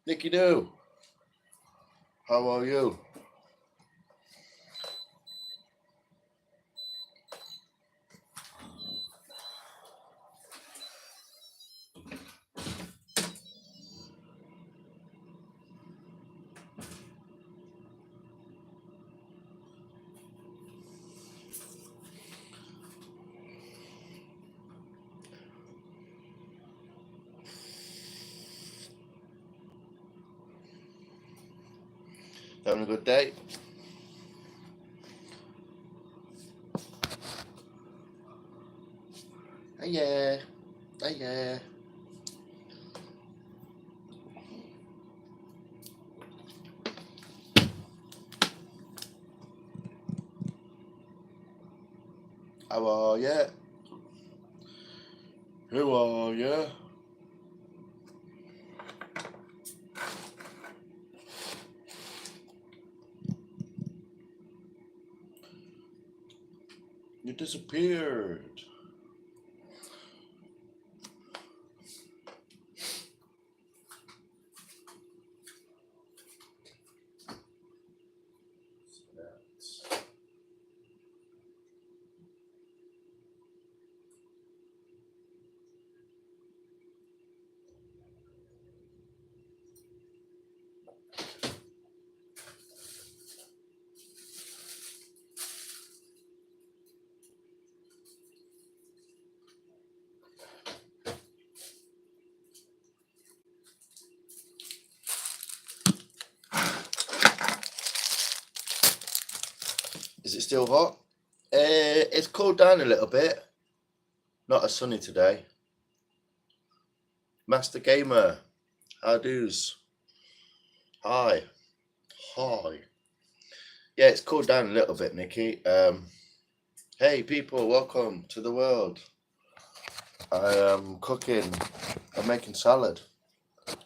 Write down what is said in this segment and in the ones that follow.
Nicky Doo, how are you? Having a good day? Hey yeah, hey yeah. How are ya? Who are ya? You disappeared. Is it still hot? It's cooled down a little bit. Not as sunny today. Master Gamer, how do's? Hi. Hi. Yeah, it's cooled down a little bit, Nicky. Hey people, welcome to the world. I am cooking. I'm making salad. As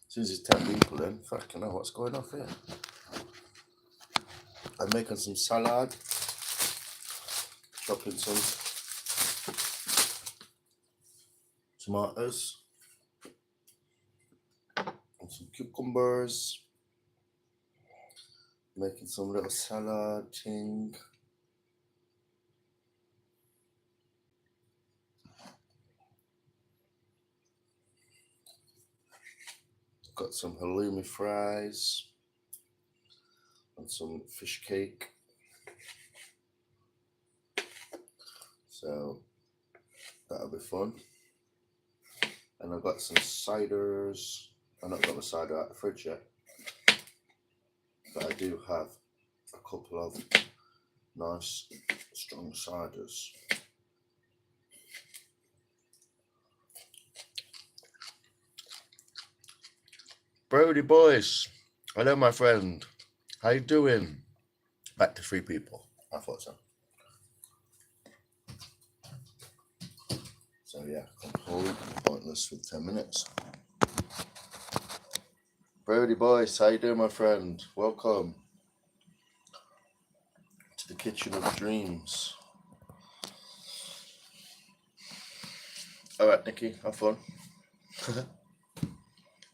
soon as there's 10 people in, fucking know what's going on here. I'm making some salad, chopping some tomatoes and some cucumbers, making some little salad thing. Got some halloumi fries and some fish cake. So that'll be fun. And I've got some ciders. I've not got my cider out of the fridge yet, but I do have a couple of nice strong ciders. Brody boys, hello my friend. How you doing? Back to 3 people. I thought so. So yeah, completely pointless for 10 minutes. Brody boys, how you doing my friend? Welcome to the kitchen of dreams. Alright Nicky, have fun. If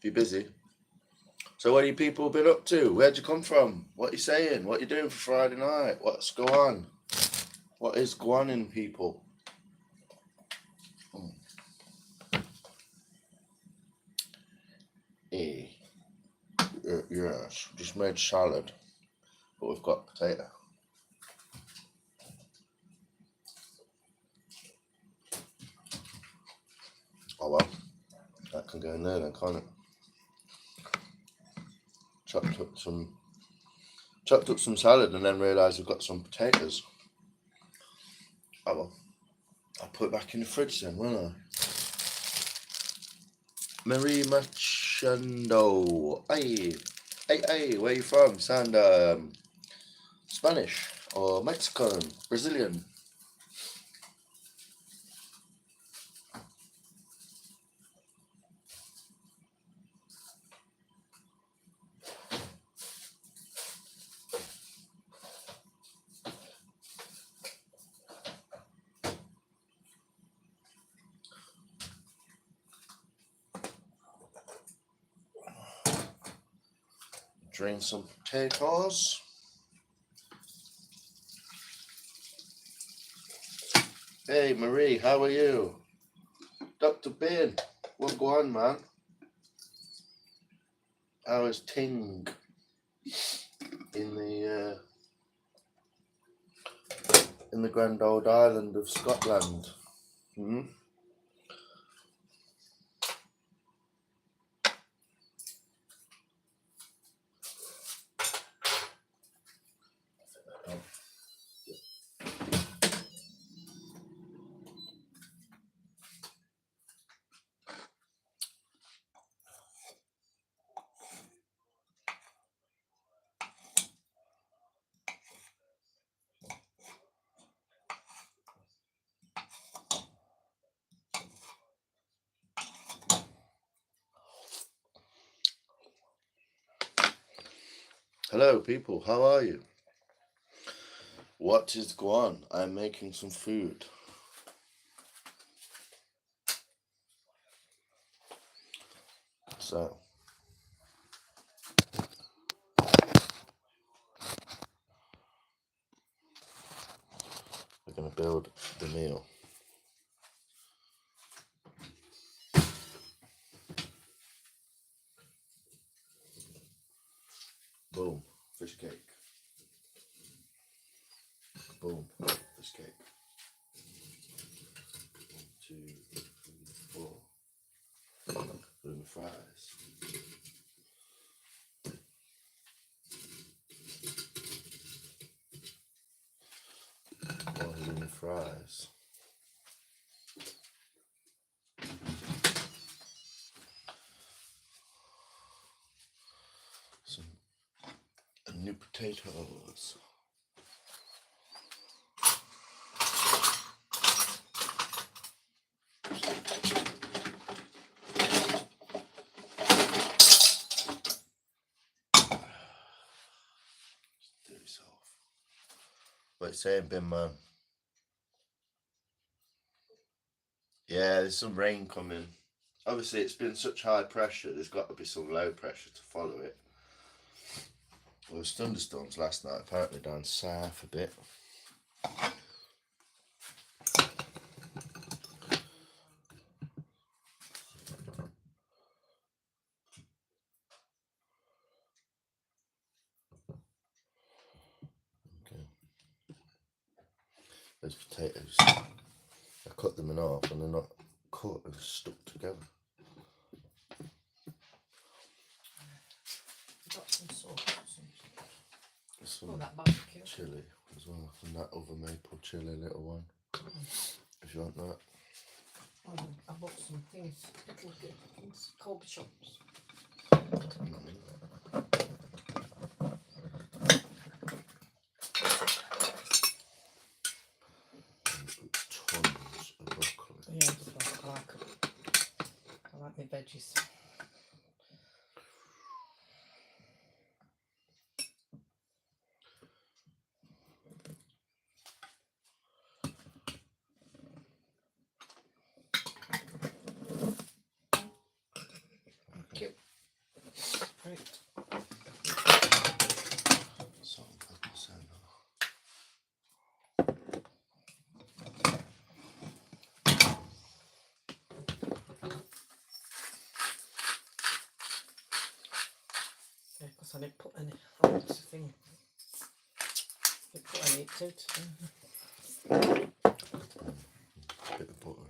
you're busy. So what have you people been up to? Where'd you come from? What are you saying? What are you doing for Friday night? What's going on? What is going on, people? Yes, just made salad, but we've got potato. Oh well, that can go in there then, can't it? Chopped up some salad and then realised we've got some potatoes. Oh well, I'll put it back in the fridge then, won't I? Mary Machando. Hey, where you from? Sound Spanish or Mexican, Brazilian? drain some potatoes. Hey Marie, how are you? Dr. Ben, what's going on, man? How is Ting in the grand old island of Scotland? Hmm? Hello people, how are you? What is going on? I'm making some food. So we're going to build the meal. Boom, fish cake. Boom, fish cake. 1, 2, 3, 4. Boom, fries. More halloumi fries. Some new potatoes. Do yourself. What you saying, Bin Man? Yeah, there's some rain coming. Obviously, it's been such high pressure, there's got to be some low pressure to follow it. Well, there was thunderstorms last night, apparently down south a bit. Okay. Those potatoes, I cut them in half and they're not cut, they're stuck together. Got some sauce. Some that barbecue. chilli as well, and that other maple chilli little one. If you want that. I bought some things, little things, cob shops. Tons of broccoli. Yeah, I like my veggies. Cute. Right. Salt and pepper, cider. Yeah, because I didn't put any thing. Didn't put any to it. Bit of butter.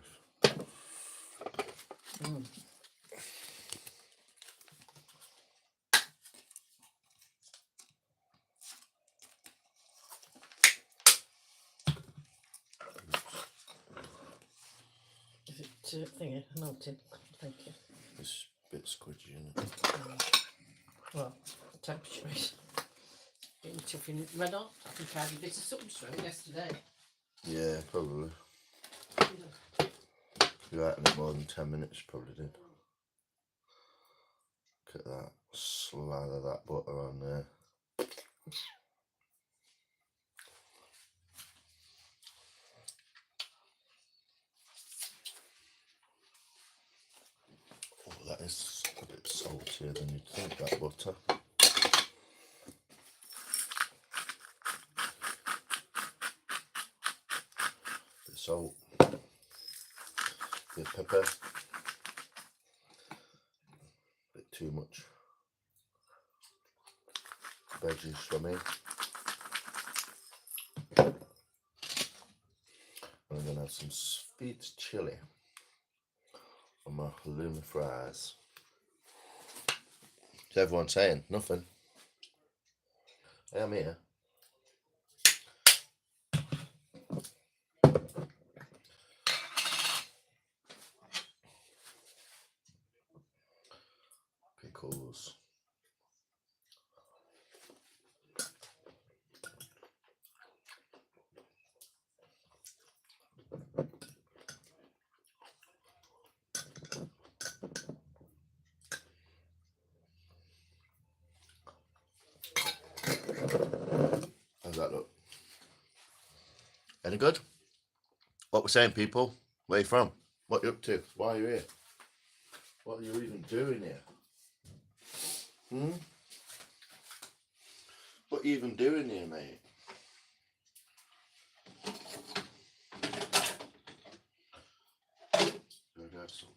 Is it thingy? Melted. Thank you. It's a bit squidgy, isn't it? Well, the temperature is getting chuffing red hot. I think I had a bit of something straight yesterday. Yeah, probably. If you ate it more than 10 minutes, you probably did. Look at that. Slather that butter on there. Oh, that is a bit saltier than you'd think, that butter. salt, a bit of pepper, a bit too much veggies for me. I'm going to have some sweet chili on my halloumi fries. What's everyone saying? Nothing. I'm here. Pickles. How's that look? Any good? What we're saying, people? Where you from? What you up to? Why are you here? What are you even doing here? What are you even doing here, mate? Good, have some.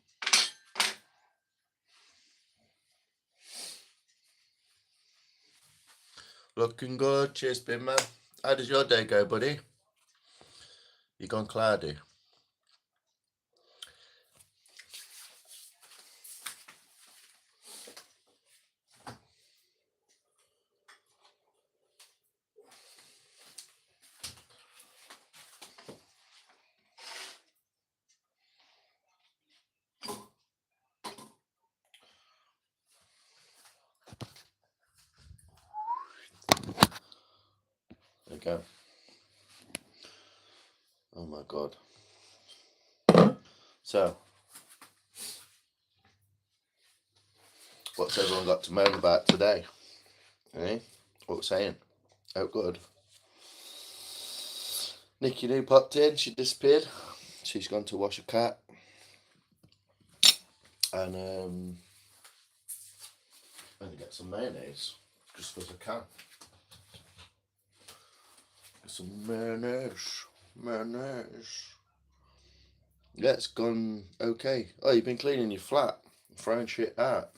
Looking good. Cheers, Bin Man. How does your day go, buddy? You gone cloudy? There you go. Oh my god. So, what's everyone got to moan about today? Eh? What we're saying? Oh, good. Nikki New popped in. She disappeared. She's gone to wash a cat. And I'm going to get some mayonnaise just because I can. Get some mayonnaise. Yeah, it's gone okay. Oh, you've been cleaning your flat, throwing shit out.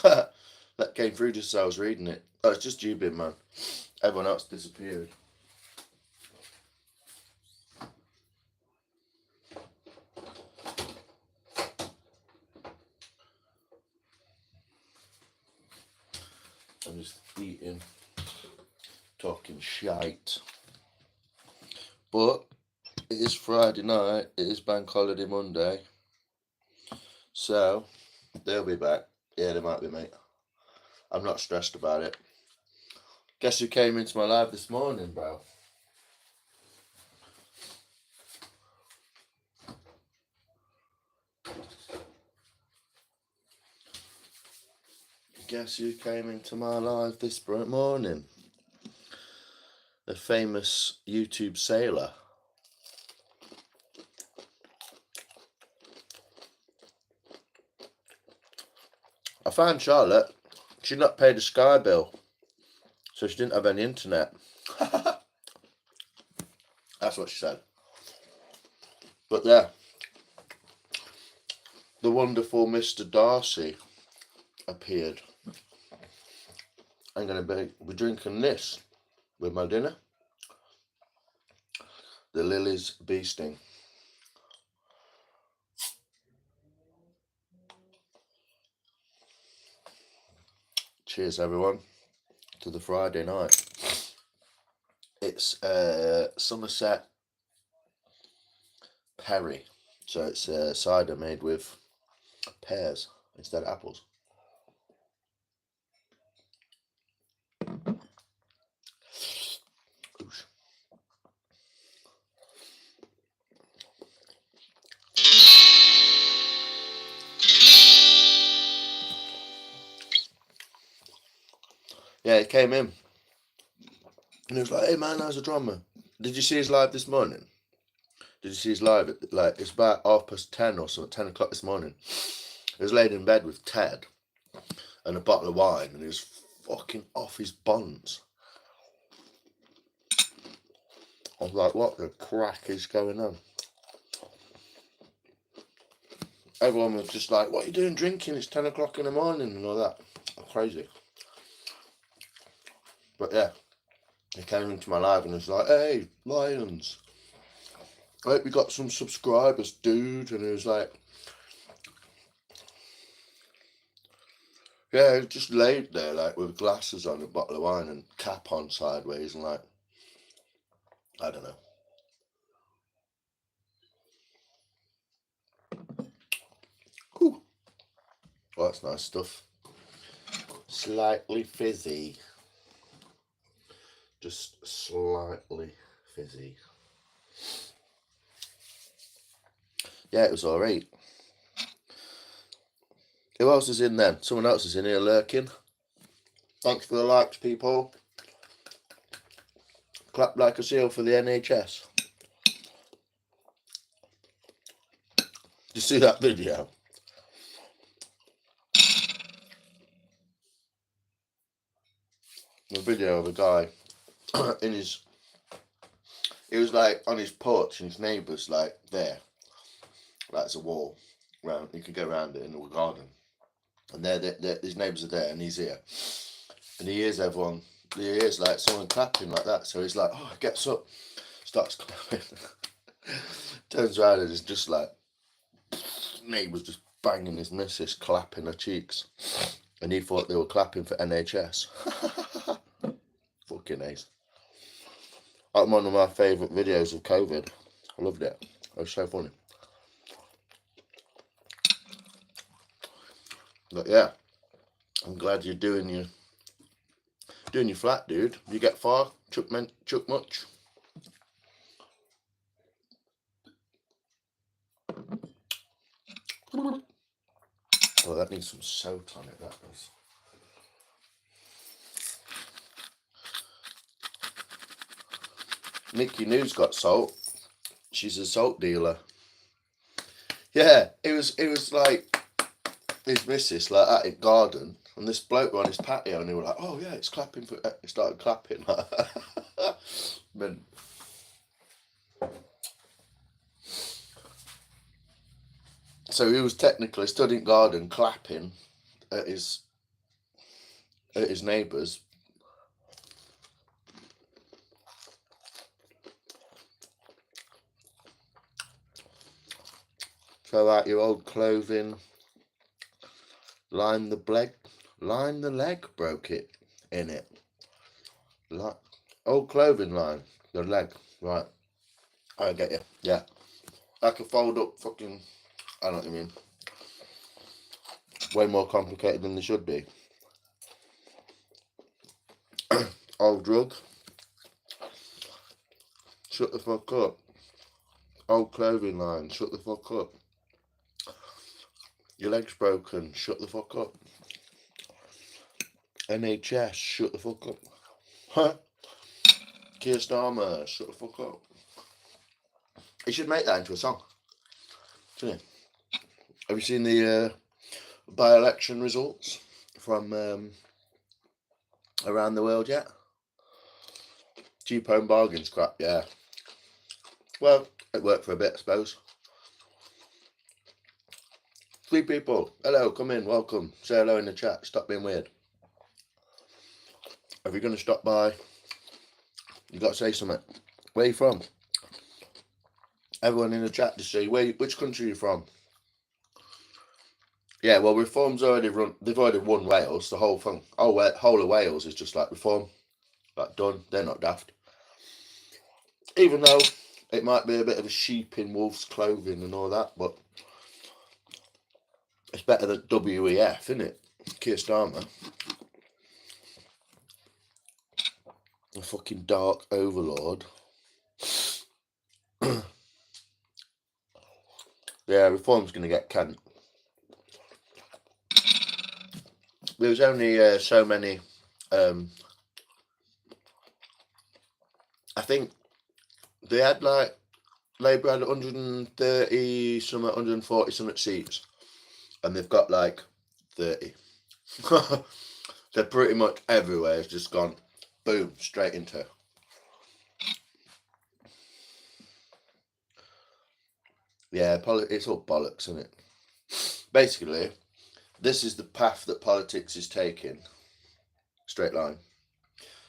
That came through just as I was reading it. Oh, it's just you, Bin Man. Everyone else disappeared. I'm just eating, talking shite. But it is Friday night. It is Bank Holiday Monday. So they'll be back. Yeah, they might be, mate. I'm not stressed about it. Guess who came into my life this morning, bro? Guess who came into my life this morning? The famous YouTube sailor. I found Charlotte. She'd not paid a Sky bill, so she didn't have any internet. That's what she said. But yeah, the wonderful Mr. Darcy appeared. I'm going to be drinking this with my dinner. The Lily's Bee Sting. Cheers, everyone, to the Friday night. It's Somerset Perry, so it's cider made with pears instead of apples. Oosh. Yeah, he came in and he was like, "Hey man, how's the drummer? Did you see his live this morning? Did you see his live? It's about 10:30 or something, 10 o'clock this morning. He was laid in bed with Ted and a bottle of wine, and he was fucking off his bonds. I was like, what the crack is going on? everyone was just like, what are you doing drinking? It's 10 o'clock in the morning and all that. Crazy. But yeah, he came into my live and was like, hey, Lions, I hope you got some subscribers, dude. And he was like, yeah, he just laid there like with glasses on, a bottle of wine and cap on sideways and like, I don't know. Whew. Well, that's nice stuff. Slightly fizzy. Just slightly fizzy. Yeah, it was alright. Who else is in then? Someone else is in here lurking. Thanks for the likes, people. Clap like a seal for the NHS. Did you see that video? The video of a guy in his... He was like on his porch and his neighbour's like there. Like it's a wall. Round, you can go around it in the garden. And his neighbours are there and he's here. And he hears everyone... He hears like someone clapping like that. So he's like, oh, gets up. Starts clapping. Turns around and is just like... Neighbours just banging his missus, clapping her cheeks. And he thought they were clapping for NHS. Fucking ace. That's one of my favourite videos of COVID. I loved it. It was so funny. But yeah, I'm glad you're doing your flat, dude. You get far? Chuck much? Oh, that needs some salt on it, that does. Nikki New's got salt. She's a salt dealer. Yeah, it was like his missus like at his garden, and this bloke were on his patio, and they were like, "Oh yeah, it's clapping for." He started clapping. Man. So he was technically stood in garden clapping at his neighbours. So like your old clothing, line the leg, broke it in it. Like old clothing line, the leg, right? I get you. Yeah, like a fold up fucking. I know what you mean. Way more complicated than they should be. Old drug. Shut the fuck up. Old clothing line. Shut the fuck up. Your leg's broken. Shut the fuck up. NHS. Shut the fuck up. Huh? Keir Starmer. Shut the fuck up. He should make that into a song. Shouldn't he? Have you seen the by-election results from around the world yet? Cheap home bargains crap, yeah. Well, it worked for a bit, I suppose. 3 people. Hello, come in, welcome. Say hello in the chat. Stop being weird. If you're going to stop by, you got to say something. Where are you from? Everyone in the chat just say, which country are you from? Yeah, well, Reform's already run. They've already won Wales. The whole thing, whole of Wales is just like Reform, like done. They're not daft. Even though it might be a bit of a sheep in wolf's clothing and all that, but it's better than WEF, isn't it? Keir Starmer, a fucking dark overlord. Yeah, Reform's gonna get canned. There was only so many. I think they had like Labour had 130 some 140 some seats, and they've got like 30. So pretty much everywhere has just gone boom straight into. Yeah, it's all bollocks, isn't it? Basically, this is the path that politics is taking. Straight line.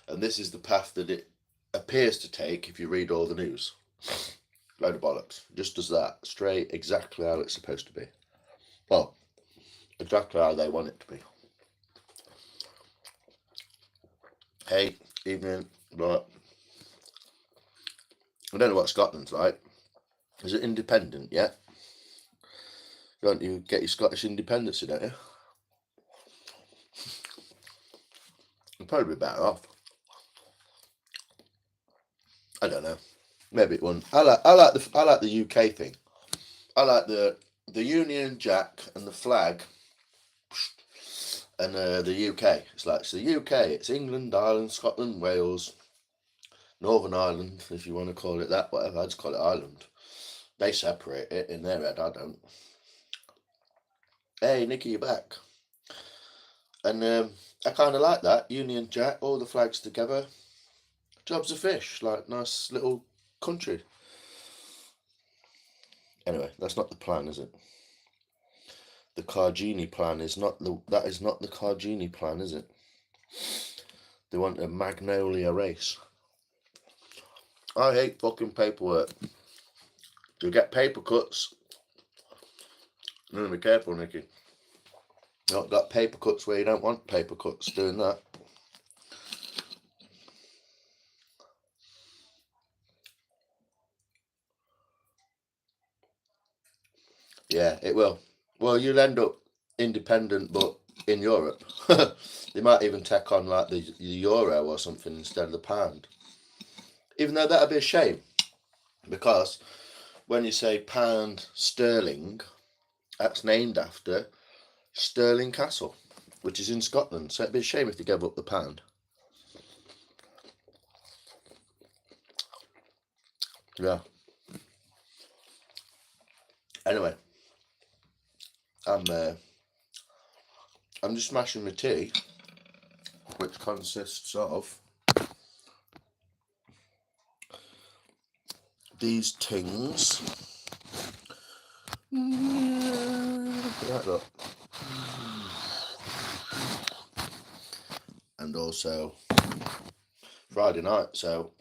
And this is the path that it appears to take if you read all the news. Load of bollocks. Just does that. Straight, exactly how it's supposed to be. Well, exactly how they want it to be. Hey, evening. Right. I don't know what Scotland's like. Is it independent yet? Don't you get your Scottish independence, don't you? You'd probably be better off. I don't know. Maybe it won't. I like the UK thing. I like the Union Jack and the flag and the UK. It's like, so the UK, it's England, Ireland, Scotland, Wales, Northern Ireland, if you want to call it that, whatever. I just call it Ireland. They separate it in their head, I don't. Hey, Nicky, you're back. And I kind of like that. Union Jack, all the flags together. Jobs of fish, like nice little country. Anyway, that's not the plan, is it? The Cargini plan is not that is not the Cargini plan, is it? They want a Magnolia race. I hate fucking paperwork. You get paper cuts. You need to be careful, Nicky. You not got paper cuts where you don't want paper cuts doing that. Yeah, it will. Well, you'll end up independent, but in Europe. They might even take on like the euro or something instead of the pound. Even though that'd be a shame, because when you say pound sterling, that's named after Stirling Castle, which is in Scotland. So it'd be a shame if they gave up the pound. Yeah. Anyway, I'm just smashing my tea, which consists of these tings. Right, look. And also Friday night, so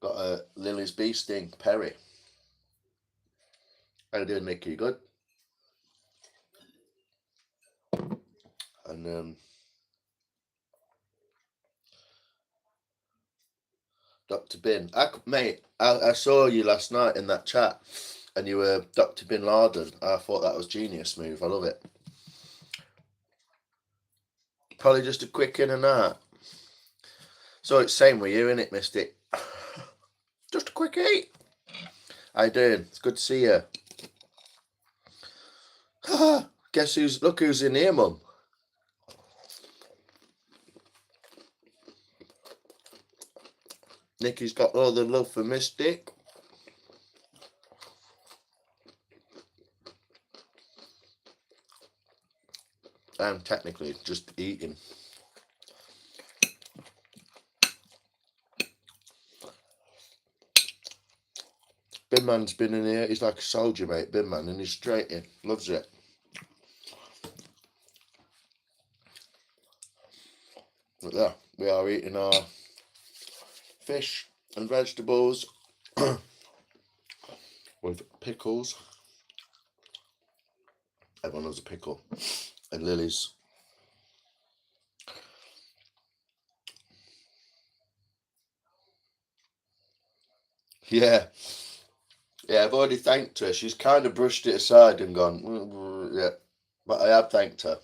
got a Lily's Bee Sting Perry. How you doing, Nicky? You good? And Dr. Bin, I saw you last night in that chat, and you were Dr. Bin Laden. I thought that was genius move. I love it. Probably just a quick in and out. So it's same with you, innit, Mystic? Just a quick eat. How you doing? It's good to see you. Guess look who's in here, Mum. Nicky's got all the love for Mystic. I'm technically just eating. Bin Man's been in here. He's like a soldier, mate. Bin Man, and he's straight in. Loves it. But there, we are eating our fish and vegetables with pickles. Everyone loves a pickle. And Lily's. Yeah. Yeah, I've already thanked her. She's kind of brushed it aside and gone, yeah. But I have thanked her.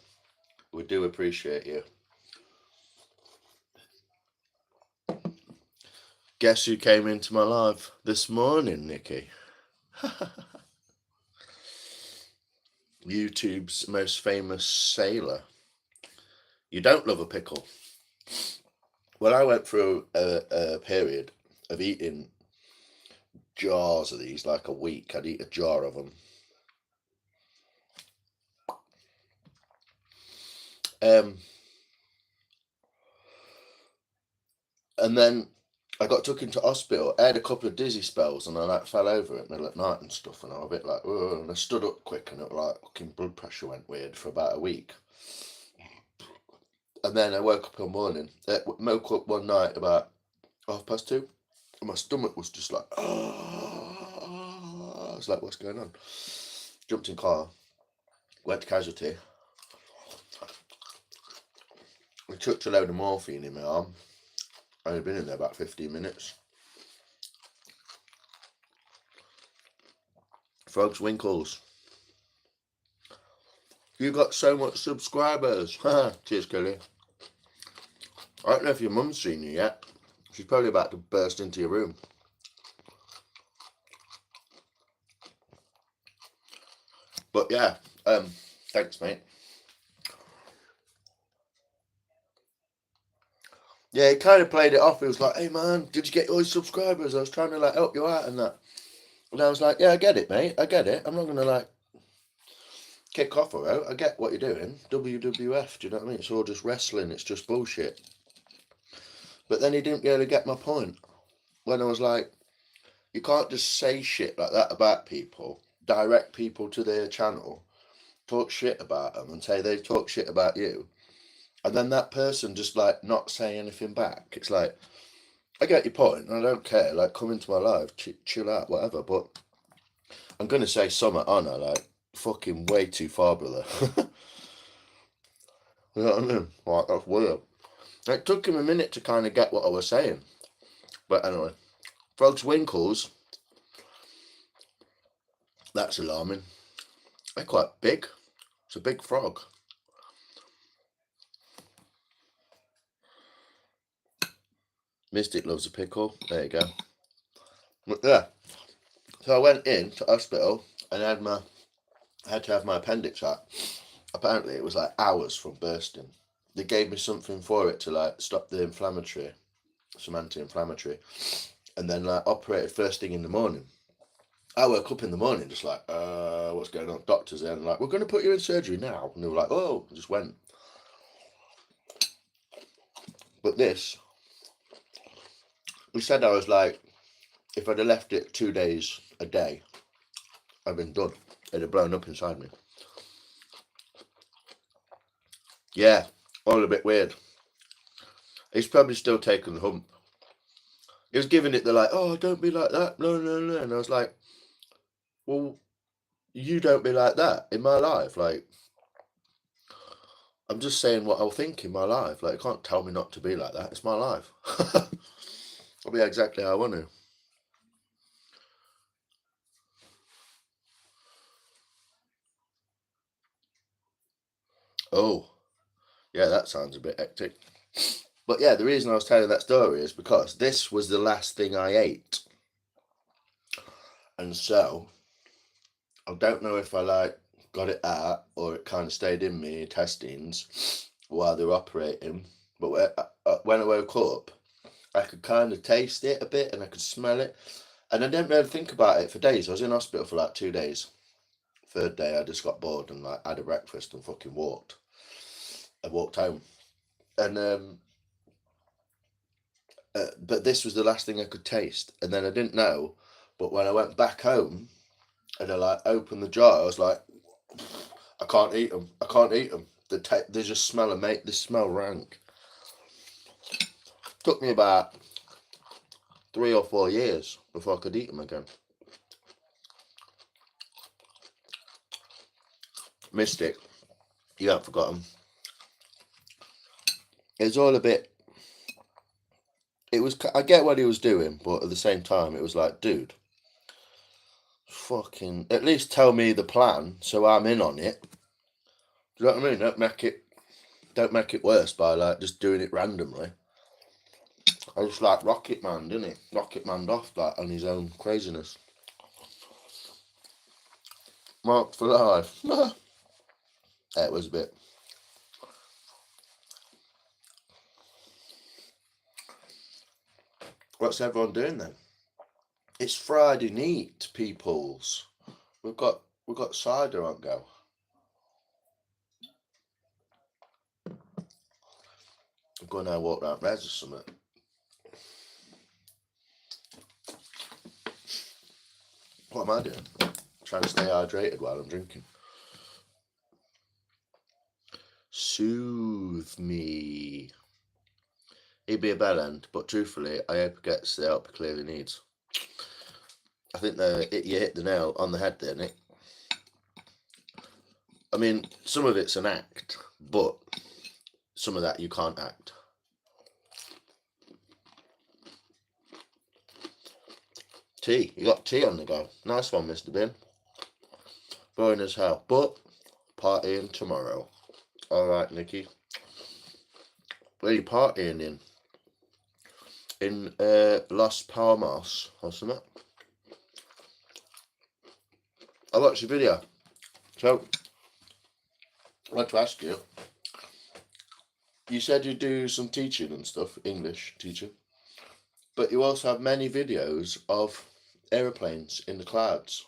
We do appreciate you. Guess who came into my life this morning, Nicky? YouTube's most famous sailor. You don't love a pickle. Well, I went through a period of eating jars of these, like a week. I'd eat a jar of them. And then I got took into hospital. I had a couple of dizzy spells, and I like fell over at middle at night and stuff, and I was a bit like, oh, and I stood up quick, and it was like fucking blood pressure went weird for about a week. And then I woke up one morning, woke up one night about 2:30, and my stomach was just like, oh, I was like, what's going on? Jumped in car, went to casualty. I took a load of morphine in my arm. I had been in there about 15 minutes. Frogs Winkles. You got so much subscribers. Cheers, Kelly. I don't know if your mum's seen you yet. She's probably about to burst into your room. But yeah, thanks, mate. Yeah, he kind of played it off. He was like, hey, man, did you get all your subscribers? I was trying to, like, help you out and that. And I was like, yeah, I get it, mate. I get it. I'm not going to, like, kick off or out. I get what you're doing. WWF, do you know what I mean? It's all just wrestling. It's just bullshit. But then he didn't really get my point. When I was like, you can't just say shit like that about people, direct people to their channel, talk shit about them and say they talk shit about you, and then that person just like not say anything back. It's like, I get your point, and I don't care, like, come into my life, chill out, whatever, but I'm going to say something on her, like, fucking way too far, brother. You know what I mean? Like, that's weird. It took him a minute to kind of get what I was saying. But anyway, Frogs Winkles, that's alarming. They're quite big. It's a big frog. Mystic loves a pickle. There you go. But yeah, so I went in to hospital and I had to have my appendix out. Apparently, it was like hours from bursting. They gave me something for it to like stop the inflammatory, some anti-inflammatory, and then like operated first thing in the morning. I woke up in the morning just like, what's going on? Doctors then like, we're going to put you in surgery now, and they were like, oh, I just went. But this, we said I was like, if I'd have left it 2 days a day, I'd been done. It'd have blown up inside me. Yeah, all a bit weird. He's probably still taking the hump. He was giving it the like, oh, don't be like that. No, no, no. And I was like, well, you don't be like that in my life. Like, I'm just saying what I'll think in my life. Like, you can't tell me not to be like that. It's my life. I'll be exactly how I want to. Oh, yeah, that sounds a bit hectic. But yeah, the reason I was telling that story is because this was the last thing I ate. And so, I don't know if I like got it out or it kind of stayed in me, testings, while they were operating. But when I woke up, I could kind of taste it a bit and I could smell it. And I didn't really think about it for days. I was in hospital for like 2 days. Third day, I just got bored and like had a breakfast and fucking walked. I walked home. And but this was the last thing I could taste. And then I didn't know. But when I went back home and I like opened the jar, I was like, I can't eat them. I can't eat them. They just smell, mate. They smell rank. Took me about 3 or 4 years before I could eat them again. Mystic, you haven't forgotten. It's all a bit. It was. I get what he was doing, but at the same time, it was like, dude, fucking. At least tell me the plan so I'm in on it. Do you know what I mean? Don't make it worse by like just doing it randomly. I just like Rocket Man, didn't he? Rocket Man off like on his own craziness. Marked for life. Yeah, it was a bit. What's everyone doing then? It's Friday neat, peoples. We've got cider on go. I'm going to walk around Res or something. What am I doing? Trying to stay hydrated while I'm drinking. Soothe me. He'd be a bell end, but truthfully, I hope he gets the help he clearly needs. I think you hit the nail on the head there, Nick. I mean, some of it's an act, but some of that you can't act. Tea. You got tea on the go. Nice one, Mr. Bin. Boring as hell, but partying tomorrow. Alright, Nicky. Where are you partying in? In Los Palmas or something? I watched your video. So, I want to ask you. You said you do some teaching and stuff, English teaching. But you also have many videos of aeroplanes in the clouds.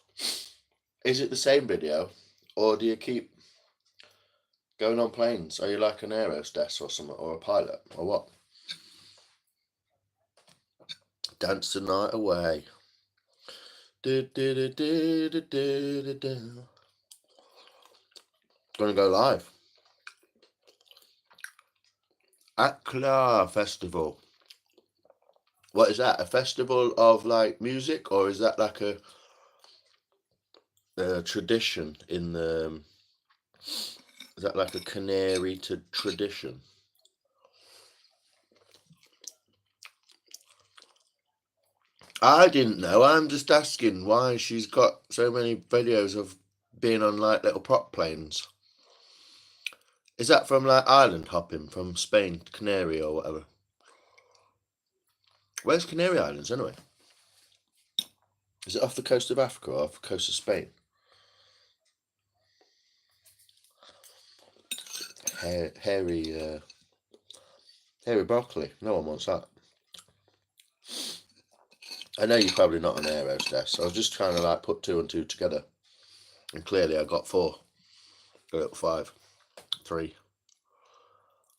Is it the same video? Or do you keep going on planes? Are you like an aerostess or something? Or a pilot? Or what? Dance the night away. Gonna go live. Akla Festival. What is that? A festival of like music, or is that like a tradition in the? Is that like a Canary tradition? I didn't know. I'm just asking why she's got so many videos of being on like little prop planes. Is that from like island hopping from Spain, Canary or whatever? Where's Canary Islands anyway? Is it off the coast of Africa or off the coast of Spain? Hairy broccoli. No one wants that. I know you're probably not an aerostess. I was just trying to like put 2 and 2 together, and clearly I got 4. A little 5, 3.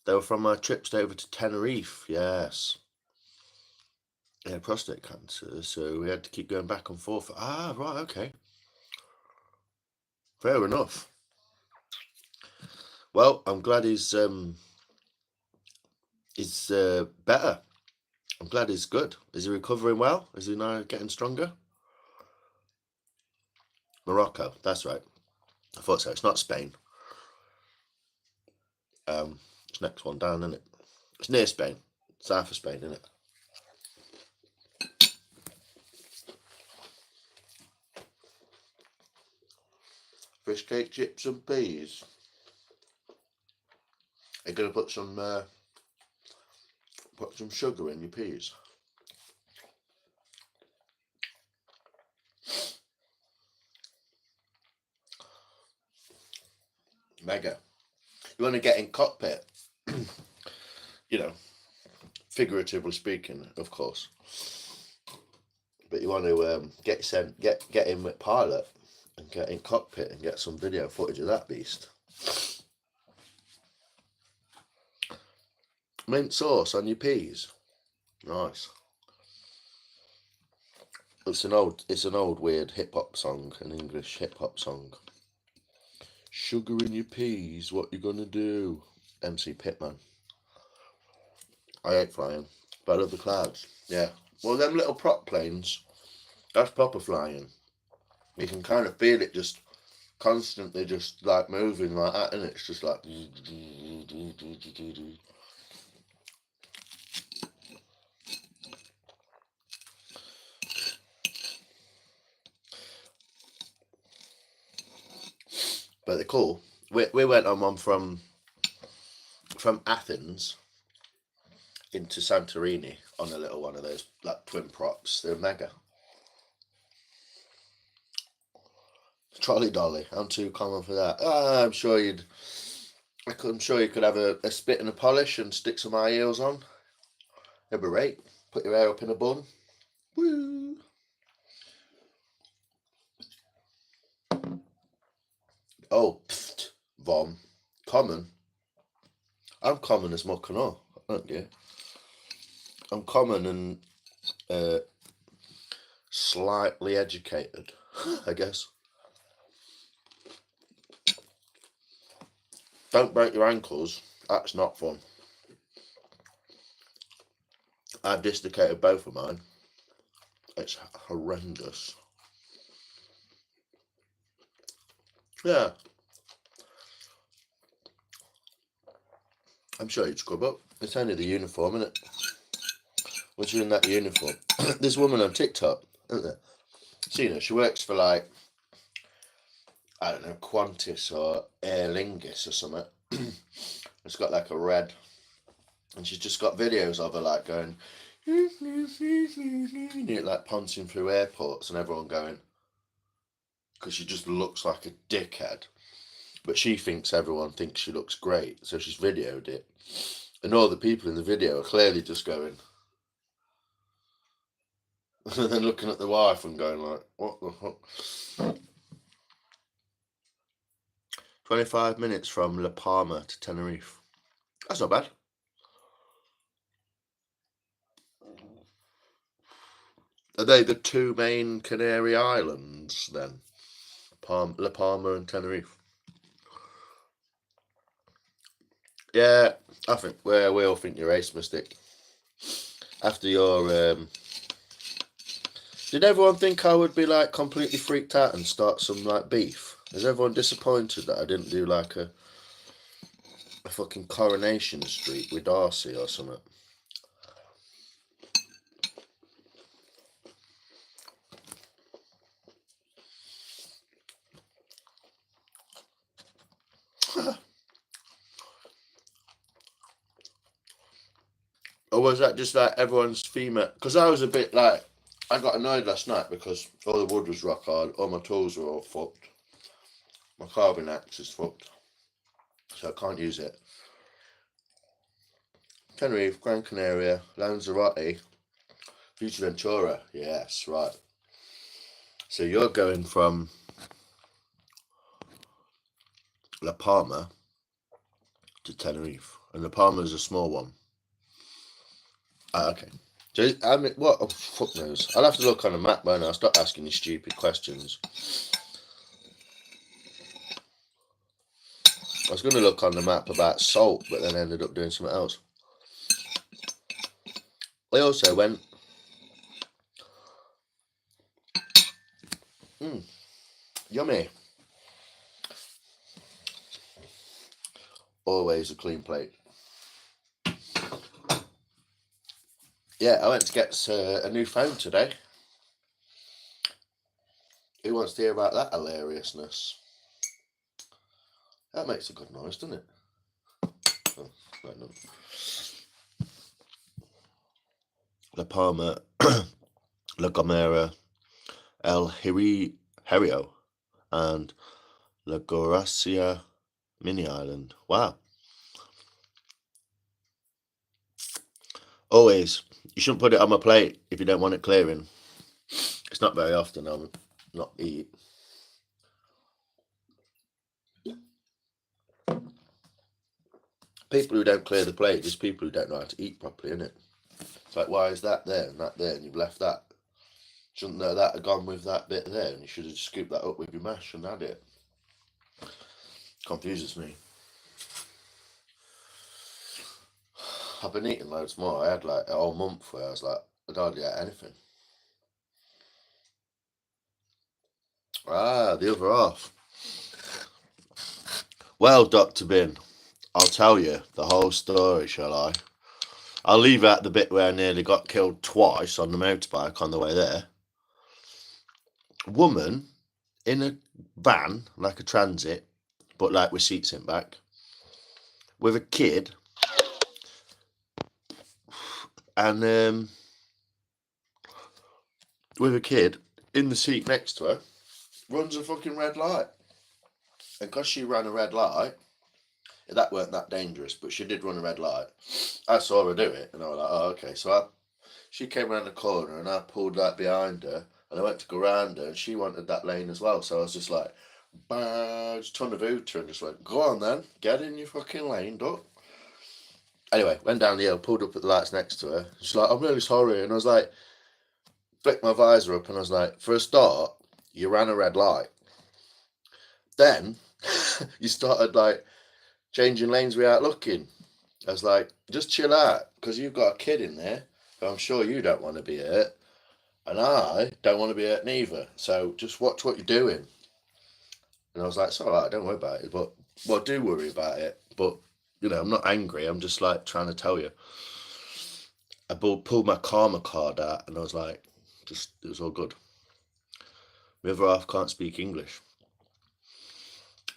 They were from my trips over to Tenerife. Yes. He had prostate cancer, so we had to keep going back and forth. Ah, right, okay. Fair enough. Well, I'm glad he's better. I'm glad he's good. Is he recovering well? Is he now getting stronger? Morocco, that's right. I thought so. It's not Spain. It's next one down, isn't it? It's near Spain. South of Spain, isn't it? Fish cake, chips and peas. Are you going to put some sugar in your peas? Mega. You want to get in cockpit, you know, figuratively speaking, of course. But you want to get in with pilot and get in cockpit and get some video footage of that beast. Mint sauce on your peas. Nice. It's an old weird hip hop song, an English hip hop song. Sugar in your peas, what you gonna do? MC Pitman. I hate flying, but I love the clouds. Yeah. Well, them little prop planes, that's proper flying. You can kind of feel it just constantly just like moving like that, and it's just like. But they're cool. We went on one from Athens into Santorini on a little one of those like twin props. They're mega. Trolley dolly. I'm too common for that. I'm sure you could have a spit and a polish and stick some high heels on. It'd be great. Put your hair up in a bun. Woo! Oh, pfft, vom. Common. I'm common as muck and all, aren't you? I'm common and slightly educated. I guess. Don't break your ankles. That's not fun. I've dislocated both of mine. It's horrendous. Yeah. I'm sure you'd scrub up. It's only the uniform, isn't it? Once you're in that uniform. This woman on TikTok, isn't there? Seen her, she works for like, I don't know, Qantas or Aer Lingus or something. It's got like a red, and she's just got videos of her like going, like pouncing through airports and everyone going, because she just looks like a dickhead. But she thinks everyone thinks she looks great, so she's videoed it. And all the people in the video are clearly just going, and then looking at the wife and going like, what the fuck? 25 minutes from La Palma to Tenerife. That's not bad. Are they the two main Canary Islands then? La Palma and Tenerife. Yeah, I think we all think you're ace mystic. After your did everyone think I would be like completely freaked out and start some like beef? Is everyone disappointed that I didn't do like a fucking Coronation Street with Darcy or something? Or was that just like everyone's female? Because I was a bit like, I got annoyed last night because all the wood was rock hard, all my tools were all fucked. My carving axe is fucked, so I can't use it. Tenerife, Gran Canaria, Lanzarote, Fuerteventura. Yes, right. So you're going from La Palma to Tenerife, and La Palma is a small one. Okay. So, I mean, what? Oh, fuck knows. I'll have to look on a map, won't I? I'll stop asking you stupid questions. I was going to look on the map about salt, but then ended up doing something else. I also went. Yummy. Always a clean plate. Yeah, I went to get a new phone today. Who wants to hear about that hilariousness? That makes a good noise, doesn't it? Oh, right, no. La Palma, La Gomera, El Hierro, and La Gracia mini island. Wow. Always, you shouldn't put it on my plate if you don't want it clearing. It's not very often I'm not eat. People who don't clear the plate, just people who don't know how to eat properly, isn't it? It's like, why is that there and that there, and you've left that? Shouldn't that have gone with that bit there, and you should have just scooped that up with your mash and had it? Confuses me. I've been eating loads more. I had like a whole month where I was like, I hardly ate anything. Ah, the other half. Well, Dr. Bin, I'll tell you the whole story, shall I? I'll leave out the bit where I nearly got killed twice on the motorbike on the way there. Woman in a van, like a transit, but like with seats in back, with a kid, and with a kid in the seat next to her, runs a fucking red light. And because she ran a red light, that weren't that dangerous, but she did run a red light. I saw her do it, and I was like, oh, okay. So she came around the corner, and I pulled like behind her, and I went to go around her, and she wanted that lane as well. So I was just like, just turned the hooter and just went, go on then, get in your fucking lane, duck. Anyway, went down the hill, pulled up at the lights next to her. She's like, I'm really sorry. And I was like, flicked my visor up, and I was like, for a start, you ran a red light. Then you started like changing lanes without looking. I was like, just chill out, because you've got a kid in there who I'm sure you don't want to be hurt, and I don't want to be hurt neither. So just watch what you're doing. And I was like, it's all right, don't worry about it. But, well, do worry about it. But, you know, I'm not angry. I'm just like trying to tell you. I pulled my karma card out, and I was like, it was all good. My other half can't speak English.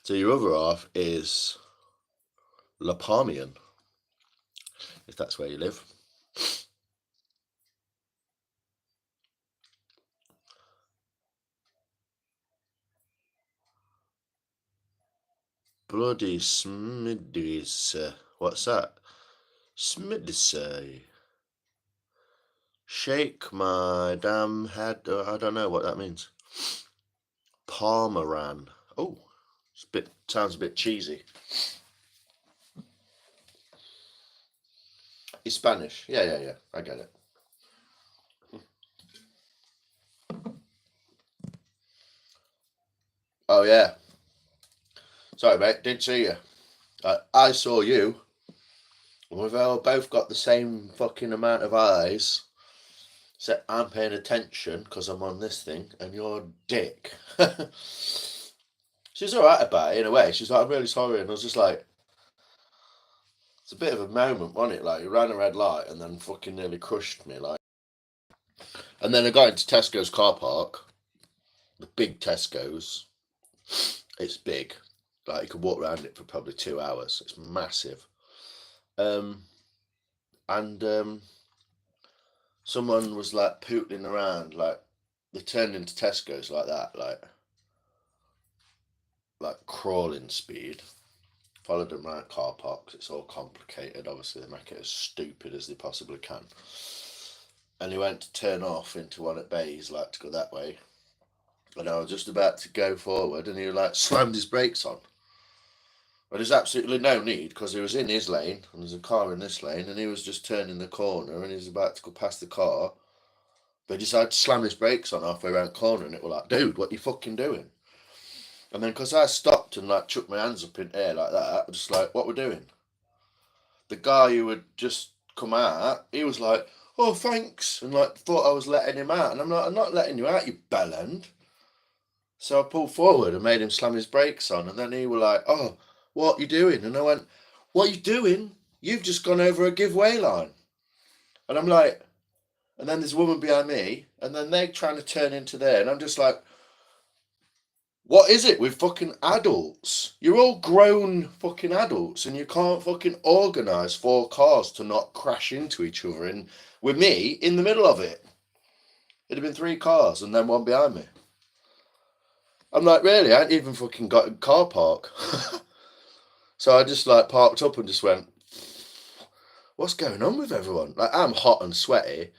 So your other half is Lapamian, if that's where you live. Bloody Smiddies. What's that? Smiddies. Shake my damn head. I don't know what that means. Parmeran. Oh, sounds a bit cheesy. It's Spanish. Yeah. I get it. Oh yeah. Sorry, mate. Didn't see you. I saw you. We've all both got the same fucking amount of eyes. So I'm paying attention because I'm on this thing, and you're a dick. She's alright about it in a way. She's like, I'm really sorry, and I was just like, it's a bit of a moment, wasn't it? Like, you ran a red light and then fucking nearly crushed me, like. And then I got into Tesco's car park, the big Tesco's. It's big. Like, you could walk around it for probably 2 hours. It's massive. And someone was like pootling around, like they turned into Tesco's like that, like crawling speed. Followed them around car parks. It's all complicated. Obviously, they make it as stupid as they possibly can. And he went to turn off into one at Bays, like to go that way. And I was just about to go forward, and he like slammed his brakes on. But there's absolutely no need, because he was in his lane, and there's a car in this lane, and he was just turning the corner, and he was about to go past the car. But he decided to slam his brakes on halfway around the corner, and it was like, dude, what you fucking doing? And then because I stopped and like chucked my hands up in air like that, I was just like, what we're doing? The guy who had just come out, he was like, oh, thanks, and like thought I was letting him out. And I'm like, I'm not letting you out, you bellend. So I pulled forward and made him slam his brakes on, and then he was like, oh, what you doing? And I went, what you doing? You've just gone over a giveaway line. And I'm like, and then there's a woman behind me, and then they're trying to turn into there, and I'm just like, what is it with fucking adults? You're all grown fucking adults, and you can't fucking organise 4 cars to not crash into each other, and with me in the middle of it. It'd have been 3 cars and then one behind me. I'm like, really? I ain't even fucking got a car park. So I just like parked up and just went, what's going on with everyone? Like, I'm hot and sweaty.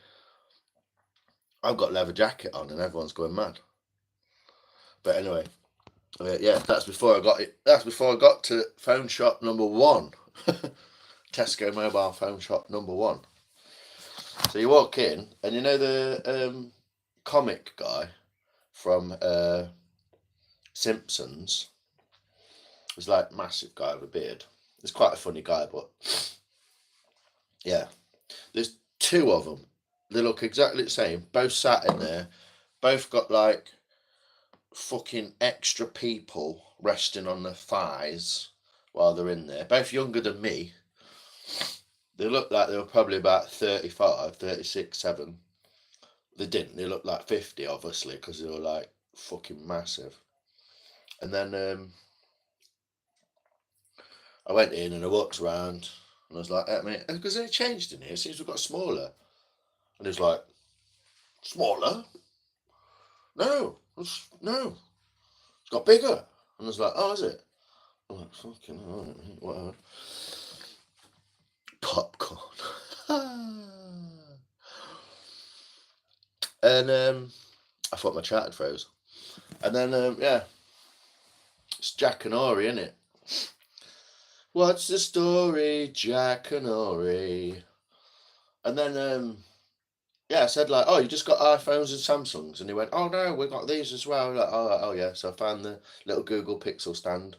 I've got a leather jacket on and everyone's going mad. But anyway, yeah, that's before I got it. That's before I got to phone shop number 1. Tesco mobile phone shop number 1. So you walk in, and you know the comic guy from Simpsons? He's like massive guy with a beard. He's quite a funny guy, but yeah, there's 2 of them. They look exactly the same. Both sat in there. Both got like fucking extra people resting on their thighs while they're in there. Both younger than me. They looked like they were probably about 35, 36, 7. They didn't. They looked like 50, obviously, because they were like fucking massive. And then I went in and I walked around and I was like, hey, mate, because they changed in here. It seems we've got smaller. And he was like, smaller? No, no, it's got bigger. And I was like, oh, is it? I'm like, fucking alright, whatever. Popcorn. And I thought my chat had froze. And then, yeah, it's Jack and Ori, innit? What's the story, Jack and Ori? And then yeah, I said like, oh, you just got iPhones and Samsungs, and he went, oh no, we got these as well. Like, oh yeah. So I found the little Google Pixel stand,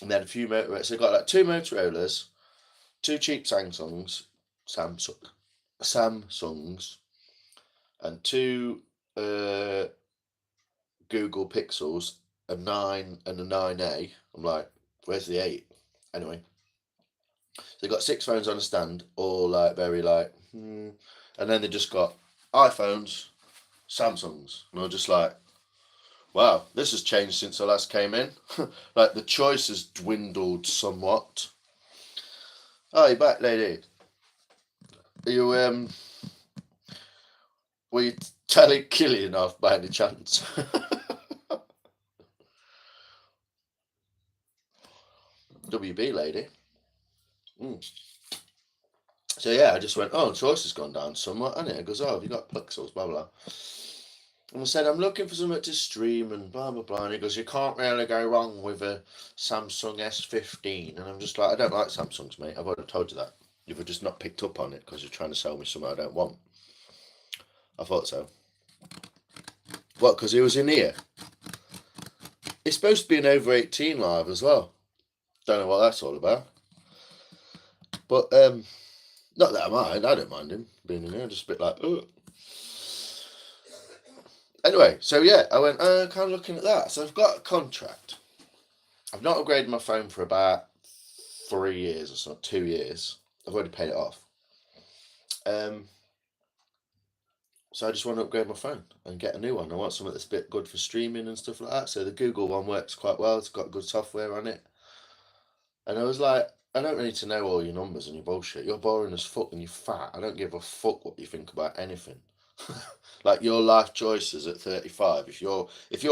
and they had a few Motorola's. So I got like 2 Motorola's, 2 cheap Samsungs, and 2 Google Pixels, a 9 and a 9A. I'm like, where's the 8? Anyway, so they got 6 phones on a stand, all like very like, and then they just got iPhones, Samsungs, and I was just like, wow, this has changed since I last came in. Like the choice has dwindled somewhat. Oh, you back, lady? Are you were you telling Killian off by any chance? WB lady. So yeah, I just went, oh, choice has gone down somewhat, hasn't it? It goes, oh, have you got Pixels, blah blah. And I said, I'm looking for something to stream and blah blah blah. And he goes, you can't really go wrong with a Samsung S15. And I'm just like, I don't like Samsungs, mate. I've already told you that. You've just not picked up on it because you're trying to sell me something I don't want. I thought so. What? Because he was in here. It's supposed to be an over 18 live as well. Don't know what that's all about. But not that I mind. I don't mind him being in here. Just a bit like, ugh. Anyway, so yeah, I went, kind of looking at that. So I've got a contract. I've not upgraded my phone for about 3 years or so, 2 years. I've already paid it off. So I just want to upgrade my phone and get a new one. I want something that's a bit good for streaming and stuff like that. So the Google one works quite well. It's got good software on it. And I was like, I don't need to know all your numbers and your bullshit. You're boring as fuck and you're fat. I don't give a fuck what you think about anything. Like your life choices at 35. If you're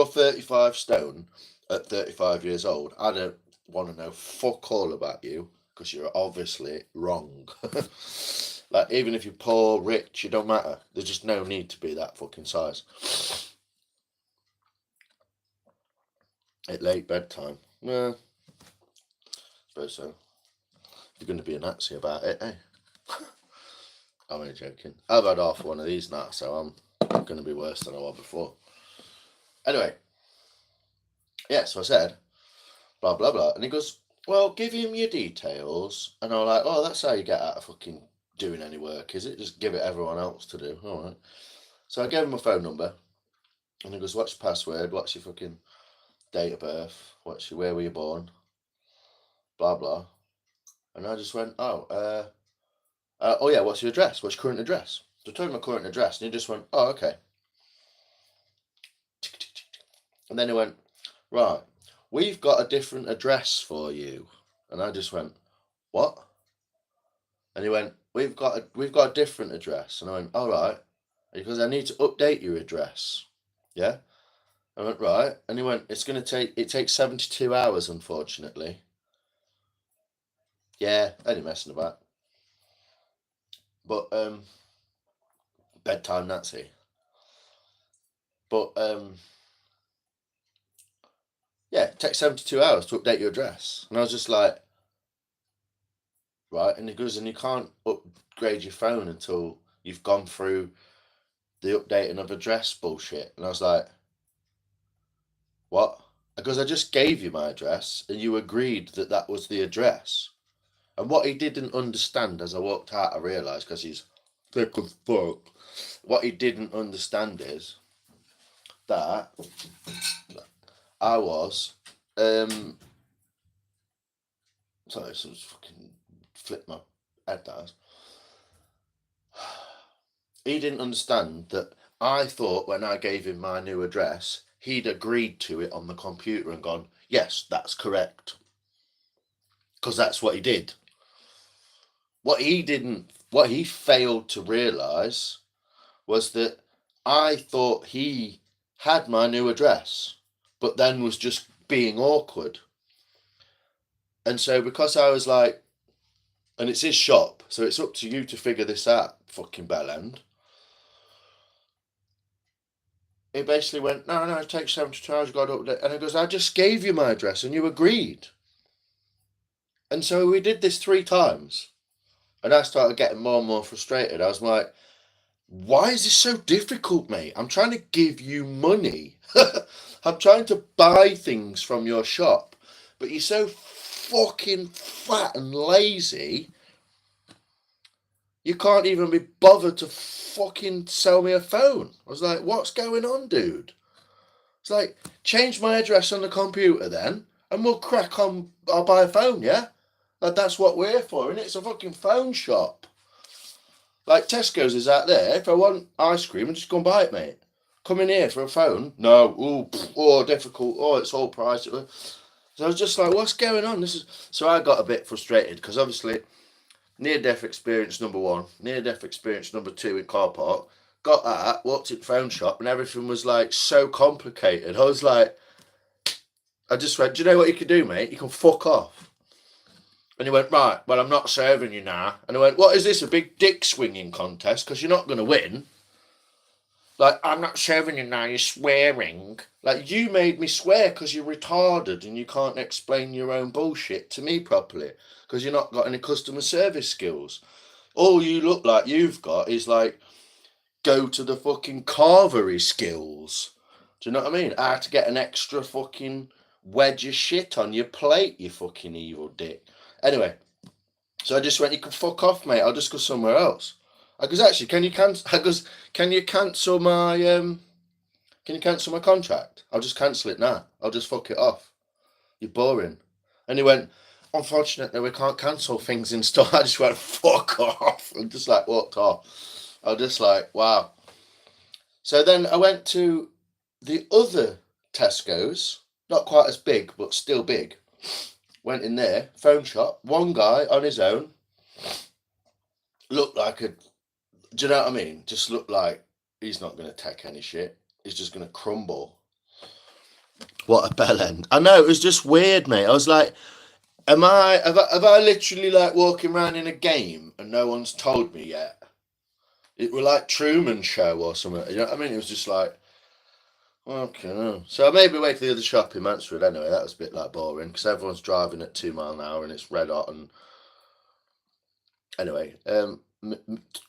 35 stone at 35 years old, I don't want to know fuck all about you because you're obviously wrong. Like even if you're poor, rich, it don't matter. There's just no need to be that fucking size. At late bedtime. Well, I suppose so. You're going to be a Nazi about it, eh? I'm only joking. I've had half one of these now, so I'm going to be worse than I was before. Anyway, yeah, so I said, blah, blah, blah. And he goes, well, give him your details. And I'm like, oh, that's how you get out of fucking doing any work, is it? Just give it everyone else to do. All right. So I gave him my phone number. And he goes, what's your password? What's your fucking date of birth? Where were you born? Blah, blah. And I just went, oh yeah, what's your address? What's your current address? So I told him my current address, and he just went, oh, okay. And then he went, right, we've got a different address for you. And I just went, what? And he went, we've got a different address. And I went, all right. Because I need to update your address. Yeah? I went, right. And he went, it takes 72 hours, unfortunately. Yeah, only messing about. But, bedtime Nazi. But, yeah, it takes 72 hours to update your address. And I was just like, right. And he goes, and you can't upgrade your phone until you've gone through the updating of address bullshit. And I was like, what? Because I just gave you my address and you agreed that that was the address. And what he didn't understand as I walked out, I realised, because he's thick as fuck, what he didn't understand is that I was, sorry, so just fucking flip my head down. He didn't understand that I thought when I gave him my new address, he'd agreed to it on the computer and gone, yes, that's correct. Because that's what he did. What he failed to realise was that I thought he had my new address, but then was just being awkward. And so because I was like, and it's his shop, so it's up to you to figure this out, fucking bellend. He basically went, no, it takes 72 hours, you've got to update. And he goes, I just gave you my address and you agreed. And so we did this 3 times. And I started getting more and more frustrated. I was like, Why is this so difficult, mate? I'm trying to give you money. I'm trying to buy things from your shop, but you're so fucking fat and lazy, you can't even be bothered to fucking sell me a phone. I was like, what's going on, dude? It's like, change my address on the computer then, and we'll crack on. I'll buy a phone, yeah? Like, that's what we're here for, and it's a fucking phone shop. Like, Tesco's is out there. If I want ice cream, I just go and buy it, mate. Come in here for a phone. No, difficult. Oh, it's all pricey. So I was just like, what's going on? So I got a bit frustrated because obviously near-death experience number one, near-death experience number two in car park. Got that, walked in phone shop, and everything was like so complicated. I was like, I just went, do you know what you can do, mate? You can fuck off. And he went, right, well, I'm not serving you now. And I went, what is this, a big dick swinging contest? Because you're not going to win. Like, I'm not serving you now, you're swearing. Like, you made me swear because you're retarded and you can't explain your own bullshit to me properly because you're not got any customer service skills. All you look like you've got is like, go to the fucking carvery skills. Do you know what I mean? How to get an extra fucking wedge of shit on your plate, you fucking evil dick. Anyway, so I just went, you can fuck off, mate. I'll just go somewhere else. I goes, actually, can you cancel my contract? I'll just cancel it now. I'll just fuck it off. You're boring. And he went, unfortunately, we can't cancel things in store. I just went, fuck off. And just like walked off. I was just like, wow. So then I went to the other Tesco's, not quite as big, but still big. Went in there, phone shop, one guy on his own, looked like a, do you know what I mean? Just looked like he's not going to take any shit. He's just going to crumble. What a bellend. I know, it was just weird, mate. I was like, have I literally like walking around in a game and no one's told me yet? It were like Truman Show or something. You know what I mean? It was just like, okay. So I made my way to the other shop in Mansfield anyway. That was a bit like boring because everyone's driving at 2 mile an hour and it's red hot. And anyway,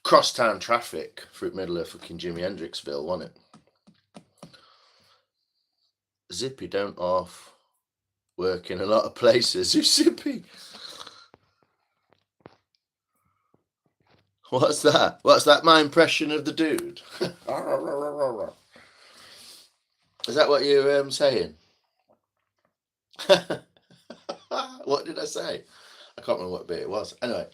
cross-town traffic through the middle of fucking Jimi Hendrixville, wasn't it? Zippy don't off work in a lot of places. Who's Zippy? What's that? What's that? My impression of the dude. Is that what you're saying? What did I say? I can't remember what bit it was. Anyway,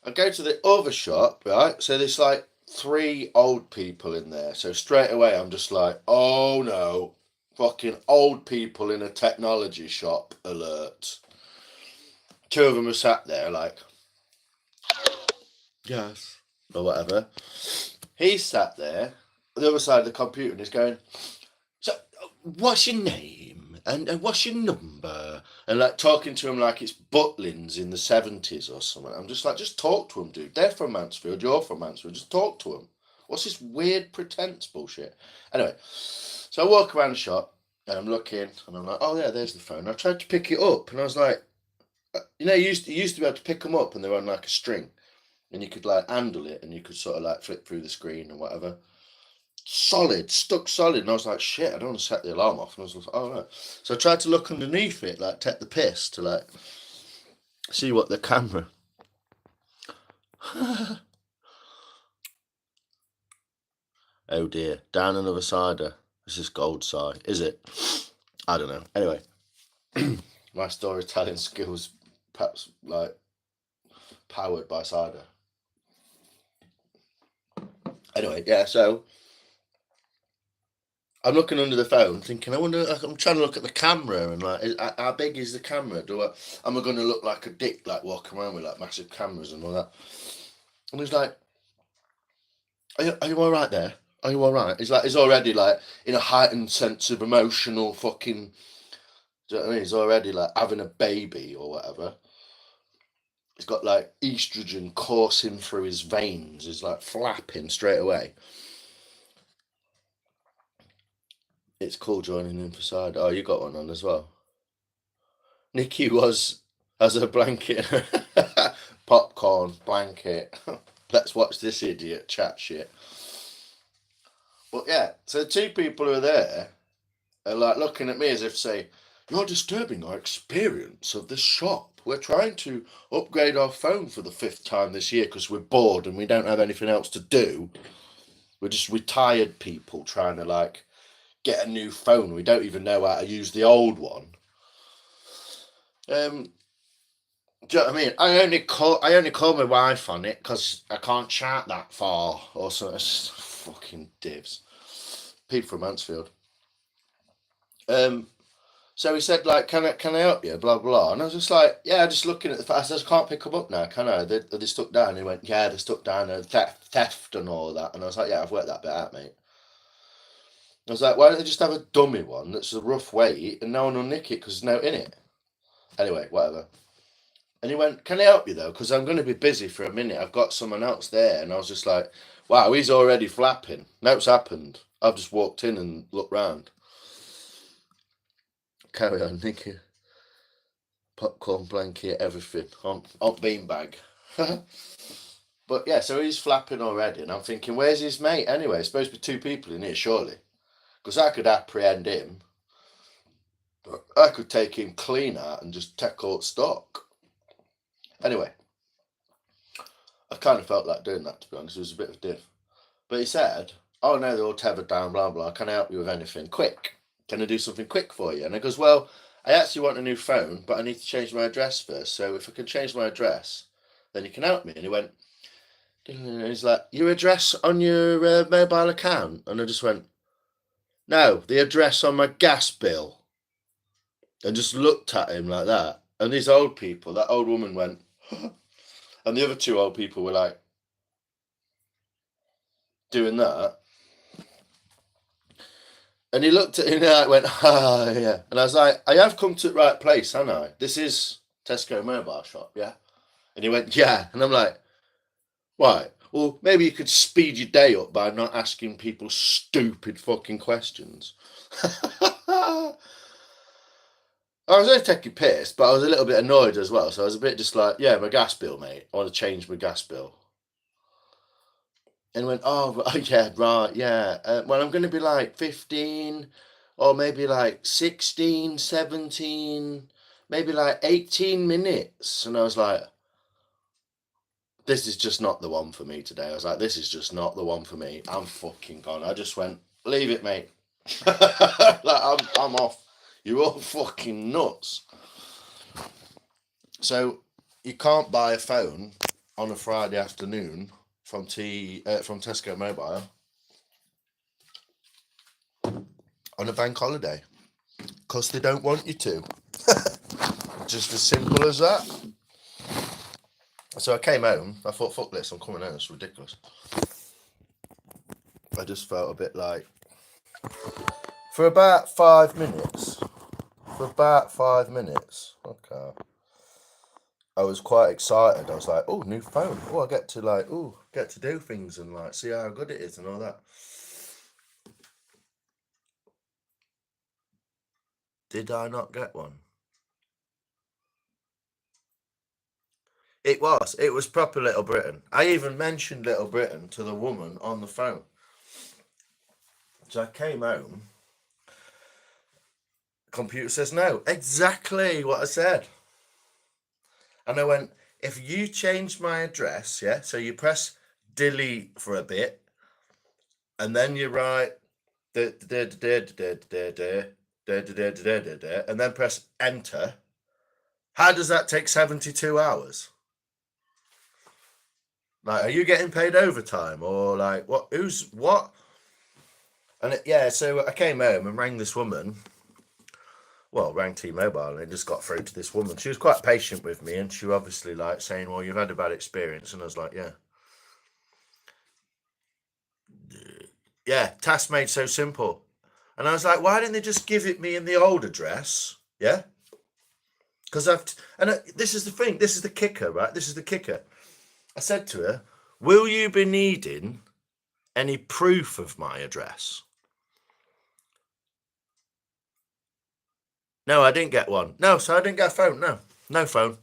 I go to the other shop, right? So there's like 3 old people in there. So straight away, I'm just like, oh no, fucking old people in a technology shop alert. 2 of them are sat there like, yes, or whatever. He's sat there on the other side of the computer and he's going, so what's your name? And what's your number? And like talking to him like it's Butlins in the 70s or something. I'm just like, just talk to him, dude. They're from Mansfield, you're from Mansfield. Just talk to him. What's this weird pretense bullshit? Anyway, so I walk around the shop and I'm looking and I'm like, oh yeah, there's the phone. I tried to pick it up and I was like, you know, you used to be able to pick them up and they were on like a string and you could like handle it and you could sort of like flip through the screen and whatever. Solid, stuck solid. And I was like, shit, I don't want to set the alarm off. And I was like, oh, right. So I tried to look underneath it, like take the piss to like see what the camera. Oh dear, down another cider. This is gold side, is it? I don't know. Anyway, my storytelling skills, perhaps like powered by cider. Anyway, yeah, so I'm looking under the phone thinking, I wonder, I'm trying to look at the camera and like, how big is the camera? Am I going to look like a dick, like walking around with like massive cameras and all that? And he's like, are you all right there? Are you all right? He's like, he's already like in a heightened sense of emotional fucking, do you know what I mean? He's already like having a baby or whatever. He's got like estrogen coursing through his veins. He's like flapping straight away. It's cool joining in for cider. Oh, you got one on as well. Nikki has a blanket, popcorn blanket. let's watch this idiot chat shit. But yeah, so the two people who are there are like looking at me as if to say, "You're disturbing our experience of this shop. We're trying to upgrade our phone for the 5th time this year because we're bored and we don't have anything else to do. We're just retired people trying to like get a new phone. We don't even know how to use the old one." Do you know what I mean? I only call my wife on it because I can't chat that far or so. It's fucking divs. People from Mansfield. So he said like, can I help you? Blah blah. And I was just like, yeah, just looking at the fact. I just can't pick them up now, can I? They stuck down. And he went, yeah, they're stuck down. And theft and all that. And I was like, yeah, I've worked that bit out, mate. I was like, why don't they just have a dummy one that's a rough weight and no one will nick it because there's no in it. Anyway, whatever. And he went, can I help you though? Because I'm going to be busy for a minute. I've got someone else there. And I was just like, wow, he's already flapping. No's happened. I've just walked in and looked round. Carry on, Nicky. Popcorn blanket, everything. On beanbag. But yeah, so he's flapping already. And I'm thinking, where's his mate anyway? There's supposed to be 2 people in here, surely. Because I could apprehend him. I could take him clean out and just take out stock. Anyway, I kind of felt like doing that, to be honest. It was a bit of a diff. But he said, oh no, they're all tethered down, blah, blah. Can I help you with anything? Quick. Can I do something quick for you? And I goes, well, I actually want a new phone, but I need to change my address first. So if I can change my address, then you can help me. And he went, he's like, your address on your mobile account? And I just went, no, the address on my gas bill. And just looked at him like that. And these old people, that old woman went, and the other 2 old people were like, doing that. And he looked at him and I went, ah, yeah. And I was like, I have come to the right place, haven't I? This is Tesco mobile shop, yeah? And he went, yeah. And I'm like, why? Well, maybe you could speed your day up by not asking people stupid fucking questions. I was only taking piss, but I was a little bit annoyed as well. So I was a bit just like, yeah, my gas bill, mate. I want to change my gas bill. And went, oh, yeah, right, yeah. Well, I'm going to be like 15 or maybe like 16, 17, maybe like 18 minutes. And I was like, this is just not the one for me today. I was like, this is just not the one for me. I'm fucking gone. I just went, leave it, mate. Like, I'm off. You're all fucking nuts. So you can't buy a phone on a Friday afternoon from Tesco Mobile on a bank holiday because they don't want you to. Just as simple as that. So I came home. I thought, fuck this, I'm coming home. It's ridiculous. I just felt a bit like, for about 5 minutes, okay, I was quite excited. I was like, oh, new phone. Oh, I get to do things and like see how good it is and all that. Did I not get one? It was proper Little Britain. I even mentioned Little Britain to the woman on the phone. So I came home. Computer says no. Exactly what I said. And I went, if you change my address, yeah, so you press delete for a bit, and then you write, and then press enter, how does that take 72 hours? Like, are you getting paid overtime or like what? Who's what? And so I came home and rang this woman. Well, rang T-Mobile and just got through to this woman. She was quite patient with me, and she was obviously like saying, "Well, you've had a bad experience," and I was like, yeah, task made so simple. And I was like, why didn't they just give it me in the old address? Yeah, because this is the thing. This is the kicker, right? This is the kicker. I said to her, will you be needing any proof of my address? No, I didn't get one. No, so I didn't get a phone. No phone.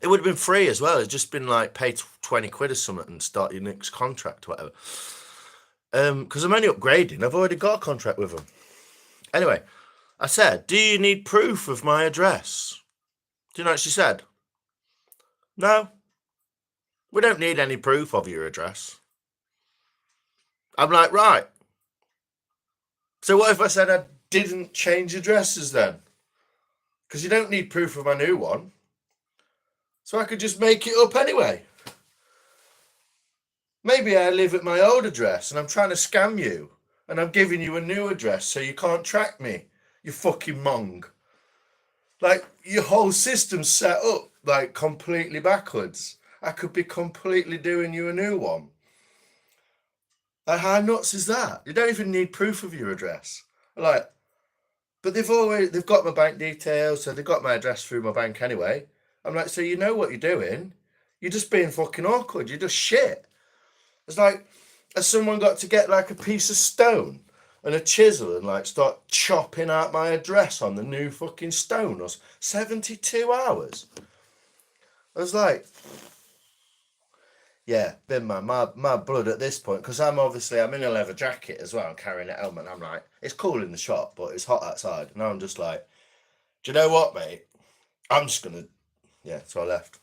It would have been free as well. It's just been like pay 20 quid or something and start your next contract or whatever. Because I'm only upgrading. I've already got a contract with them. Anyway, I said, do you need proof of my address? Do you know what she said? No. We don't need any proof of your address. I'm like, right. So what if I said I didn't change addresses then? Because you don't need proof of my new one. So I could just make it up anyway. Maybe I live at my old address and I'm trying to scam you. And I'm giving you a new address so you can't track me. You fucking mong. Like, your whole system's set up, like, completely backwards. I could be completely doing you a new one. Like, how nuts is that? You don't even need proof of your address. Like, but they've got my bank details, so they've got my address through my bank anyway. I'm like, so you know what you're doing? You're just being fucking awkward. You're just shit. It's like, has someone got to get like a piece of stone and a chisel and like start chopping out my address on the new fucking stone? Or 72 hours. I was like, yeah, bin man, my blood at this point, because I'm in a leather jacket as well, I'm carrying a helmet, and I'm like, it's cool in the shop, but it's hot outside. And I'm just like, do you know what, mate? I'm just gonna, yeah, so I left.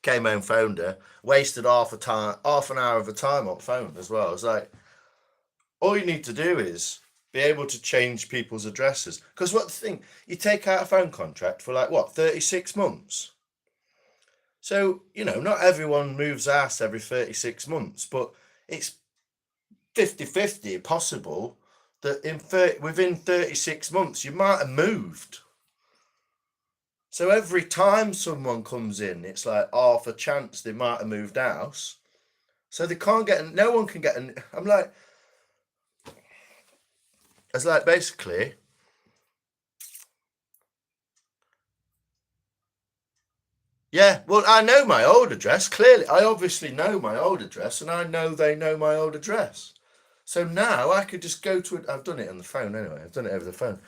Came home, phoned her, wasted half an hour of the time on phone as well. It's like, all you need to do is be able to change people's addresses. Because what the thing, you take out a phone contract for like, what, 36 months? So, you know, not everyone moves ass every 36 months, but it's 50-50 possible that within 36 months you might have moved. So every time someone comes in, it's like half a chance they might have moved house. So they can't get, no one can get, I'm like, it's like basically, yeah, well, I know my old address, clearly. I obviously know my old address, and I know they know my old address. So now I could just go to it. I've done it on the phone anyway. I've done it over the phone.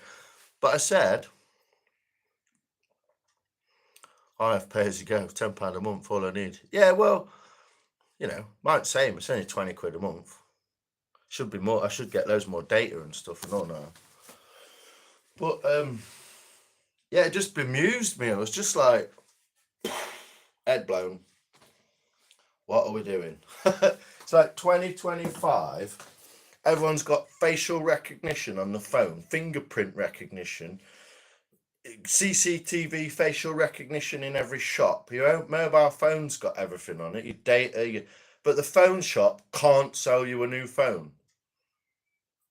But I said, I have pay as you go, £10 a month, all I need. Yeah, well, you know, might same. It's only 20 quid a month. Should be more. I should get loads more data and stuff and all now. But, yeah, it just bemused me. I was just like, head blown. What are we doing? It's like 2025. Everyone's got facial recognition on the phone, fingerprint recognition, CCTV facial recognition in every shop. Your mobile phone's got everything on it, your data, but the phone shop can't sell you a new phone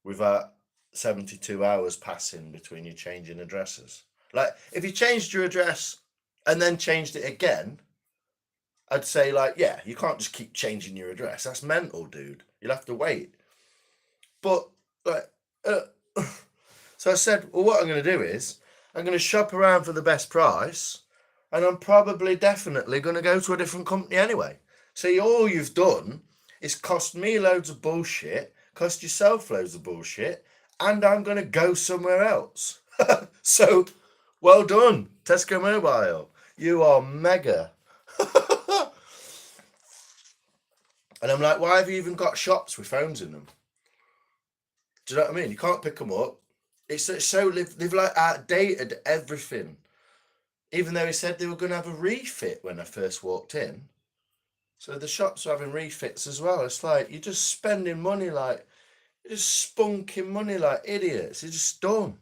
without 72 hours passing between you changing addresses. Like, if you changed your address and then changed it again, I'd say, like, yeah, you can't just keep changing your address. That's mental, dude. You'll have to wait. But, like, so I said, well, what I'm going to do is I'm going to shop around for the best price, and I'm probably definitely going to go to a different company anyway. So all you've done is cost me loads of bullshit, cost yourself loads of bullshit, and I'm going to go somewhere else. So, well done, Tesco Mobile. You are mega. And I'm like, why have you even got shops with phones in them? Do you know what I mean? You can't pick them up. It's so they've like outdated everything. Even though he said they were going to have a refit when I first walked in. So the shops are having refits as well. It's like, you're just spending money like, you're just spunking money like idiots. You're just dumb.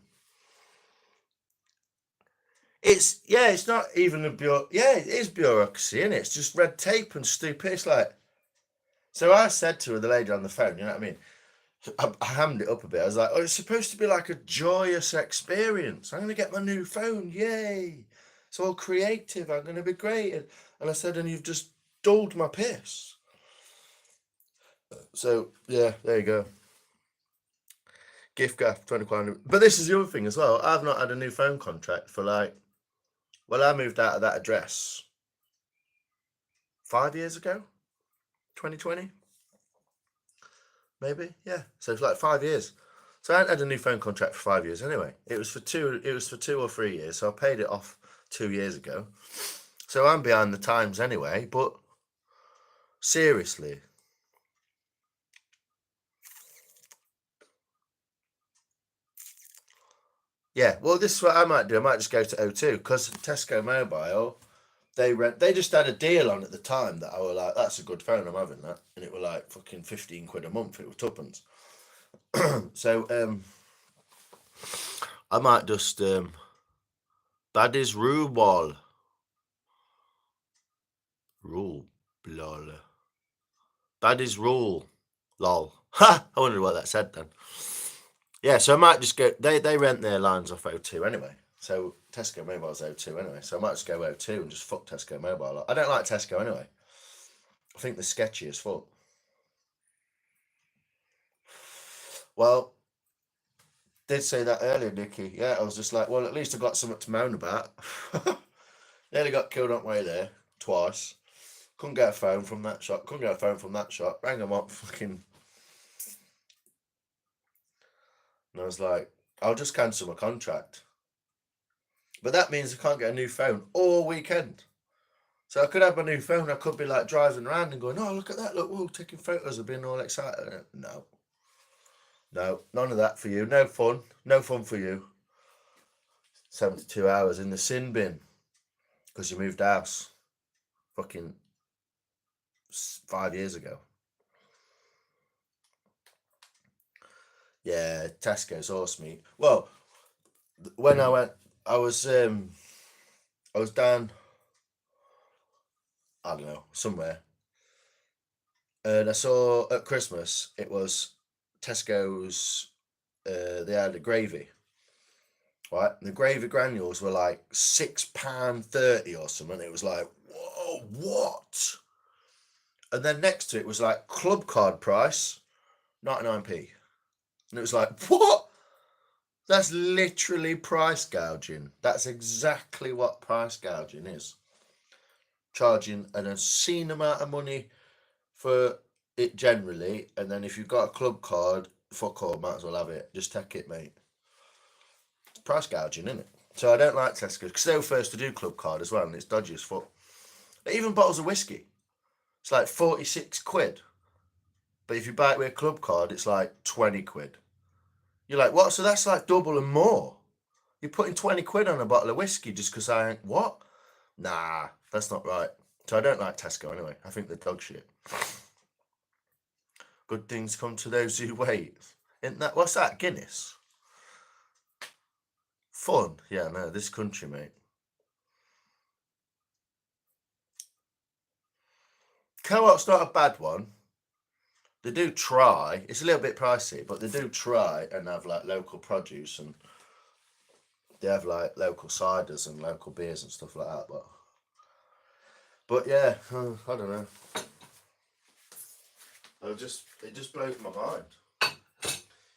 It's not even it is bureaucracy, isn't it? It's just red tape and stupid. It's like, so I said to her, the lady on the phone, you know what I mean? I hammed it up a bit. I was like, oh, it's supposed to be like a joyous experience. I'm going to get my new phone. Yay. It's all creative. I'm going to be great. And I said, and you've just dulled my piss. So, yeah, there you go. Gift gap, 20 quid. But this is the other thing as well. I've not had a new phone contract for like, well, I moved out of that address 5 years ago, 2020. Maybe, yeah. So it's like 5 years. So I hadn't had a new phone contract for 5 years anyway. It was for 2 or 3 years. So I paid it off 2 years ago. So I'm behind the times anyway, but seriously. Yeah, well, this is what I might do. I might just go to O2 because Tesco Mobile, they just had a deal on at the time that I was like, that's a good phone, I'm having that. And it was like fucking 15 quid a month. It was tuppence. So I might just Baddies Rule lol. Baddies Rule lol. Ha! I wondered what that said then. Yeah, so I might just go. They rent their lines off O2 anyway. So Tesco Mobile's O2 anyway. So I might just go O2 and just fuck Tesco Mobile. I don't like Tesco anyway. I think they're sketchy as fuck. Well, did say that earlier, Nicky. Yeah, I was just like, well, at least I got something to moan about. Nearly got killed on the way there twice. Couldn't get a phone from that shop. Couldn't get a phone from that shop. Rang them up, fucking. And I was like, I'll just cancel my contract. But that means I can't get a new phone all weekend. So I could have my new phone. I could be like driving around and going, oh, look at that. Look, whoa, taking photos of being all excited. No. No, none of that for you. No fun. No fun for you. 72 hours in the sin bin because you moved house fucking 5 years ago. Yeah, Tesco's horse meat. Well, when I went, I was down, I don't know, somewhere, and I saw at Christmas it was Tesco's. They had a gravy, right? And the gravy granules were like £6.30 or something. It was like, whoa, what? And then next to it was like club card price, 99p. And it was like, what? That's literally price gouging. That's exactly what price gouging is. Charging an obscene amount of money for it generally, and then if you've got a club card, fuck all, might as well have it. Just take it, mate. It's price gouging, isn't it? So I don't like Tesco because they were first to do club card as well, and it's dodgy as fuck. Even bottles of whiskey, it's like 46 quid. But if you buy it with a club card, it's like 20 quid. You're like, what? So that's like double and more. You're putting 20 quid on a bottle of whiskey just because I ain't. What? Nah, that's not right. So I don't like Tesco anyway. I think they're dog shit. Good things come to those who wait. Isn't that, what's that? Guinness? Fun. Yeah, no, this country, mate. Co-op's not a bad one. They do try. It's a little bit pricey, but they do try and have like local produce, and they have like local ciders and local beers and stuff like that. But yeah, I don't know. It just blows my mind.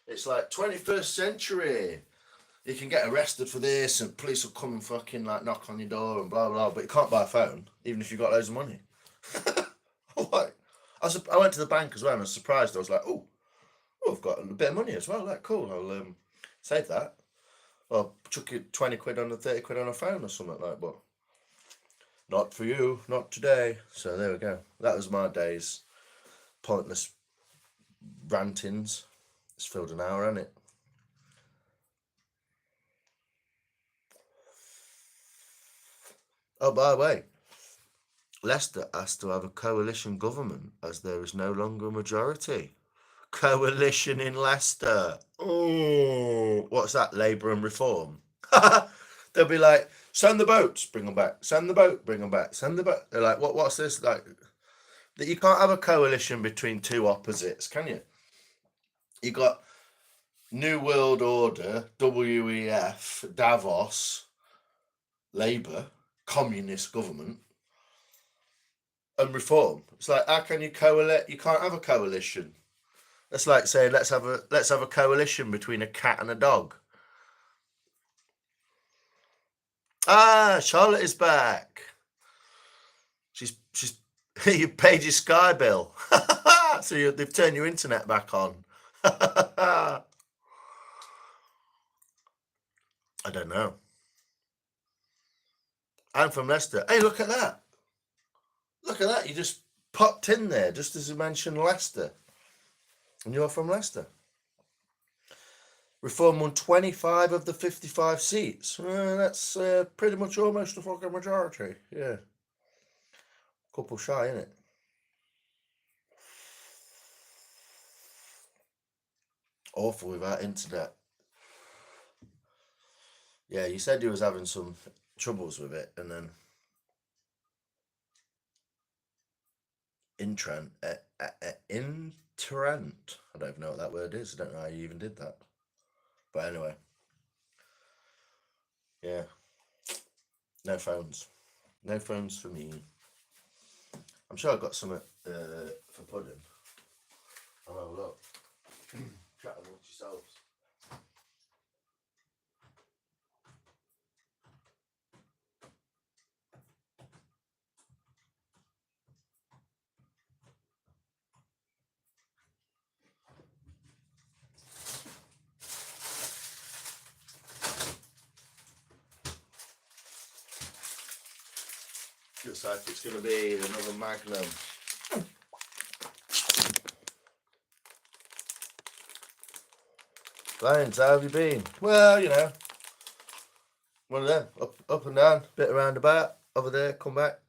It's like 21st century. You can get arrested for this, and police will come and fucking like knock on your door and blah blah. But you can't buy a phone, even if you've got loads of money. Like, I went to the bank as well, and I was surprised. I was like, oh, I've got a bit of money as well. Like, cool. I'll save that. Well, chuck it 20 quid on a 30 quid on a phone or something like. But not for you, not today. So there we go. That was my day's pointless rantings. It's filled an hour, hasn't it? Oh, by the way, Leicester asked to have a coalition government as there is no longer a majority. Coalition in Leicester. Oh, what's that? Labour and Reform. They'll be like, send the boats, bring them back. Send the boat, bring them back. Send the boat. They're like, what's this? Like, that you can't have a coalition between two opposites, can you? You got New World Order, WEF, Davos, Labour, communist government, and Reform. It's like, how can you coalesce? You can't have a coalition. That's like saying let's have a coalition between a cat and a dog. Ah, Charlotte is back. She's you paid your Sky bill, so they've turned your internet back on. I don't know. I'm from Leicester. Hey, look at that. Look at that. You just popped in there just as you mentioned Leicester. And you're from Leicester. Reform won 25 of the 55 seats. That's pretty much almost a fucking majority. Yeah. Couple shy, innit? Awful without internet. Yeah, you said you was having some troubles with it, and then Intrant. Intrant. I don't even know what that word is. I don't know how you even did that. But anyway. Yeah. No phones. No phones for me. I'm sure I got some for pudding. I'll have a look. Chat amongst yourselves. Looks like it's going to be another Magnum. Lions, how have you been? Well, you know, one of them. Up and down, bit around about, over there, come back.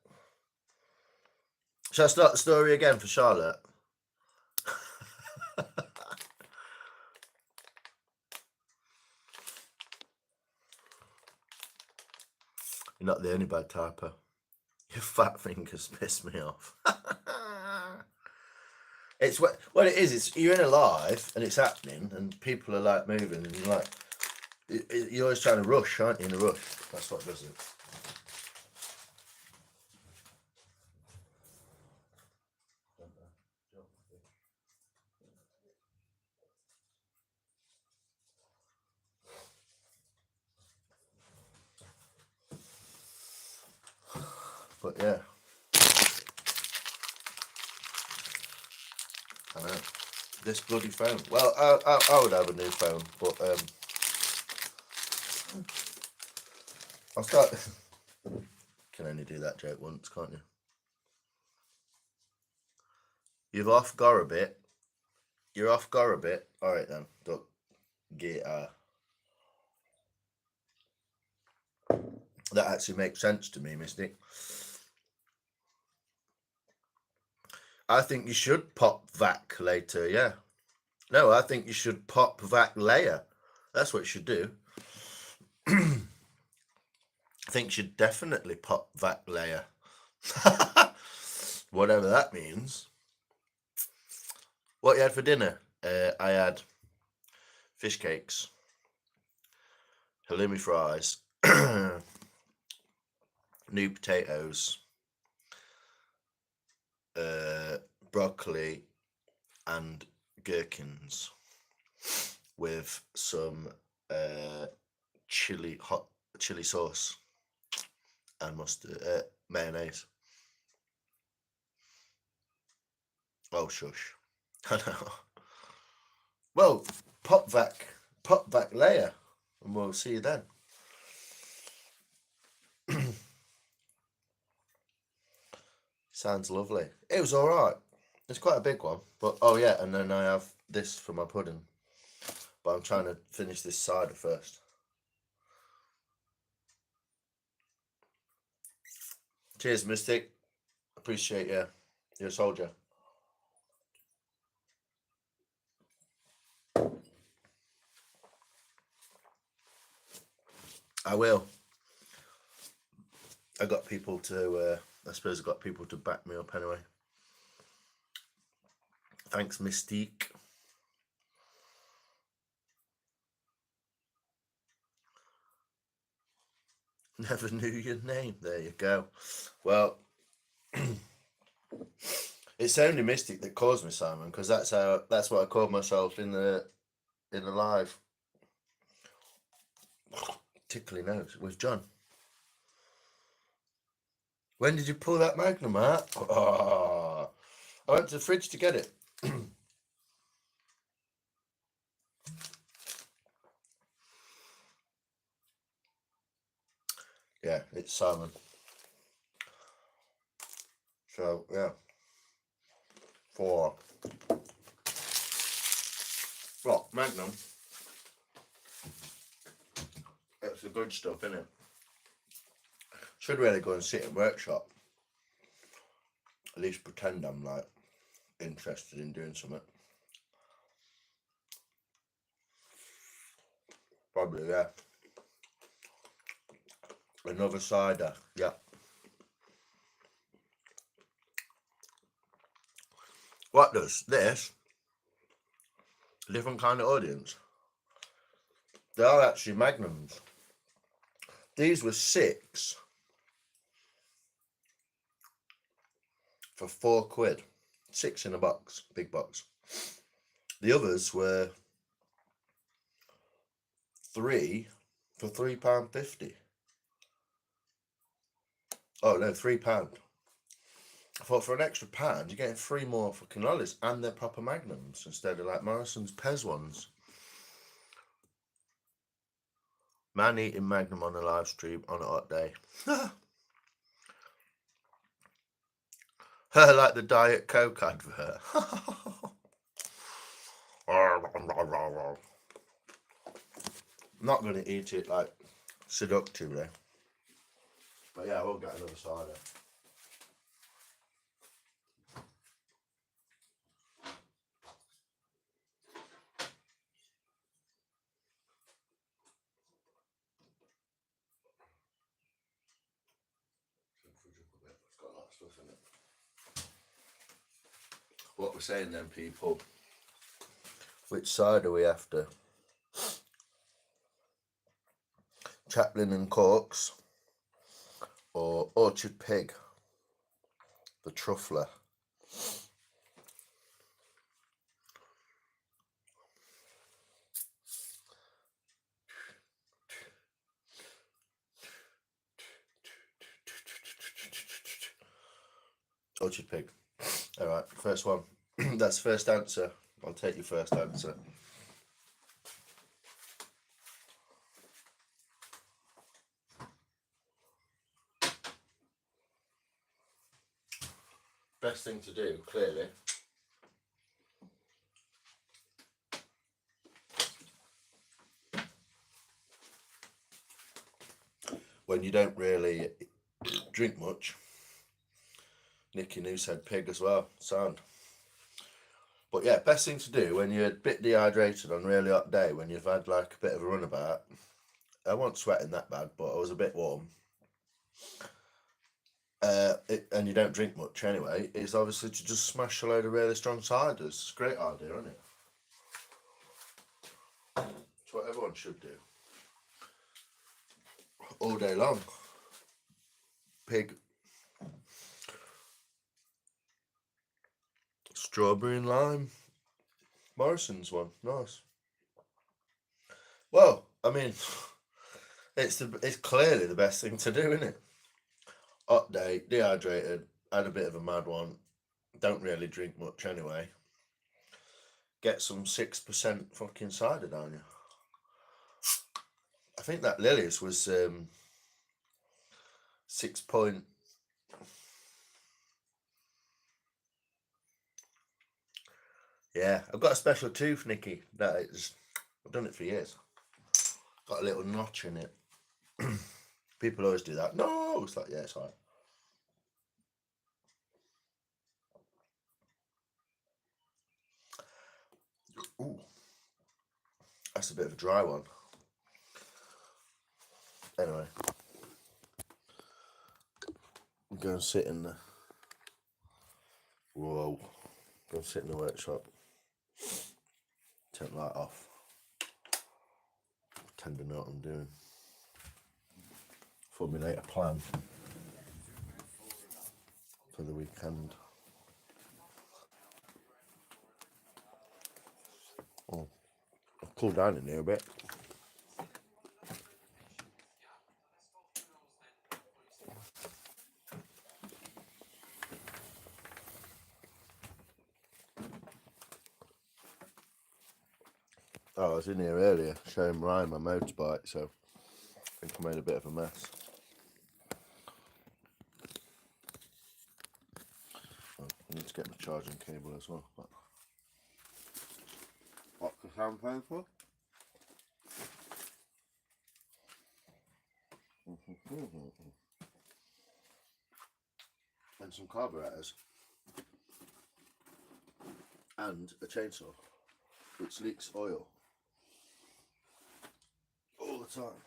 Shall I start the story again for Charlotte? You're not the only bad typer. Your fat fingers piss me off. It's what it is. It's you're in a live and it's happening and people are like moving and you're like you're always trying to rush, aren't you? In a rush. That's what does it. But yeah, I know this bloody phone. Well, I would have a new phone, but I'll start. Can only do that joke once, can't you? You've off Gor a bit. You're off Gor a bit. All right then. Look, get that actually makes sense to me, Mystic. I think you should pop vac later. Yeah. No, I think you should pop vac layer. That's what you should do. I think you should definitely pop vac layer. Whatever that means. What you had for dinner? I had fish cakes, halloumi fries, new potatoes, broccoli, and gherkins with some hot chili sauce and mustard, mayonnaise. Oh shush! I know. Well, pop vac layer, and we'll see you then. Sounds lovely. It was all right. It's quite a big one, but oh yeah, and then I have this for my pudding. But I'm trying to finish this cider first. Cheers, Mystic. Appreciate you. You're a soldier. I will. I got people to. I suppose I got people to back me up anyway. Thanks, Mystique. Never knew your name. There you go. Well, it's only Mystic that calls me Simon because that's what I called myself in the live. Tickly nose with John. When did you pull that Magnum out? Oh, I went to the fridge to get it. Yeah, it's Simon. So yeah, for what Magnum, it's the good stuff, isn't it? Should really go and sit in workshop. At least pretend I'm like interested in doing something. Probably, yeah. Another cider, yeah. What does this? Different kind of audience. They are actually Magnums. These were 6 for £4. 6 in a box, big box. The others were 3 for £3.50. Oh no, £3. I thought for an extra £1, you're getting 3 more fucking lollies, and they're proper Magnums instead of like Morrison's Pez ones. Man eating Magnum on a live stream on a hot day. Like the Diet Coke advert. Not going to eat it like seductively. But yeah, I will get another cider. It's got a lot of stuff in it. What we're saying then, people. Which cider are we after? Chaplin and Corks or Orchard Pig, the truffler. Orchard Pig. All right, first one. That's first answer. I'll take your first answer. Best thing to do, clearly, when you don't really drink much. Nicky New said pig as well, sound. But yeah, best thing to do when you're a bit dehydrated on a really hot day, when you've had like a bit of a runabout. I wasn't sweating that bad, but I was a bit warm. And you don't drink much anyway, is obviously to just smash a load of really strong ciders. It's a great idea, isn't it? It's what everyone should do. All day long. Pig. Strawberry and lime. Morrison's one. Nice. Well, I mean, it's clearly the best thing to do, isn't it? Hot day, dehydrated, had a bit of a mad one. Don't really drink much anyway. Get some 6% fucking cider down you. I think that Lily's was 6 point. Yeah, I've got a special tooth, Nicky. I've done it for years. Got a little notch in it. People always do that. No, it's like, yeah, it's alright. Ooh, that's a bit of a dry one. Anyway, I'm going to sit in the. Whoa, go and sit in the workshop. Turn the light off. Pretend to know what I'm doing. Formulate a plan for the weekend. Oh, I've cooled down in here a bit. Oh, I was in here earlier showing Ryan my motorbike, so I think I made a bit of a mess. I need to get my charging cable as well. But what could I'm paying for? And some carburetors. And a chainsaw, which leaks oil all the time.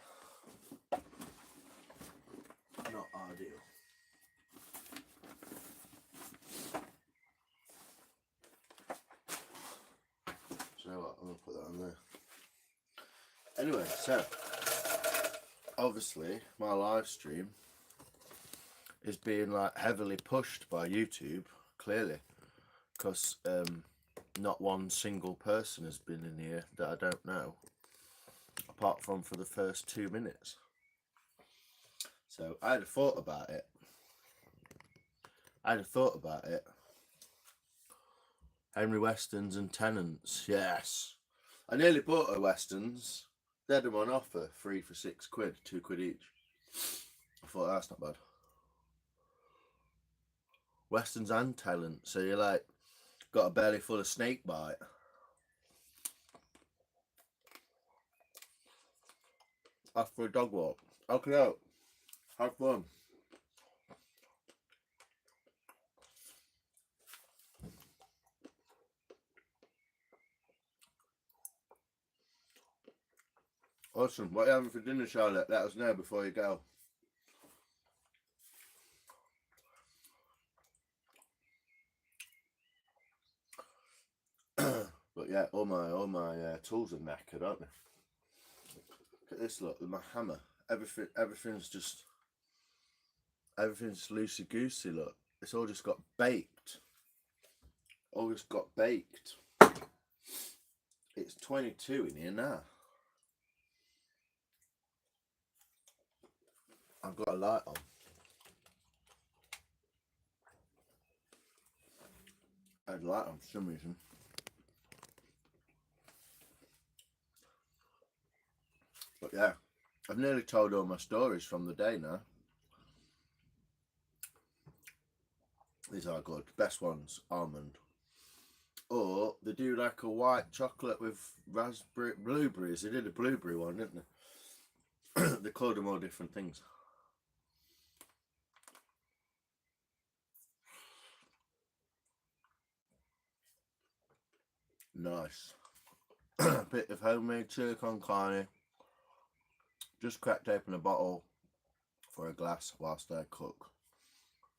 Not ideal. So you know what, I'm going to put that on there. Anyway, so obviously my live stream is being like heavily pushed by YouTube, clearly, because not one single person has been in here that I don't know, apart from for the first 2 minutes. So I had a thought about it. Henry Weston's and Tennant's, yes. I nearly bought a Weston's. They had them on offer, 3 for £6, £2 each. I thought that's not bad. Weston's and Tennant, so you're like got a belly full of snake bite. After a dog walk. Okay, out. Have fun. Awesome. What are you having for dinner, Charlotte? Let us know before you go. But yeah, all my tools are knackered, aren't they? Look at this, look, with my hammer. Everything's loosey goosey. Look, it's all just got baked. It's 22 in here now. I've got a light on. I had a light on for some reason. But yeah, I've nearly told all my stories from the day now. These are good. Best ones, almond. Or they do like a white chocolate with raspberry, blueberries. They did a blueberry one, didn't they? They called them all different things. Nice. Bit of homemade chili con carne. Just cracked open a bottle for a glass whilst I cook.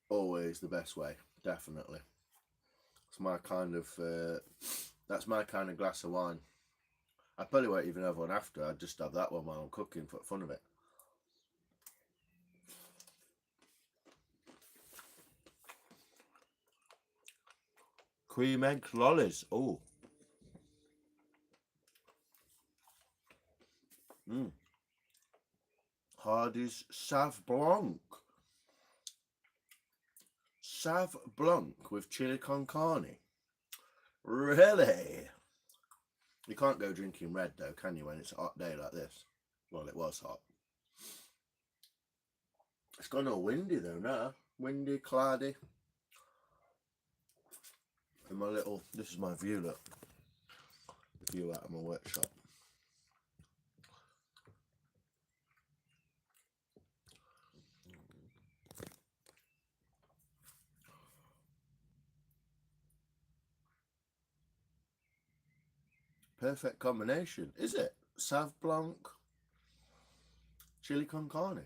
Always the best way, definitely. It's my kind of that's my kind of glass of wine. I probably won't even have one after. I'd just have that one while I'm cooking for the fun of it. Cream egg lollies. Oh. Hardy's Sauv Blanc. Sauv Blanc with chili con carne. Really? You can't go drinking red though, can you, when it's a hot day like this? Well, it was hot. It's gone all windy though now. Windy, cloudy. And my little, this is my view, look. The view out of my workshop. Perfect combination, is it? Sauv Blanc, chili con carne.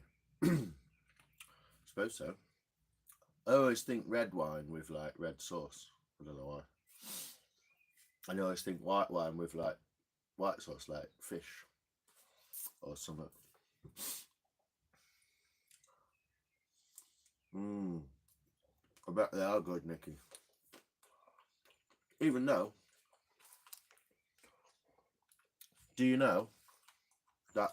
Suppose so. I always think red wine with like red sauce. I don't know why. I always think white wine with like white sauce, like fish or something. I bet they are good, Nikki. Even though, do you know that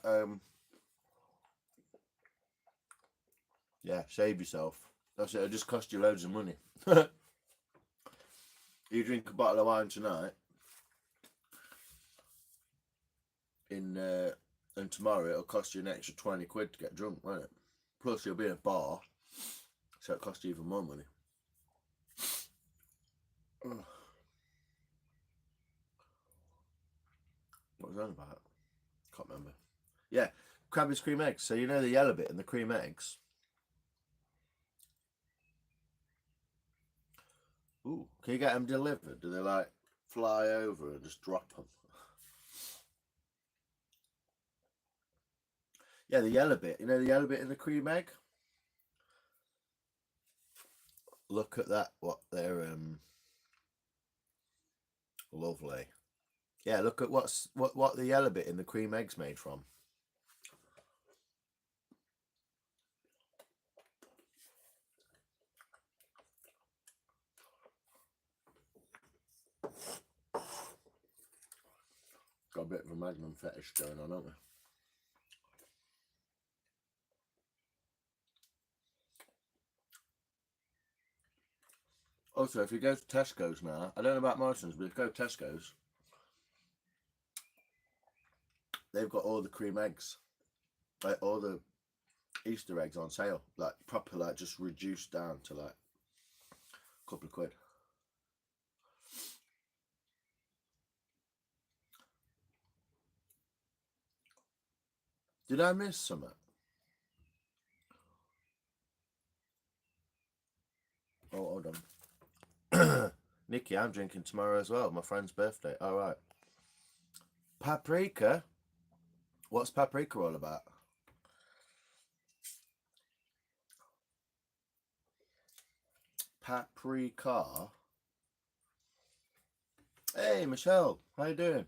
yeah, save yourself. That's it, it'll just cost you loads of money. You drink a bottle of wine tonight, and tomorrow it'll cost you an extra 20 quid to get drunk, won't it? Plus you'll be in a bar, so it'll cost you even more money. Ugh. What was that about? Can't remember. Yeah, Cranberries cream eggs. So you know the yellow bit and the cream eggs. Ooh, can you get them delivered? Do they like fly over and just drop them? Yeah, the yellow bit. You know the yellow bit in the cream egg? Look at that. What they're lovely. Yeah, look at what the yellow bit in the cream egg's made from. Got a bit of a Magnum fetish going on, haven't we? Also, if you go to Tesco's now, I don't know about Morrison's, but if you go to Tesco's, they've got all the cream eggs, like all the Easter eggs on sale, like proper, like just reduced down to like a couple of quid. Did I miss something? Oh, hold on. Nikki, I'm drinking tomorrow as well. My friend's birthday. All right. Paprika? What's paprika all about? Paprika? Hey, Michelle. How you doing?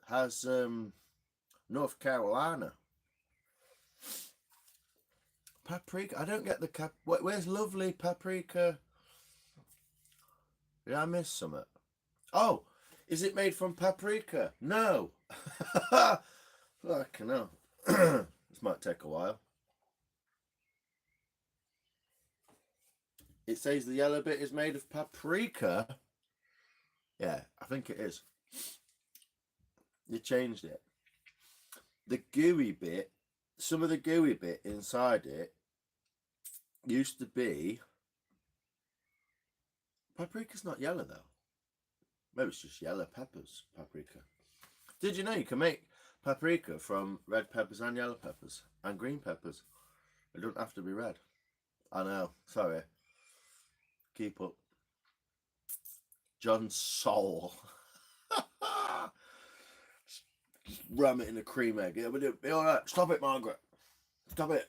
How's North Carolina? Paprika? I don't get the where's lovely paprika? Did I miss something? Oh, is it made from paprika? No. Fucking hell. This might take a while. It says the yellow bit is made of paprika. Yeah, I think it is. You changed it. The gooey bit, some of the gooey bit inside it used to be... Paprika's not yellow though. Maybe it's just yellow peppers, paprika. Did you know you can make paprika from red peppers and yellow peppers and green peppers? It doesn't have to be red. I know, sorry. Keep up. John Soul. Just ram it in a cream egg. It'll be alright. Stop it, Margaret. Stop it.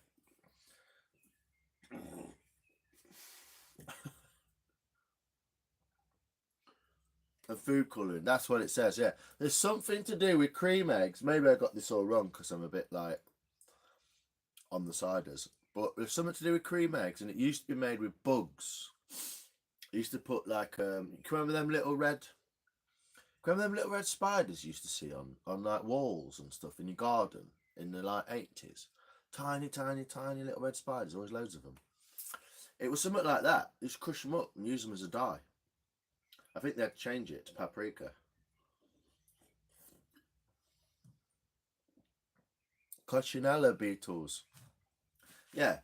And food colouring, that's what it says, yeah. There's something to do with cream eggs. Maybe I got this all wrong because I'm a bit like on the ciders. But there's something to do with cream eggs, and it used to be made with bugs. It used to put like, you can remember them little red... Remember them little red spiders you used to see on like walls and stuff in your garden in the like 80s? Tiny, tiny, tiny little red spiders, always loads of them. It was something like that. You just crush them up and use them as a dye. I think they'd change it to paprika. Cochinella beetles. Yeah.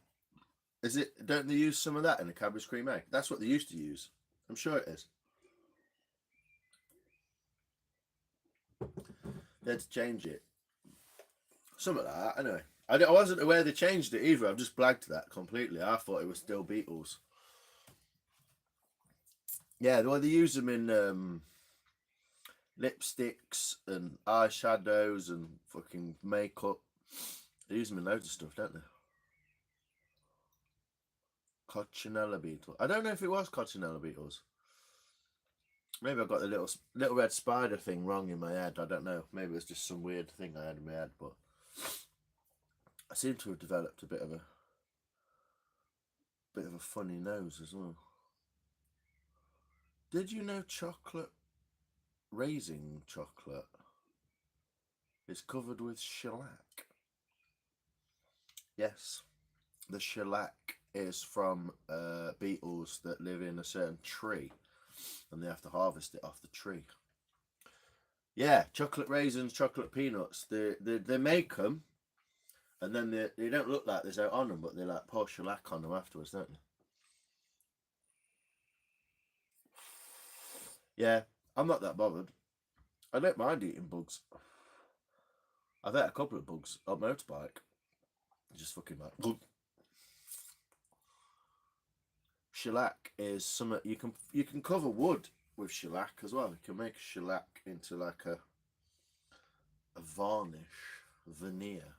Is it? Don't they use some of that in a Cadbury's cream egg? That's what they used to use. I'm sure it is. They had to change it. Something like that, anyway. I wasn't aware they changed it either. I've just blagged that completely. I thought it was still beetles. Yeah, well, they use them in lipsticks and eyeshadows and fucking makeup. They use them in loads of stuff, don't they? Cochinella beetle. I don't know if it was cochinella beetles. Maybe I got the little red spider thing wrong in my head. I don't know. Maybe it's just some weird thing I had in my head, but I seem to have developed a bit of a funny nose as well. Did you know chocolate raisin chocolate is covered with shellac? Yes, the shellac is from beetles that live in a certain tree, and they have to harvest it off the tree. Yeah, chocolate raisins, chocolate peanuts. They make them, and then they don't look like there's out on them, but they like pour shellac on them afterwards, don't they? Yeah, I'm not that bothered. I don't mind eating bugs. I've ate a couple of bugs on motorbike. Just fucking like bug. Shellac is something you can cover wood with shellac as well. You can make shellac into like a varnish, veneer.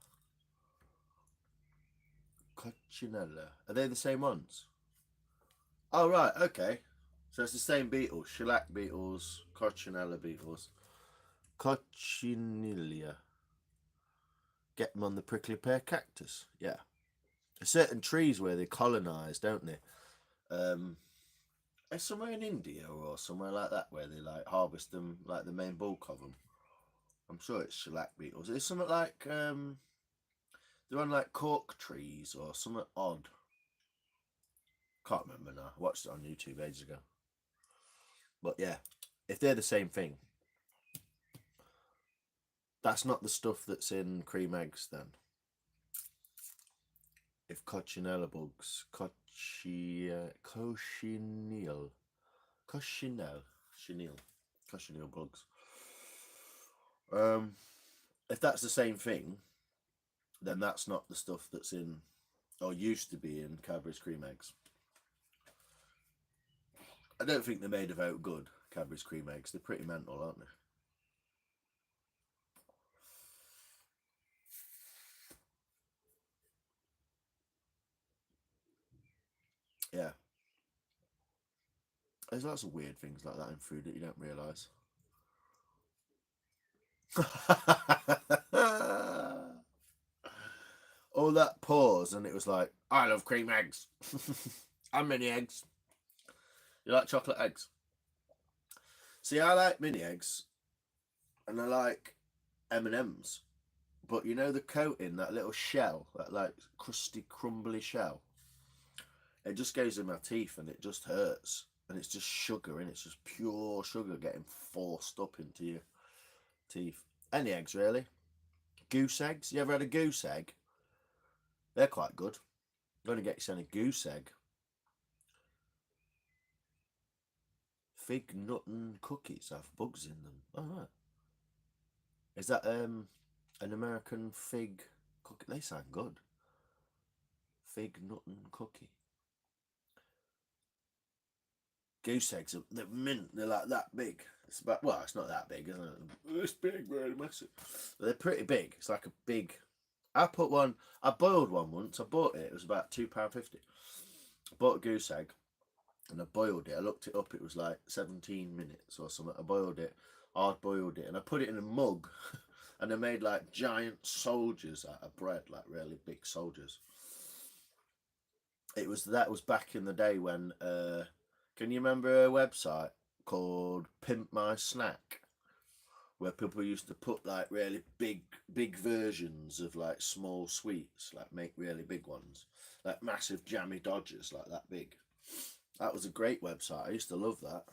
Coccinella. Are they the same ones? Oh right, okay. So it's the same beetles. Shellac beetles, coccinella beetles. Coccinilla. Get them on the prickly pear cactus. Yeah. There's certain trees where they colonise, don't they? It's somewhere in India or somewhere like that where they like harvest them, like the main bulk of them. I'm sure it's shellac beetles. It's something like they're on like cork trees or something odd. Can't remember now. I watched it on YouTube ages ago. But yeah, if they're the same thing, that's not the stuff that's in cream eggs then. If coccinella bugs, cochineal bugs. If that's the same thing, then that's not the stuff that's in or used to be in Cadbury's cream eggs. I don't think they're made of out good, Cadbury's cream eggs. They're pretty mental, aren't they? Yeah. There's lots of weird things like that in food that you don't realise. All that pause, and it was like, I love cream eggs. And mini eggs. You like chocolate eggs? See, I like mini eggs, and I like M&Ms. But you know the coating, that little shell, that like crusty, crumbly shell, it just goes in my teeth and it just hurts. And it's just sugar, and it's just pure sugar getting forced up into your teeth. Any eggs, really. Goose eggs? You ever had a goose egg? They're quite good. You're going to get yourself a goose egg. Fig nut and cookies have bugs in them. Oh, right. Is that an American fig cookie? They sound good. Fig nut and cookie. Goose eggs, they're mint. They're like that big. It's about, well, it's not that big, isn't it? It's big, really massive. But they're pretty big. It's like a big. I boiled one once. I bought it. It was about £2.50. I bought a goose egg and I boiled it. I looked it up. It was like 17 minutes or something. I boiled it, hard boiled it, and I put it in a mug. And I made like giant soldiers out of bread, like really big soldiers. That was back in the day when. Can you remember a website called Pimp My Snack, where people used to put like really big versions of like small sweets, like make really big ones, like massive jammy dodgers, like that big. That was a great website. I used to love that.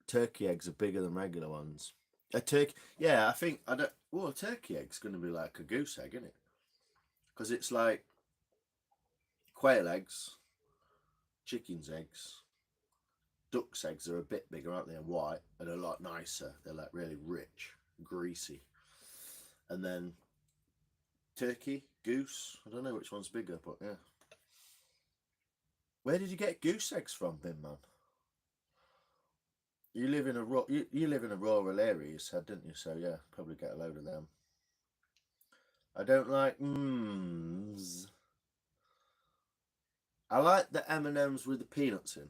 Turkey eggs are bigger than regular ones. A turkey, yeah, I think I don't. Well, a turkey egg's going to be like a goose egg, isn't it? Because it's like quail eggs, chicken's eggs, duck's eggs are a bit bigger, aren't they? And white, and a lot nicer. They're like really rich, greasy. And then turkey, goose. I don't know which one's bigger, but yeah. Where did you get goose eggs from, Bin Man? You live in a you live in a rural area, you said, didn't you? So yeah, probably get a load of them. I don't like mms. I like the M&Ms with the peanuts in,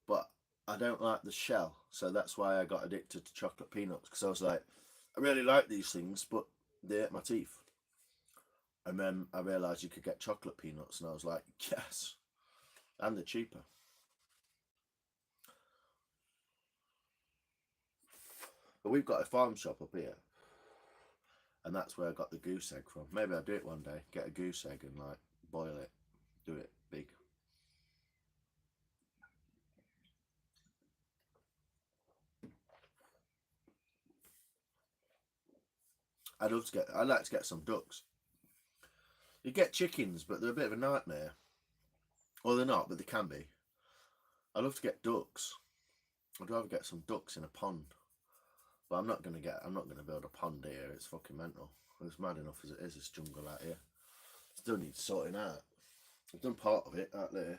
but I don't like the shell. So that's why I got addicted to chocolate peanuts, because I was like, I really like these things, but they hurt my teeth. And then I realised you could get chocolate peanuts, and I was like, yes, and they're cheaper. But we've got a farm shop up here, and that's where I got the goose egg from. Maybe I'll do it one day. Get a goose egg and like boil it, do it big. I'd like to get some ducks. You get chickens, but they're a bit of a nightmare. Well, they're not, but they can be. I love to get ducks. I'd rather get some ducks in a pond. But I'm not gonna build a pond here. It's fucking mental. It's mad enough as it is. This jungle out here. Still needs sorting out. I've done part of it out there.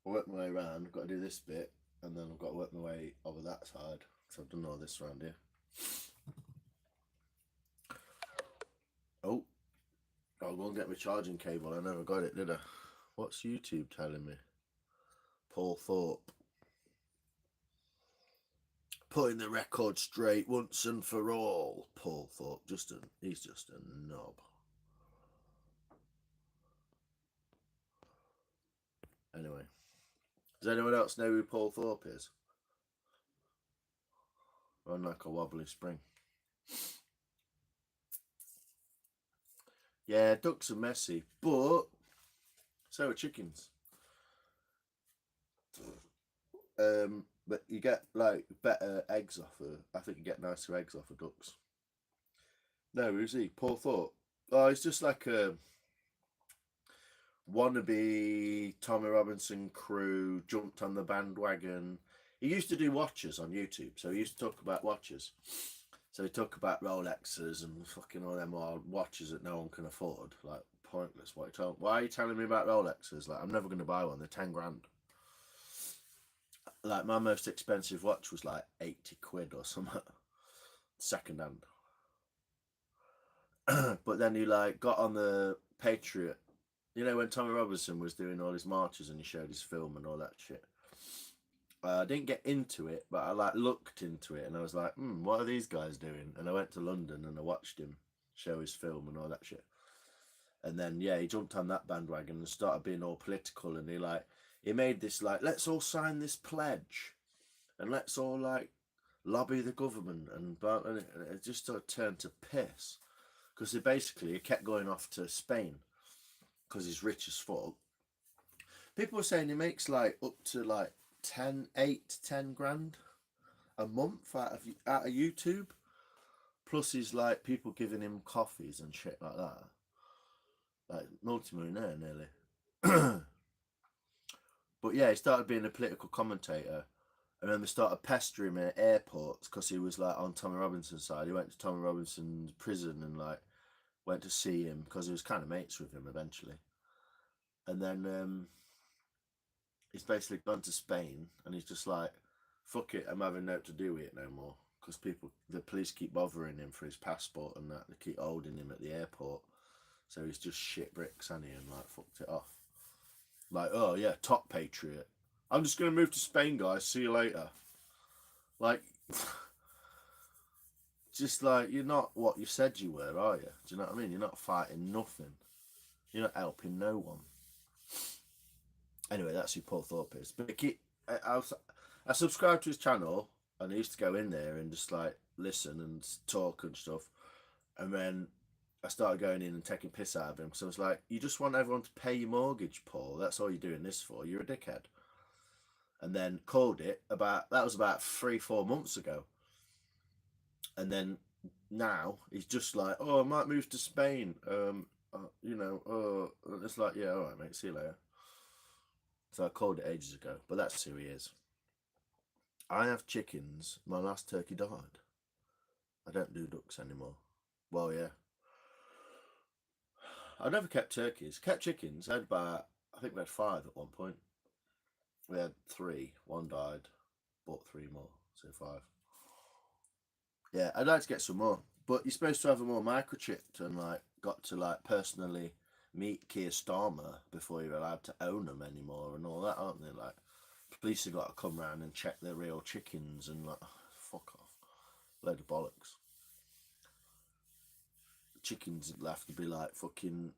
I worked my way around. I've got to do this bit, and then I've got to work my way over that side. So I've done all this around here. Oh, I'll go and get my charging cable. I never got it, did I? What's YouTube telling me? Paul Thorpe. Putting the record straight once and for all. Paul Thorpe. He's just a knob. Anyway. Does anyone else know who Paul Thorpe is? Run like a wobbly spring. Yeah, ducks are messy, but so are chickens. But you get like better eggs off of. I think you get nicer eggs off of ducks. No, who's he? Paul Thorpe. Oh, he's just like a wannabe Tommy Robinson crew. Jumped on the bandwagon. He used to do watches on YouTube, so he used to talk about watches. So he talk about Rolexes and fucking all them watches that no one can afford. Like pointless. Why are you telling me about Rolexes? Like I'm never going to buy one. They're 10 grand. Like my most expensive watch was like 80 quid or something, second hand. But then he like got on the Patriot, you know, when Tommy Robinson was doing all his marches and he showed his film and all that shit. I didn't get into it, but I like looked into it and I was like, what are these guys doing? And I went to London and I watched him show his film and all that shit. And then yeah, he jumped on that bandwagon and started being all political, and he made this like, let's all sign this pledge and let's all like lobby the government, and it just sort of turned to piss, because he kept going off to Spain because he's rich as fuck. People were saying he makes like up to like 8 to 10 grand a month out of YouTube, plus he's like people giving him coffees and shit like that, like multi-millionaire nearly. But yeah, he started being a political commentator, and then they started pestering him at airports because he was like on Tommy Robinson's side. He went to Tommy Robinson's prison and like went to see him because he was kind of mates with him eventually. And then he's basically gone to Spain, and he's just like, fuck it, I'm having nothing to do with it no more, because the police keep bothering him for his passport and that. They keep holding him at the airport, so he's just shit bricks, and like fucked it off. Like, oh yeah, top patriot. I'm just gonna move to Spain, guys. See you later. Like, just like, you're not what you said you were, are you? Do you know what I mean? You're not fighting nothing. You're not helping no one. Anyway, that's who Paul Thorpe is. But I subscribed to his channel, and I used to go in there and just like listen and talk and stuff. And then I started going in and taking piss out of him, because I was like, you just want everyone to pay your mortgage, Paul. That's all you're doing this for. You're a dickhead. And then called it that was about 3-4 months ago. And then now he's just like, oh, I might move to Spain. It's like, yeah, all right, mate, see you later. So I called it ages ago, but that's who he is. I have chickens. My last turkey died. I don't do ducks anymore. Well, yeah. I never kept turkeys. Kept chickens. I think we had 5 at one point. We had 3. 1 died. Bought 3 more. So 5. Yeah, I'd like to get some more. But you're supposed to have them all microchipped and like got to like personally meet Keir Starmer before you're allowed to own them anymore and all that, aren't they? Like, police have got to come round and check they're real chickens and like, fuck off. Load of bollocks. Chickens have to be like fucking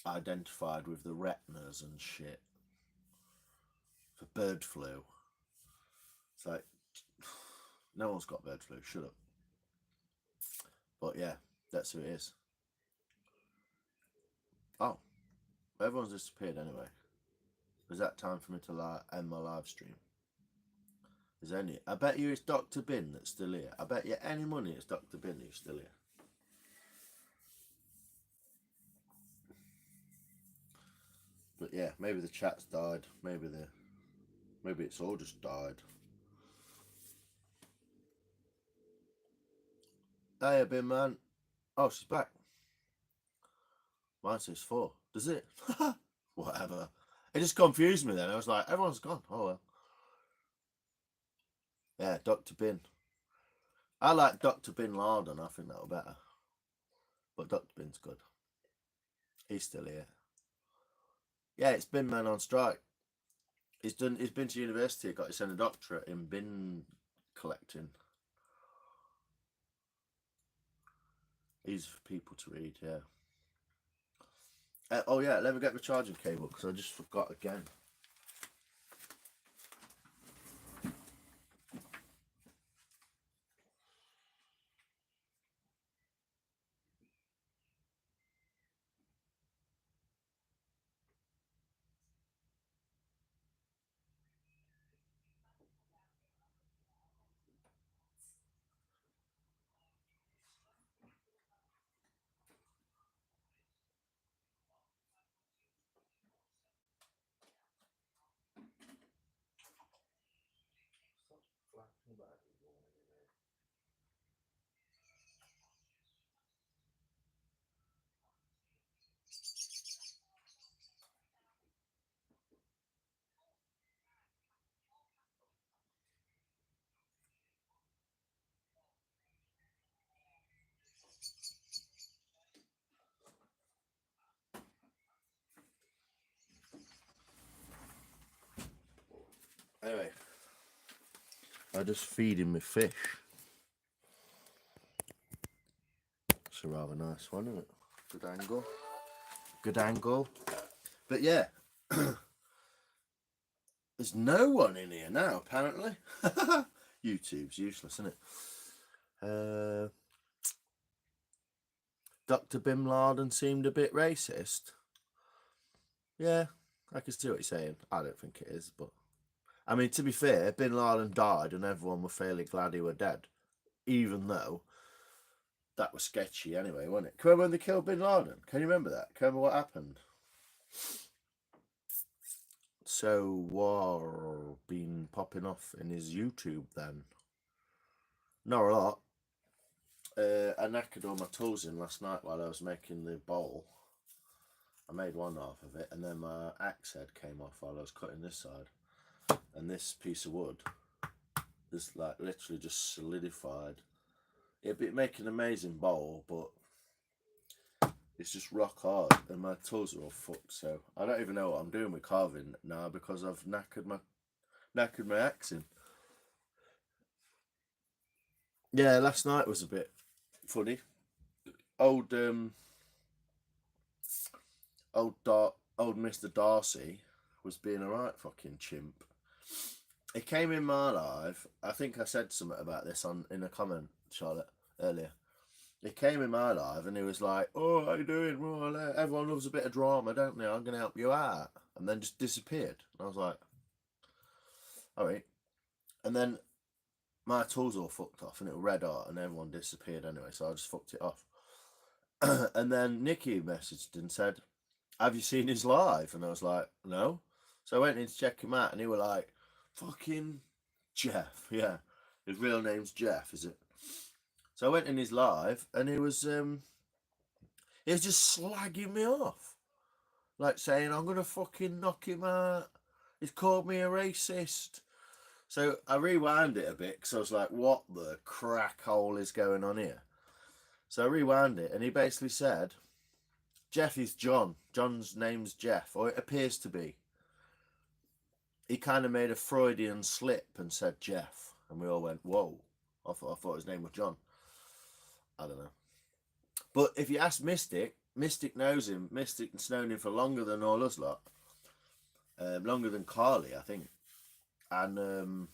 identified with the retinas and shit for bird flu. It's like, no one's got bird flu, shut up. But yeah, that's who it is. Oh, everyone's disappeared anyway. Is that time for me to end my live stream? I bet you it's Dr. Bin that's still here. I bet you any money it's Dr. Bin who's still here. But yeah, maybe the chat's died. Maybe it's all just died. Hey, bin man. Oh, she's back. Mine says 4. Does it? Whatever. It just confused me then. I was like, everyone's gone. Oh well. Yeah, Dr. Bin. I like Dr. Bin Laden. I think that'll better. But Dr. Bin's good. He's still here. Yeah, it's Bin Man on strike. He's been to university, got his a doctorate in bin collecting. He's for people to read, yeah. Oh yeah, let me get the charging cable because I just forgot again. Anyway, I just feed him with fish. It's a rather nice one, isn't it? Good angle. Good angle. But yeah, there's no one in here now, apparently. YouTube's useless, isn't it? Dr. Bin Laden seemed a bit racist. Yeah, I can see what you're saying. I don't think it is, but I mean, to be fair, Bin Laden died and everyone were fairly glad he were dead, even though that was sketchy anyway, wasn't it? Can you remember when they killed Bin Laden? Can you remember that? Can you remember what happened? So, what been popping off in his YouTube then? Not a lot. I knackered all my tools in last night while I was making the bowl. I made one half of it, and then my axe head came off while I was cutting this side. And this piece of wood is like literally just solidified. It'd be make an amazing bowl, but it's just rock hard, and my tools are all fucked. So I don't even know what I'm doing with carving now because I've knackered my axe in. Yeah, last night was a bit funny. Old Mr. Darcy was being a right fucking chimp. He came in my live. I think I said something about this in a comment, Charlotte, earlier. He came in my live and he was like, "Oh, how you doing? Well, everyone loves a bit of drama, don't they? I'm going to help you out." And then just disappeared. And I was like, all right. And then my tools all fucked off and it was red hot and everyone disappeared anyway, so I just fucked it off. And then Nikki messaged and said, "Have you seen his live?" And I was like, "No." So I went in to check him out and he was like, "Fucking Jeff." Yeah, his real name's Jeff, is it? So I went in his live and he was just slagging me off, like saying, "I'm gonna fucking knock him out. He's called me a racist." So I rewound it a bit because I was like, "What the crack hole is going on here?" So I rewound it and he basically said, "Jeff is John. John's name's Jeff, or it appears to be." He kind of made a Freudian slip and said Jeff, and we all went, "Whoa!" I thought his name was John. I don't know. But if you ask Mystic, Mystic knows him. Mystic's known him for longer than all us lot. Longer than Carly, I think. And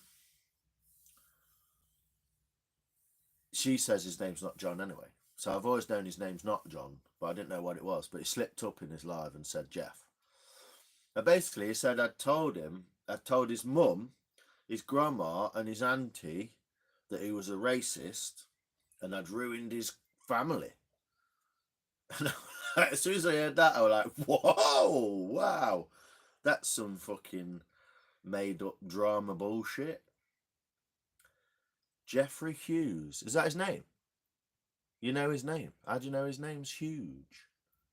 she says his name's not John anyway. So I've always known his name's not John, but I didn't know what it was. But he slipped up in his live and said Jeff. And basically, he said I'd told his mum, his grandma, and his auntie that he was a racist and I'd ruined his family. And as soon as I heard that, I was like, "Whoa, wow." That's some fucking made up drama bullshit. Jeffrey Hughes. Is that his name? You know his name? How do you know his name's Huge?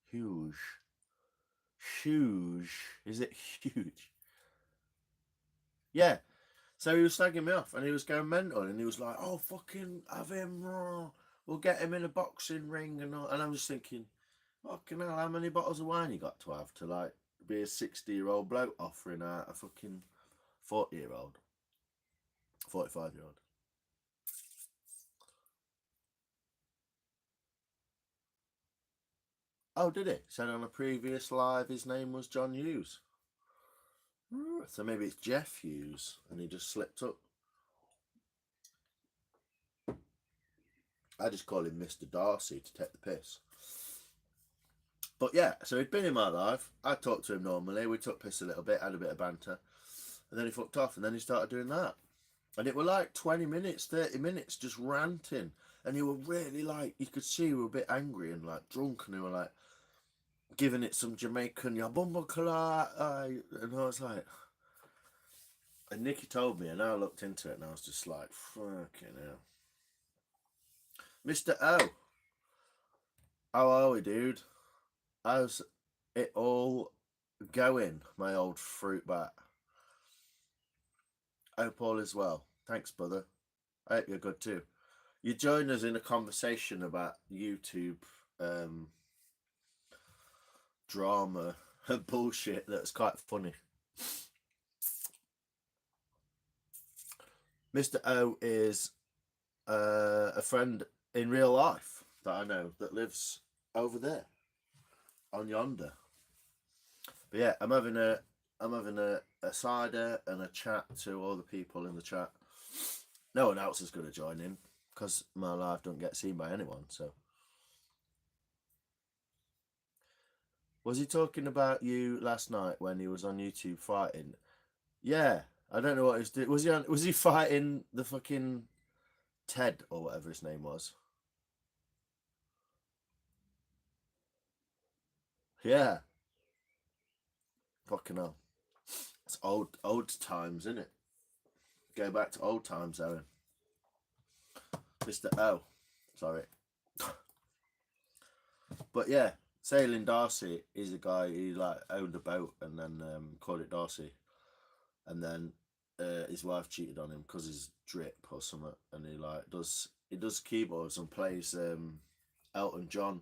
Huge. Huge. Is it huge? Yeah. So he was slagging me off and he was going mental and he was like, oh, fucking have him. We'll get him in a boxing ring and all. And I'm just thinking, fucking hell, how many bottles of wine you got to have to like be a 60-year-old bloke offering out a fucking 40-year-old, 45-year-old? Oh, did it? Said on a previous live his name was John Hughes. So maybe it's Jeff Hughes and he just slipped up. I just call him Mr. Darcy to take the piss. But yeah, so he'd been in my life. I talked to him normally. We took piss a little bit, had a bit of banter. And then he fucked off and then he started doing that. And it were like 20 minutes, 30 minutes just ranting. And he were really like, you could see he were a bit angry and like drunk and he were like giving it some Jamaican, ya bumbleclaw. And I was like, and Nikki told me and I looked into it and I was just like, fucking hell. Mr. O, how are we, dude? How's it all going, my old fruit bat? Hope all is well. Thanks, brother. I hope you're good too. You joined us in a conversation about YouTube drama and bullshit that's quite funny. Mr. O is a friend in real life that I know that lives over there on yonder. But yeah, I'm having a cider and a chat to all the people in the chat. No one else is going to join in because my live don't get seen by anyone. So, was he talking about you last night when he was on YouTube fighting? Yeah, I don't know what he's doing. Was he fighting the fucking Ted or whatever his name was? Yeah, fucking hell. It's old times, isn't it? Go back to old times, Aaron. Mr. O, sorry. But yeah, Sailing Darcy is a guy who like owned a boat and then called it Darcy, and then his wife cheated on him because he's drip or something, and he does keyboards and plays Elton John.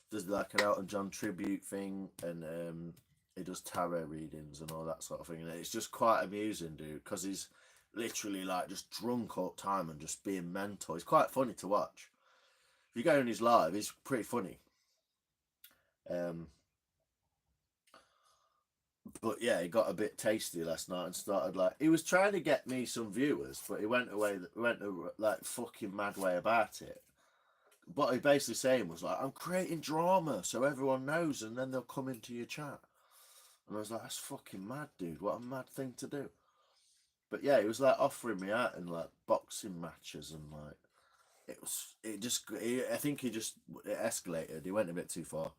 Does like an Elton John tribute thing, and he does tarot readings and all that sort of thing, and it's just quite amusing, dude, because he's literally like just drunk all the time and just being mental. It's quite funny to watch. If you go in his live, he's pretty funny. But yeah, he got a bit tasty last night and started like he was trying to get me some viewers, but he went a like fucking mad way about it. What he basically saying was like, I'm creating drama so everyone knows, and then they'll come into your chat. And I was like, that's fucking mad, dude. What a mad thing to do. But yeah, he was like offering me out in like boxing matches and like I think it escalated. He went a bit too far.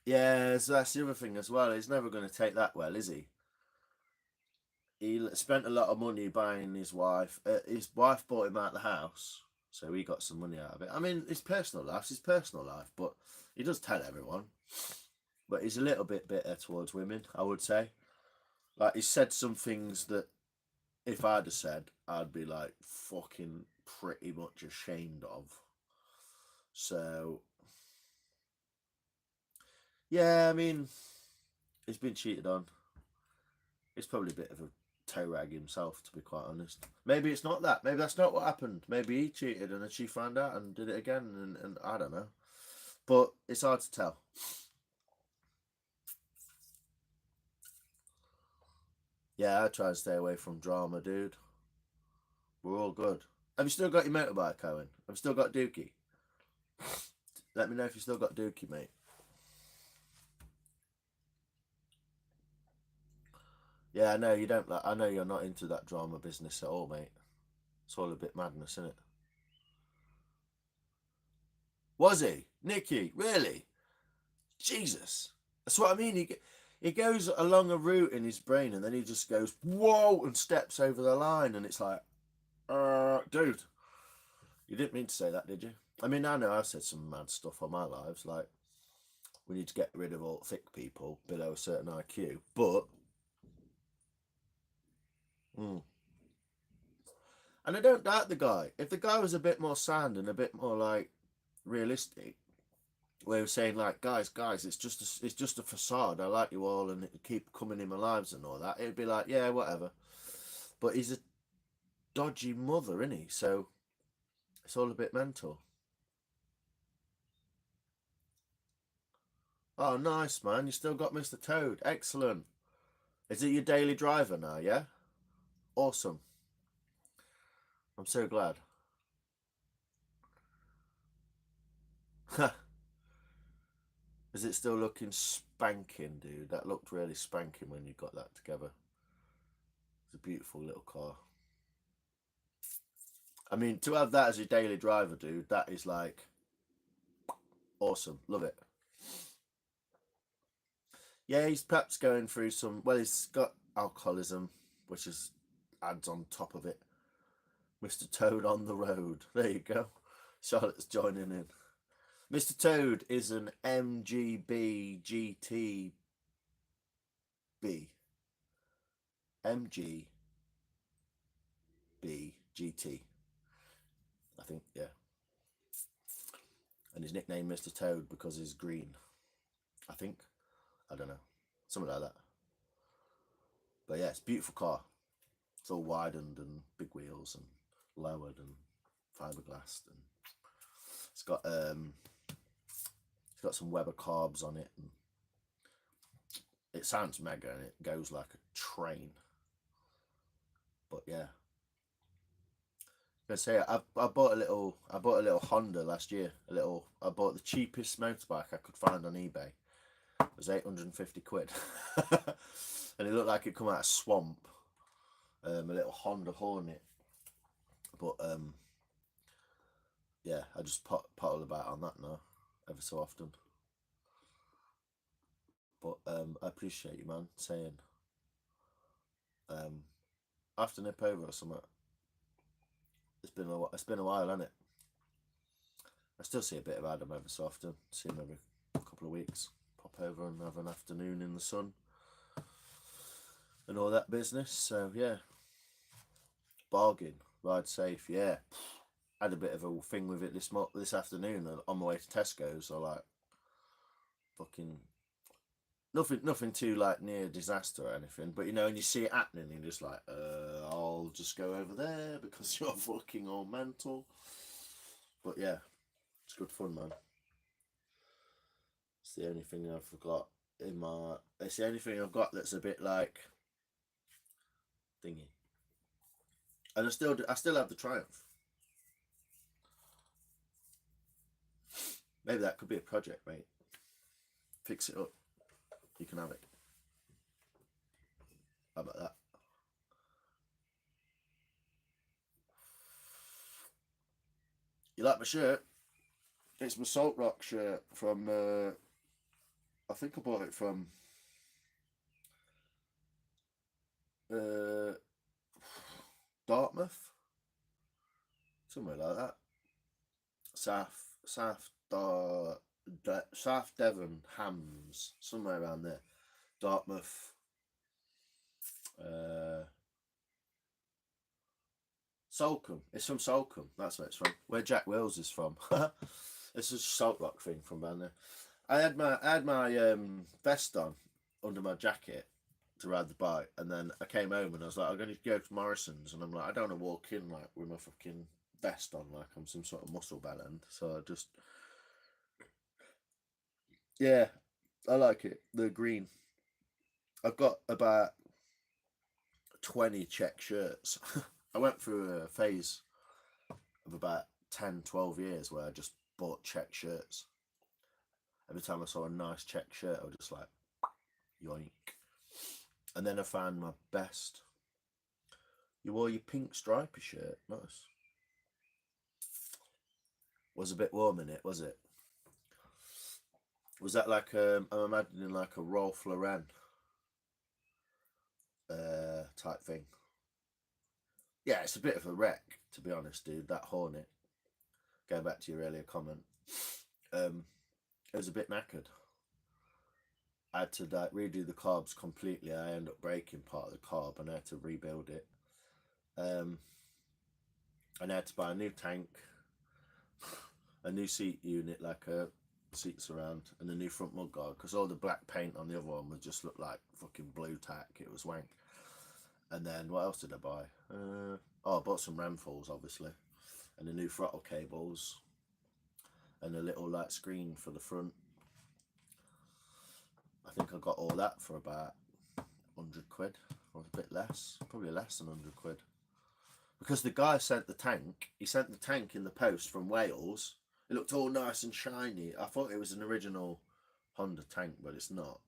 Yeah, so that's the other thing as well. He's never going to take that well, is he? He spent a lot of money buying his wife. His wife bought him out the house, so he got some money out of it. I mean, his personal life, but he does tell everyone. But he's a little bit bitter towards women, I would say. Like, he said some things that if I'd have said, I'd be like fucking pretty much ashamed of. So, yeah, I mean, he's been cheated on. He's probably a bit of a toe rag himself, to be quite honest. Maybe it's not that. Maybe that's not what happened. Maybe he cheated and then she found out and did it again, and I don't know. But it's hard to tell. Yeah, I try and stay away from drama, dude. We're all good. Have you still got your motorbike, Owen? Have you still got Dookie? Let me know if you still got Dookie, mate. Yeah, I know you don't. I know you're not into that drama business at all, mate. It's all a bit madness, isn't it? Was he? Nikki, really? Jesus. That's what I mean. He goes along a route in his brain and then he just goes, whoa, and steps over the line. And it's like, dude, you didn't mean to say that, did you? I mean, I know I've said some mad stuff on my lives, like we need to get rid of all thick people below a certain IQ, but and I don't doubt the guy. If the guy was a bit more sound and a bit more like realistic, where he was saying like, guys, it's just a facade. I like you all, and keep coming in my lives and all that. It'd be like, yeah, whatever. But he's a dodgy mother, isn't he? So it's all a bit mental. Oh, nice, man. You still got Mr. Toad. Excellent. Is it your daily driver now, yeah? Awesome. I'm so glad. Is it still looking spanking, dude? That looked really spanking when you got that together. It's a beautiful little car. I mean, to have that as your daily driver, dude, that is like awesome. Love it. Yeah, he's perhaps going through some. Well, he's got alcoholism, which is adds on top of it. Mr. Toad on the road. There you go. Charlotte's joining in. Mr. Toad is an MGB GTB. MGB GT. I think, yeah. And his nickname Mr. Toad because he's green. I think. I don't know. Something like that. But yeah, it's a beautiful car. It's all widened and big wheels and lowered and fiberglass, and it's got some Weber carbs on it, and it sounds mega and it goes like a train. But yeah, I say I bought a little Honda last year. I bought the cheapest motorbike I could find on eBay. It was 850 quid, and it looked like it come out of swamp. A little Honda Hornet, but yeah, I just pottle about on that now, ever so often. But I appreciate you, man, saying I have to nip over or something. It's been a while, hasn't it? I still see a bit of Adam every so often. See him every couple of weeks. Pop over and have an afternoon in the sun and all that business. So yeah, bargain, ride safe. Yeah, had a bit of a thing with it this afternoon on my way to Tesco's. I like fucking nothing too like near disaster or anything, but you know, and you see it happening, you're just like, I'll just go over there because you're fucking all mental. But yeah, it's good fun, man. It's the only thing I've got in my. It's the only thing I've got that's a bit like thingy, and I still have the Triumph. Maybe that could be a project, mate. Fix it up. You can have it. How about that? You like my shirt? It's my Salt Rock shirt from. I think I bought it from. Uh, Dartmouth, somewhere like that. South Devon, Hams, somewhere around there. Dartmouth. Salcombe. It's from Salcombe. That's where it's from. Where Jack Wills is from. It's a Salt Rock thing from down there. I had my vest on under my jacket to ride the bike, and then I came home and I was like, I'm going to go to Morrison's, and I'm like, I don't want to walk in like with my fucking vest on like I'm some sort of muscle bellend. So I just, yeah, I like it. The green. I've got about 20 check shirts. I went through a phase of about 10, 12 years where I just bought check shirts. Every time I saw a nice check shirt, I was just like, yoink. And then I found my best. You wore your pink stripy shirt. Nice. Was a bit warm in it, was it? Was that like I'm imagining like a Ralph Lauren type thing. Yeah, it's a bit of a wreck, to be honest, dude. That Hornet. Going back to your earlier comment, it was a bit knackered. I had to like redo the carbs completely. I ended up breaking part of the carb, and I had to rebuild it. And I had to buy a new tank, a new seat unit, like a seat surround, and a new front mudguard, because all the black paint on the other one would just look like fucking blue tack. It was wank. And then what else did I buy? I bought some Ramfalls, obviously, and the new throttle cables, and a little light screen for the front. I think I got all that for about 100 quid, or a bit less, probably less than 100 quid. Because the guy sent the tank, he sent the tank in the post from Wales. It looked all nice and shiny. I thought it was an original Honda tank, but it's not.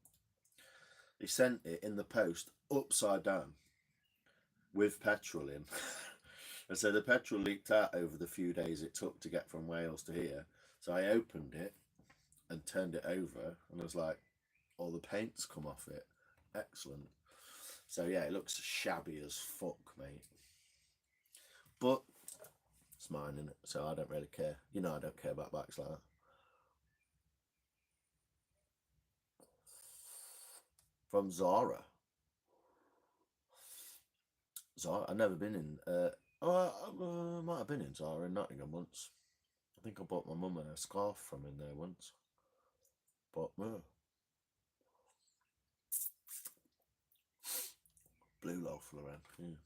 He sent it in the post upside down with petrol in. And so the petrol leaked out over the few days it took to get from Wales to here. So I opened it and turned it over, and I was like, all the paint's come off it. Excellent. So yeah, it looks shabby as fuck, mate. But it's mine, innit? So I don't really care. You know I don't care about bikes like that. From Zara. Zara, I've never been in. I might have been in Zara in Nottingham once. I think I bought my mum a scarf from in there once. But blue Ralph Lauren. Yeah.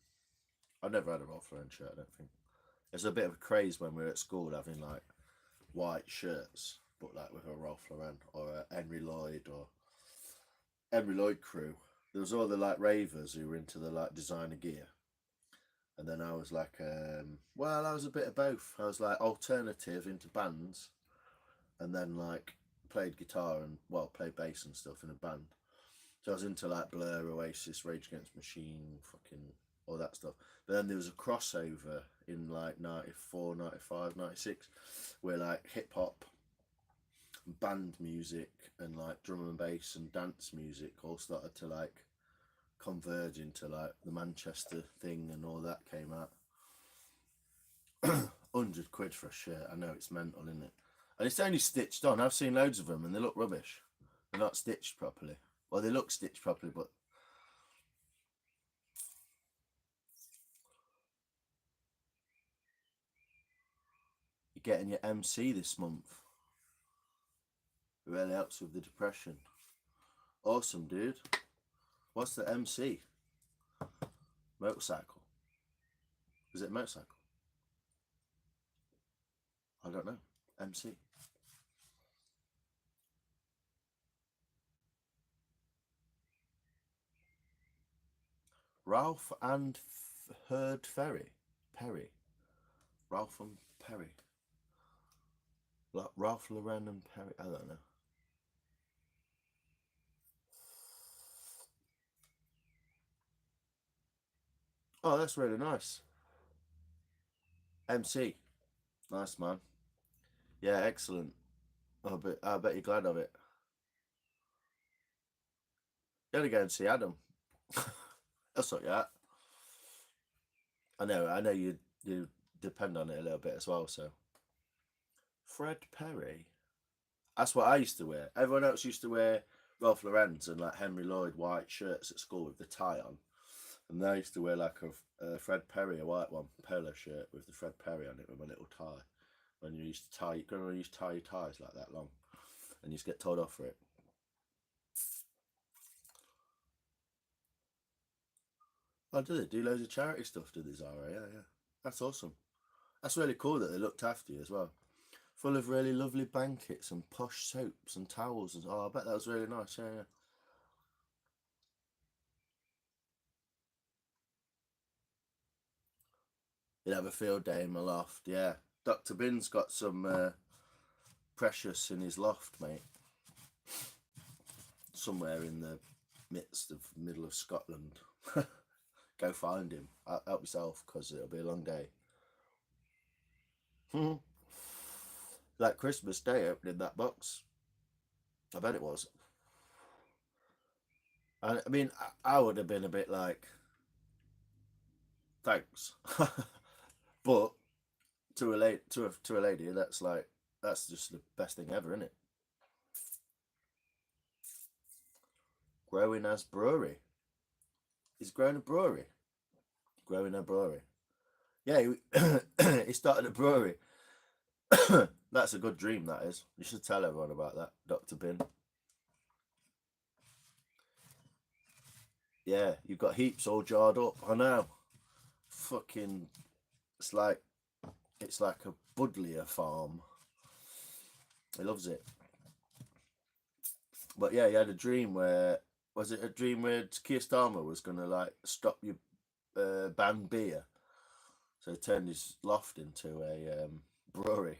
I've never had a Ralph Lauren shirt, I don't think. There's a bit of a craze when we were at school having like white shirts, but like with a Ralph Lauren or a Henry Lloyd or Henry Lloyd crew. There was all the like ravers who were into the like designer gear. And then I was like, well, I was a bit of both. I was like alternative into bands, and then like played guitar and played bass and stuff in a band. So I was into like Blur, Oasis, Rage Against the Machine, fucking all that stuff. But then there was a crossover in like 94, 95, 96, where like hip hop, band music, and like drum and bass and dance music all started to like converge into like the Manchester thing, and all that came out. 100 quid for a shirt. I know it's mental, isn't it? And it's only stitched on. I've seen loads of them and they look rubbish. They're not stitched properly. Well, they look stitched properly, but you're getting your MC this month. It really helps with the depression. Awesome, dude. What's the MC? Motorcycle. Is it motorcycle? I don't know. MC. Ralph and Herd Ferry. Perry. Ralph and Perry. Like Ralph Lauren and Perry. I don't know. Oh, that's really nice. MC. Nice, man. Yeah, excellent. I bet you're glad of it. You gotta go and see Adam. That's what you're at. I know you depend on it a little bit as well, so. Fred Perry. That's what I used to wear. Everyone else used to wear Ralph Lauren's and like Henry Lloyd white shirts at school with the tie on. And I used to wear like a Fred Perry, a white one, polo shirt with the Fred Perry on it with my little tie. When you used to tie, you used to tie your ties like that long, and you used to get told off for it. Oh, do they do loads of charity stuff? Do they, Zara? Yeah, yeah. That's awesome. That's really cool that they looked after you as well. Full of really lovely blankets and posh soaps and towels. And oh, I bet that was really nice. Yeah, yeah. You'd have a field day in my loft. Yeah. Dr. Bin's got some precious in his loft, mate. Somewhere in the middle of Scotland. Go find him. Help yourself, because it'll be a long day. Like Christmas Day opening that box. I bet it was. I mean, I would have been a bit like, thanks, but to a lady, that's just the best thing ever, isn't it? Growing as brewery. He's growing a brewery. Growing a brewery. Yeah, he started a brewery. That's a good dream, that is. You should tell everyone about that, Dr. Bin. Yeah, you've got heaps all jarred up. I know. Fucking, it's like a Budlier farm. He loves it. But yeah, he had a dream where, was it a dream where Keir Starmer was gonna like stop you ban beer? So he turned his loft into a brewery.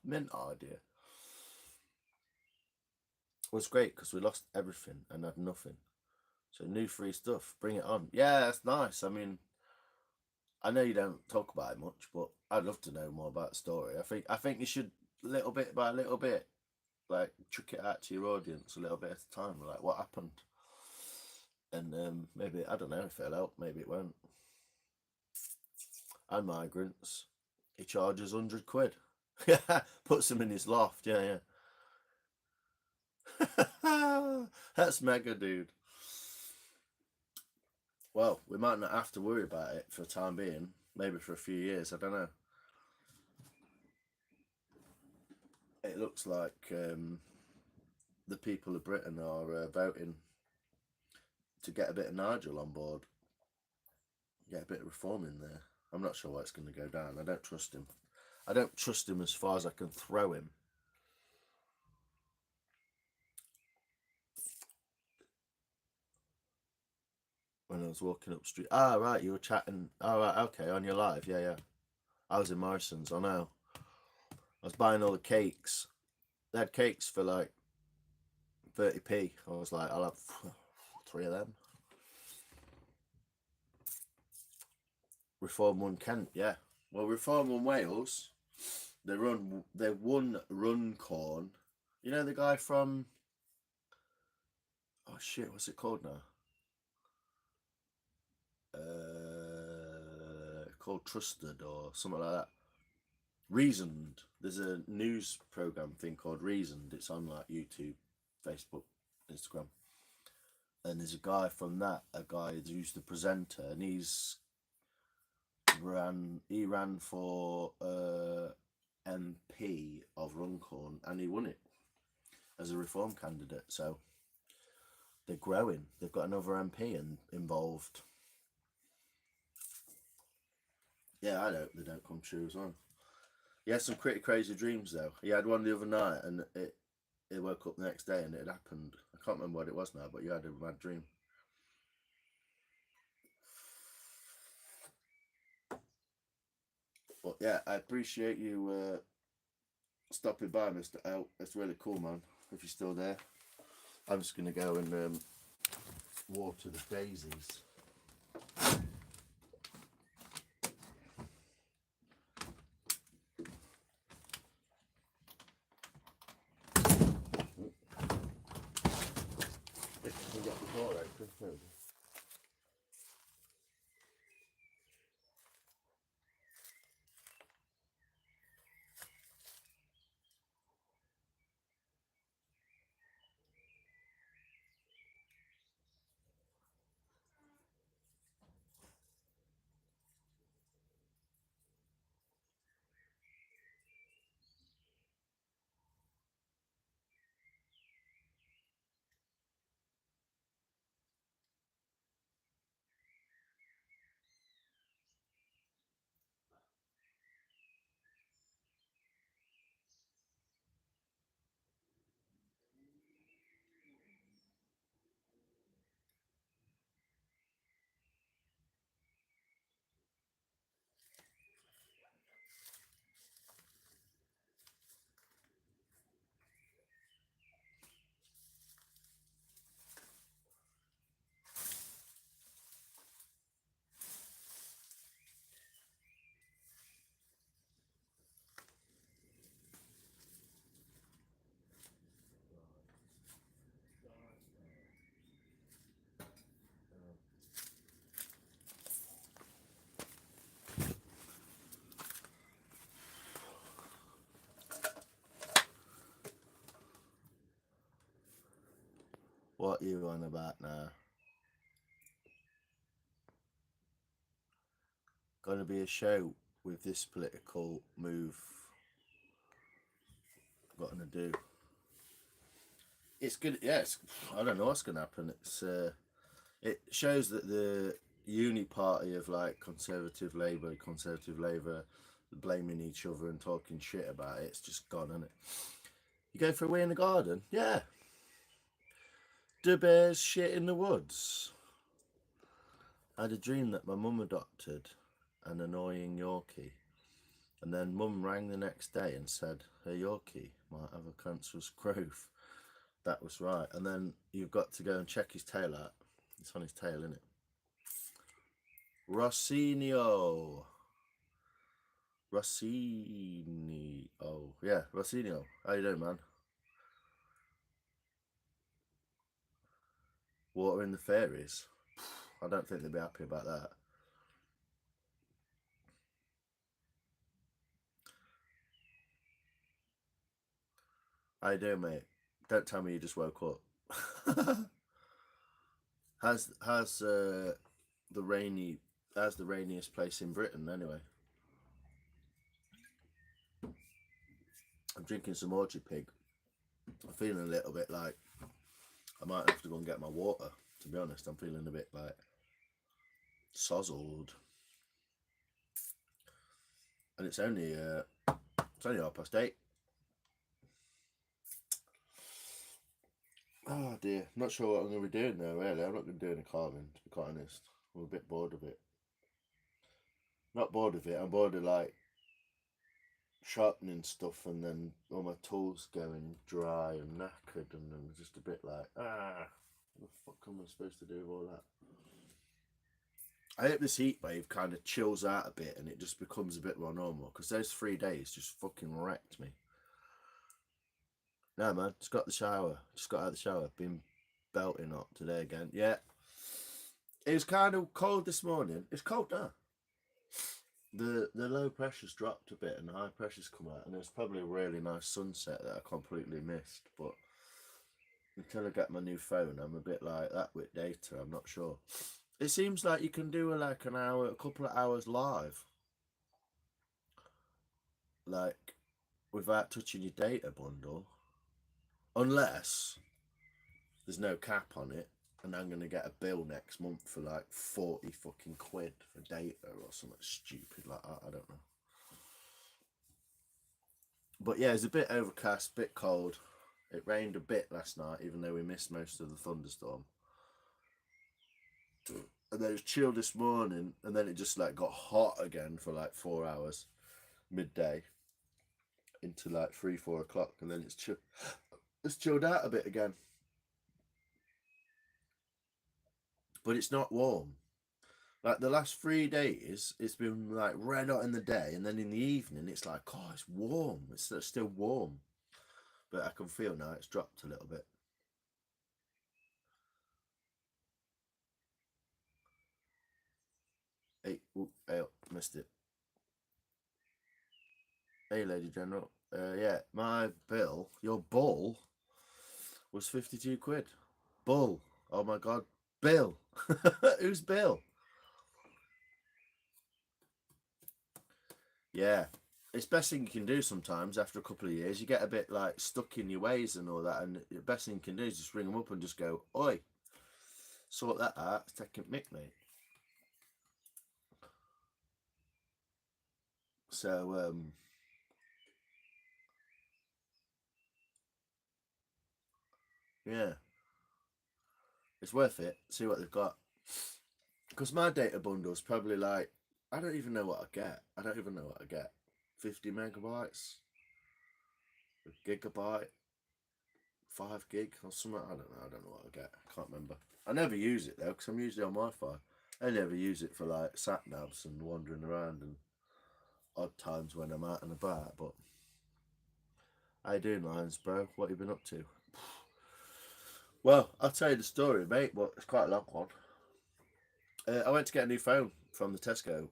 Mint idea. It was great because we lost everything and had nothing. So new free stuff, bring it on. Yeah, that's nice. I mean, I know you don't talk about it much, but I'd love to know more about the story. I think you should, little bit by little bit, like chuck it out to your audience a little bit at a time, like what happened. And maybe, I don't know if it'll help, maybe it won't. And migrants, he charges £100. Yeah, puts them in his loft. Yeah, yeah. That's mega, dude. Well, we might not have to worry about it for the time being. Maybe for a few years, I don't know. It looks like the people of Britain are voting to get a bit of Nigel on board. Get a bit of reform in there. I'm not sure why it's going to go down. I don't trust him. I don't trust him as far as I can throw him. When I was walking up street. Ah, right, you were chatting. Oh, right, okay, on your live. Yeah, yeah. I was in Morrison's, I know. I was buying all the cakes. They had cakes for like 30p. I was like, I'll have 3 of them. Reform One Kent, yeah. Well, Reform One Wales, they won Runcorn. You know the guy from, oh shit, what's it called now? Called Trusted or something like that. Reasoned. There's a news program thing called Reasoned. It's on like YouTube, Facebook, Instagram. And there's a guy from that, a guy who's the presenter, and he ran for MP of Runcorn, and he won it as a Reform candidate. So they're growing. They've got another MP involved. Yeah, I hope they don't come true as well. He had some pretty crazy dreams though. He had one the other night, and he woke up the next day and it had happened. I can't remember what it was now, but he had a mad dream. But yeah, I appreciate you stopping by, Mr. L. It's really cool, man. If you're still there, I'm just gonna go and water the daisies. If you can get the door open, maybe. What you on about now? Gonna be a show with this political move. What gonna do? It's good. Yes, I don't know what's gonna happen. It shows that the uni party of like Conservative Labour, blaming each other and talking shit about it. It's just gone, isn't it? You go for a wee in the garden? Yeah. Do bears shit in the woods? I had a dream that my mum adopted an annoying Yorkie. And then mum rang the next day and said, her Yorkie might have a cancerous growth. That was right. And then you've got to go and check his tail out. It's on his tail, isn't it? Rossinio. Yeah, Rossinio. How you doing, man? Water in the fairies. I don't think they'd be happy about that. How you doing, mate? Don't tell me you just woke up. how's the rainiest place in Britain anyway? I'm drinking some Orchard Pig. I'm feeling a little bit like I might have to go and get my water. To be honest, I'm feeling a bit like sozzled. And it's only 8:30. Oh dear, not sure what I'm going to be doing though, really. I'm not going to do any carving, to be quite honest. I'm a bit bored of it. Not bored of it, I'm bored of like sharpening stuff and then all my tools going dry and knackered and then just a bit like, what the fuck am I supposed to do with all that? I hope this heat wave kind of chills out a bit and it just becomes a bit more normal because those 3 days just fucking wrecked me. No, man, just got out of the shower. Been belting up today again. Yeah. It was kind of cold this morning. It's cold now. The low pressure's dropped a bit and the high pressure's come out, and it was probably a really nice sunset that I completely missed. But until I get my new phone, I'm a bit like that with data. I'm not sure. It seems like you can do a couple of hours live, like without touching your data bundle, unless there's no cap on it. And I'm going to get a bill next month for like 40 fucking quid for data or something stupid like that. I don't know. But yeah, it's a bit overcast, bit cold. It rained a bit last night, even though we missed most of the thunderstorm. And then it was chill this morning, and then it just like got hot again for like 4 hours, midday, into like 3-4 o'clock, and then it's chilled out a bit again. But it's not warm. Like the last 3 days, it's been like red hot in the day, and then in the evening, it's like, oh, it's warm. It's still warm, but I can feel now it's dropped a little bit. Hey, missed it. Hey, Lady General. Yeah, my bill, your bull, was 52 quid. Bull. Oh my god. Bill. Who's Bill? Yeah. It's best thing you can do sometimes after a couple of years. You get a bit like stuck in your ways and all that, and the best thing you can do is just ring them up and just go, oi, sort that out. It's taking mick, mate. So, yeah. It's worth it. See what they've got. Because my data bundle is probably like, I don't even know what I get. 50 megabytes, a gigabyte, 5 gig or something. I don't know what I get. I can't remember. I never use it though because I'm usually on Wi-Fi. I never use it for like sat navs and wandering around and odd times when I'm out and about. But how you doing, Lions, bro? What have you been up to? Well, I'll tell you the story, mate, but it's quite a long one. I went to get a new phone from the Tesco,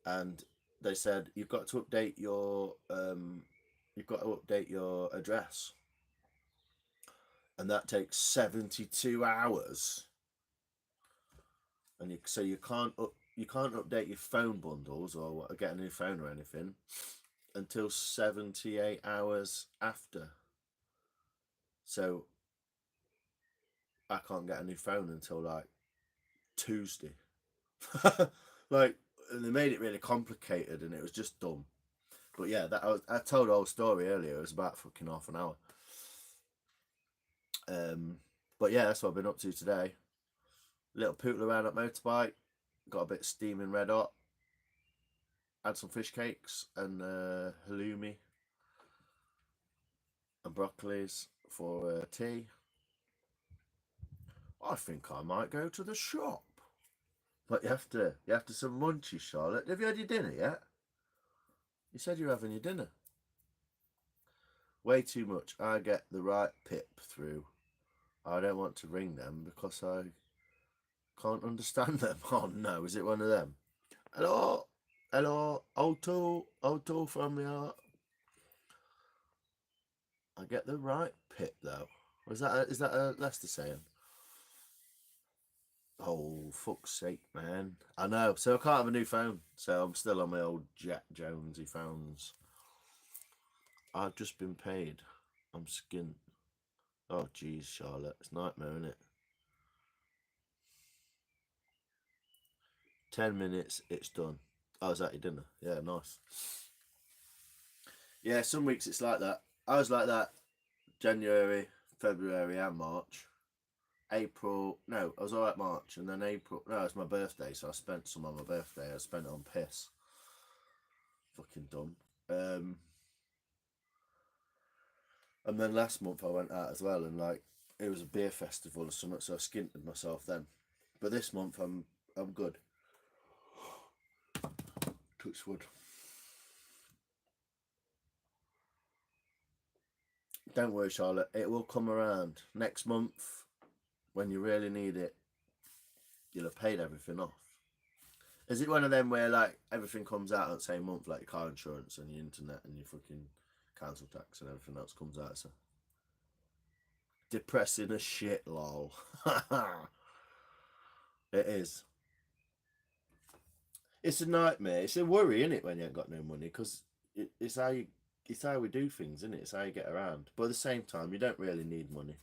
and they said you've got to update your address. and that takes 72 hours. And so you can't update your phone bundles or get a new phone or anything until 78 hours after. So I can't get a new phone until like Tuesday. Like, and they made it really complicated, and it was just dumb. But yeah, I told the whole story earlier. It was about fucking half an hour. But yeah, that's what I've been up to today. Little pootle around at motorbike. Got a bit steaming red hot. Had some fish cakes and halloumi and broccolis for tea. I think I might go to the shop. But you have to some munchies, Charlotte. Have you had your dinner yet? You said you were having your dinner. Way too much. I get the right pip through. I don't want to ring them because I can't understand them. Oh no, is it one of them? Hello? Hello? Auto from the art. I get the right pip though. Is that a Leicester saying? Oh, fuck's sake, man. I know. So I can't have a new phone. So I'm still on my old Jack Jonesy phones. I've just been paid. I'm skint. Oh, jeez, Charlotte. It's a nightmare, isn't it? 10 minutes, it's done. Oh, is that your dinner? Yeah, nice. Yeah, some weeks it's like that. I was like that January, February, and March. April, no, I was alright March, and then April, no, it's my birthday, so I spent some on my birthday. I spent it on piss. Fucking dumb. And then last month I went out as well, and like it was a beer festival or something, so I skinted myself then. But this month I'm good. Touch wood. Don't worry, Charlotte. It will come around next month when you really need it. You'll have paid everything off. Is it one of them where like everything comes out at the same month, like your car insurance and your internet and your fucking council tax and everything else comes out? So depressing as shit, lol. It is. It's a nightmare. It's a worry, isn't it, when you ain't got no money? Because it's how we do things, isn't it? It's how you get around. But at the same time, you don't really need money.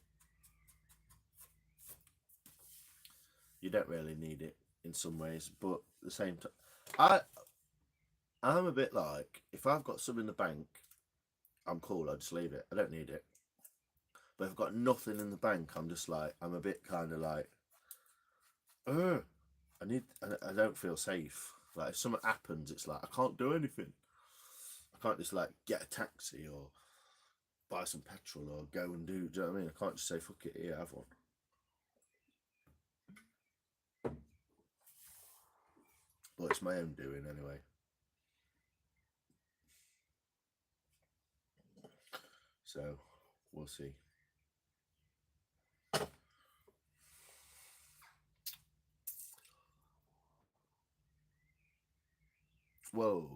You don't really need it in some ways, but at the same time, I'm a bit like, if I've got some in the bank, I'm cool. I just leave it. I don't need it. But if I've got nothing in the bank, I'm just like, I'm a bit kind of like, I don't feel safe. Like if something happens, it's like I can't do anything. I can't just like get a taxi or buy some petrol or go and do you know what I mean? I can't just say fuck it, here, have one. But it's my own doing anyway. So we'll see. Whoa.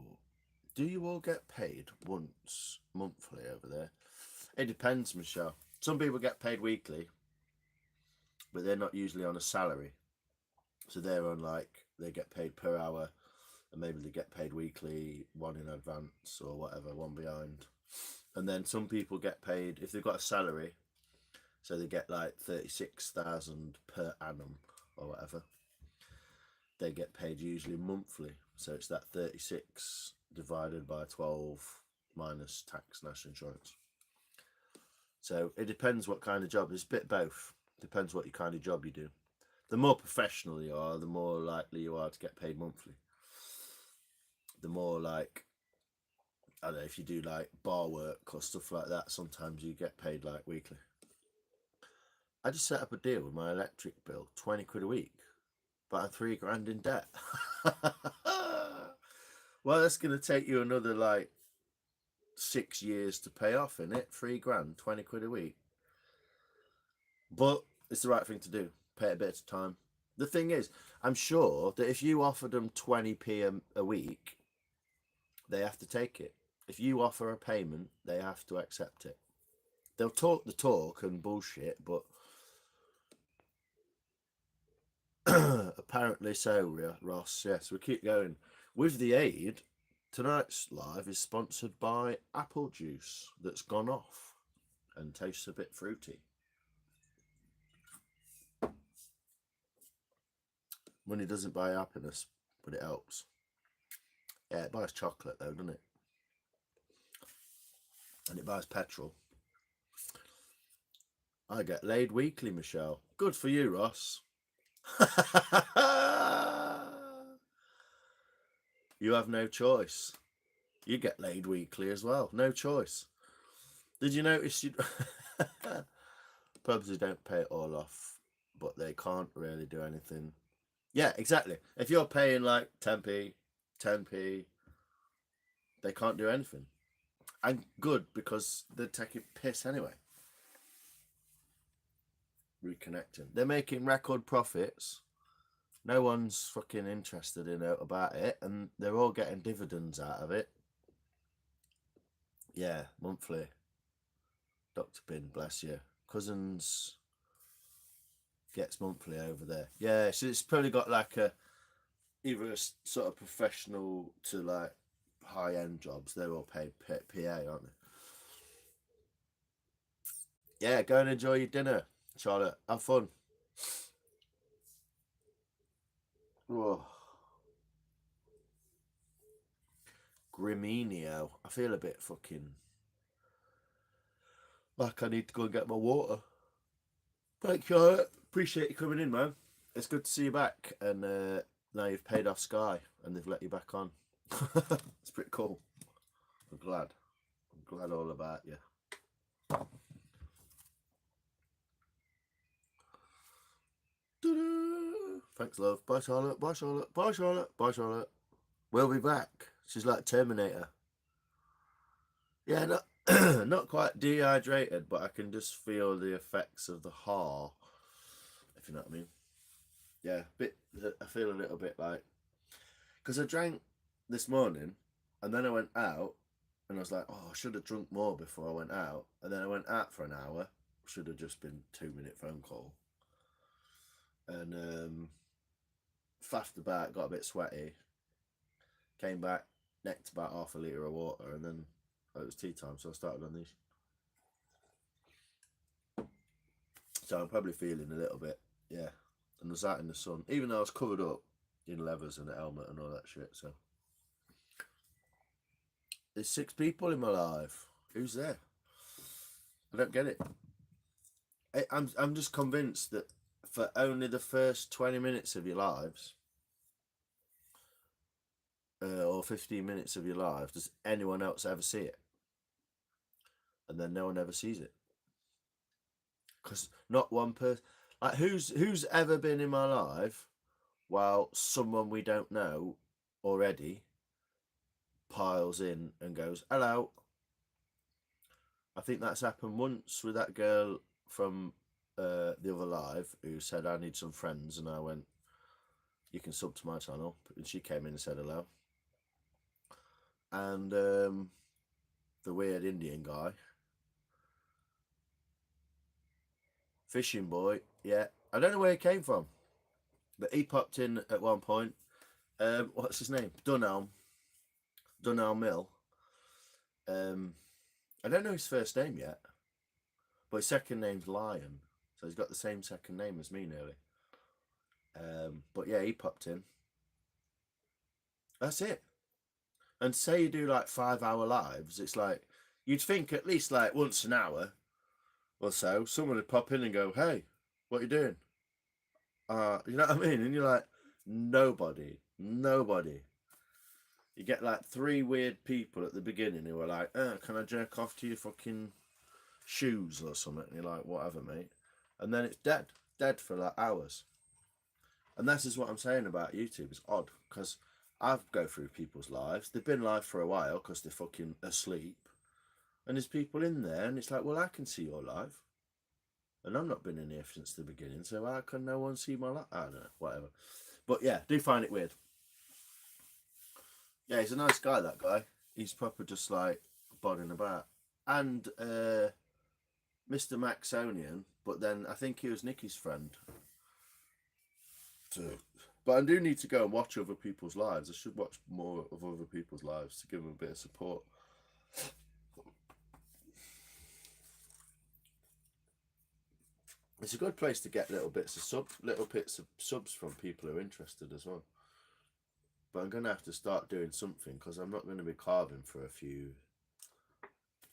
Do you all get paid once monthly over there? It depends, Michelle. Some people get paid weekly, but they're not usually on a salary. So they're on like, they get paid per hour, and maybe they get paid weekly, one in advance or whatever, one behind. And then some people get paid if they've got a salary, so they get like 36,000 per annum or whatever. They get paid usually monthly, so it's that 36 divided by 12 minus tax, national insurance. So it depends what kind of job. It's a bit both. Depends what kind of job you do. The more professional you are, the more likely you are to get paid monthly. The more like, I don't know, if you do like bar work or stuff like that, sometimes you get paid like weekly. I just set up a deal with my electric bill, 20 quid a week, but I'm £3,000 in debt. Well, that's going to take you another like 6 years to pay off, innit? £3,000, 20 quid a week. But it's the right thing to do. Pay it a bit at a time. The thing is, I'm sure that if you offered them 20p a week, they have to take it. If you offer a payment, they have to accept it. they'll talk the talk and bullshit, but apparently so, Ross. Yes, we keep going. With the aid, tonight's live is sponsored by apple juice that's gone off and tastes a bit fruity. Money doesn't buy happiness, but it helps. Yeah, it buys chocolate though, doesn't it? And it buys petrol. I get laid weekly, Michelle. Good for you, Ross. You have no choice. You get laid weekly as well. No choice. Did you notice you pubs who don't pay it all off, but they can't really do anything. Yeah, exactly. If you're paying like 10p, they can't do anything. And good, because they're taking piss anyway. Reconnecting. They're making record profits. No one's fucking interested in it about it, and they're all getting dividends out of it. Yeah, monthly. Dr. Bin, bless you. Cousins gets monthly over there. Yeah, so it's probably got like either a sort of professional to like high-end jobs. They're all paid PA, aren't they? Yeah, go and enjoy your dinner, Charlotte. Have fun. Oh. Griminio. I feel a bit fucking like I need to go and get my water. Thanks, Charlotte. Appreciate you coming in, man. It's good to see you back. And now you've paid off Sky and they've let you back on. It's pretty cool. I'm glad. I'm glad all about you. Thanks, love. Bye, Charlotte. Bye, Charlotte. Bye, Charlotte. Bye, Charlotte. We'll be back. She's like Terminator. Yeah, not quite dehydrated, but I can just feel the effects of the har, if you know what I mean. Yeah, I feel a little bit like, because I drank this morning, and then I went out, and I was like, oh, I should have drunk more before I went out, and then I went out for an hour. Should have just been 2-minute phone call, and faffed about, got a bit sweaty, came back, necked about half a litre of water, and then it was tea time, so I started on these. So I'm probably feeling a little bit, yeah. And I was out in the sun, even though I was covered up in leathers and a helmet and all that shit. So there's 6 people in my life. Who's there? I don't get it. I'm just convinced that for only the first 20 minutes of your lives, or 15 minutes of your life, does anyone else ever see it? And then no one ever sees it. Because not one person, like who's ever been in my life while someone we don't know already piles in and goes, hello. I think that's happened once with that girl from the other live who said, I need some friends, and I went, you can sub to my channel, and she came in and said hello. And the weird Indian guy, fishing boy, yeah, I don't know where he came from, but he popped in at one point. What's his name? Dunelm Mill. I don't know his first name yet, but his second name's Lion, so he's got the same second name as me nearly. But yeah, he popped in. That's it. And say you do like 5-hour lives, it's like you'd think at least like once an hour or so someone would pop in and go, hey, what are you doing? You know what I mean? And you're like, nobody. You get like 3 weird people at the beginning who are like, can I jerk off to your fucking shoes or something? And you're like, whatever, mate. And then it's dead for like hours. And this is what I'm saying about YouTube. It's odd because I go through people's lives. They've been live for a while because they're fucking asleep. And there's people in there, and it's like, well, I can see your life. And I've not been in here since the beginning, so how can no one see my life? I don't know, whatever. But yeah, do find it weird. Yeah, he's a nice guy, that guy. He's proper just like bodding about. And Mr. Maxonian, but then I think he was Nicky's friend. But I do need to go and watch other people's lives. I should watch more of other people's lives to give them a bit of support. It's a good place to get little bits of subs from people who are interested as well. But I'm gonna have to start doing something because I'm not going to be carving for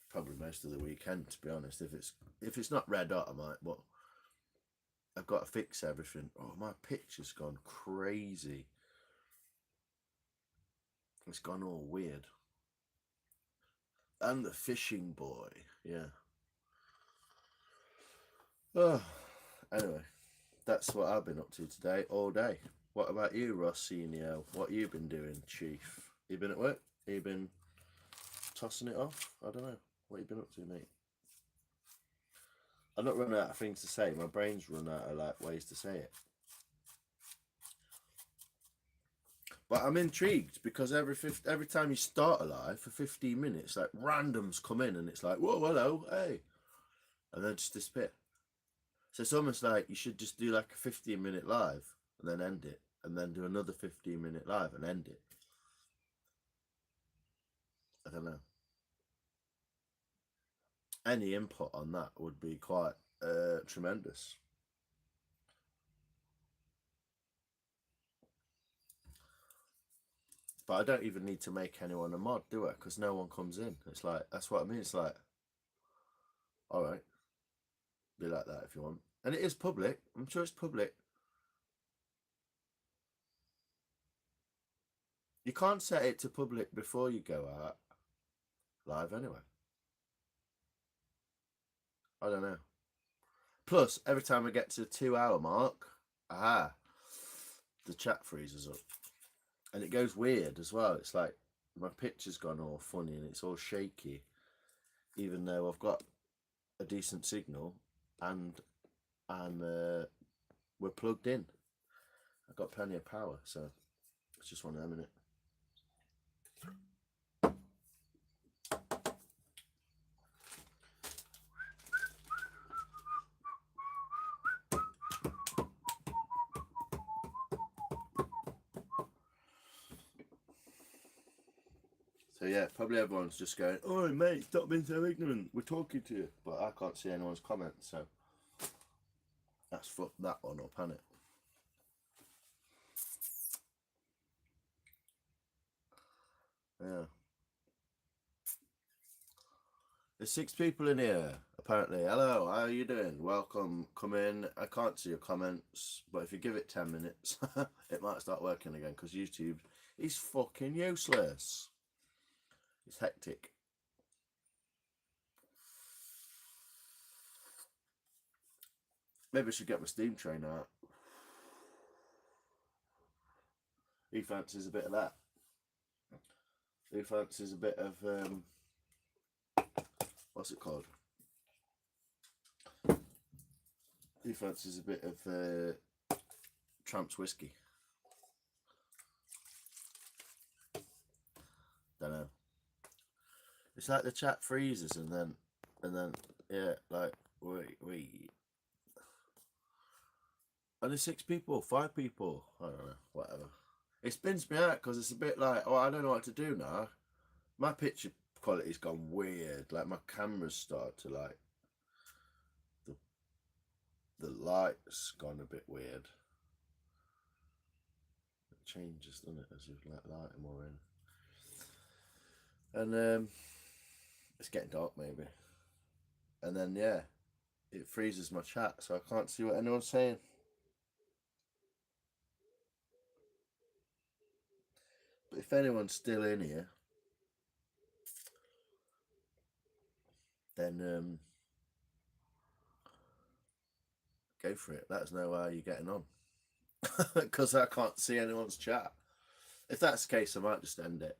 probably most of the weekend, to be honest. If it's not red hot, I might, but I've got to fix everything. Oh, my picture's gone crazy. It's gone all weird. And the fishing boy, yeah. Oh, anyway, that's what I've been up to today, all day. What about you, Rossinio? What you been doing, Chief? You been at work? You been tossing it off? I don't know. What you been up to, mate? I'm not running out of things to say. My brain's run out of ways to say it. But I'm intrigued because every time you start a live for 15 minutes, like randoms come in and it's like, whoa, hello, hey, and then just disappear. So it's almost like you should just do like a 15-minute live and then end it, and then do another 15-minute live and end it. I don't know. Any input on that would be quite tremendous. But I don't even need to make anyone a mod, do I? Because no one comes in. It's like, that's what I mean. It's like, all right, be like that if you want. And it is public. I'm sure it's public. You can't set it to public before you go out live anyway. I don't know. Plus, every time I get to the 2-hour mark, the chat freezes up. And it goes weird as well. It's like my picture's gone all funny and it's all shaky, even though I've got a decent signal and we're plugged in. I've got plenty of power, so it's just one of them, innit? So yeah, probably everyone's just going, "Oh mate, stop being so ignorant. We're talking to you," but I can't see anyone's comments, so that's fucked that one up, hasn't it? Yeah. There's 6 people in here, apparently. Hello, how are you doing? Welcome, come in. I can't see your comments, but if you give it 10 minutes, it might start working again, because YouTube is fucking useless. It's hectic. Maybe I should get my steam train out. He fancies a bit of that. He fancies a bit of, what's it called? He fancies a bit of Tramp's whiskey. Don't know. It's like the chat freezes and then yeah, like we. And there's 6 people, 5 people. I don't know, whatever. It spins me out because it's a bit like, oh, I don't know what to do now. My picture quality's gone weird. Like my camera's started to like the light's gone a bit weird. It changes, doesn't it, as you let light more in. And it's getting dark maybe. And then yeah, it freezes my chat, so I can't see what anyone's saying. But if anyone's still in here, then go for it. Let us know how you're getting on. Because I can't see anyone's chat. If that's the case, I might just end it.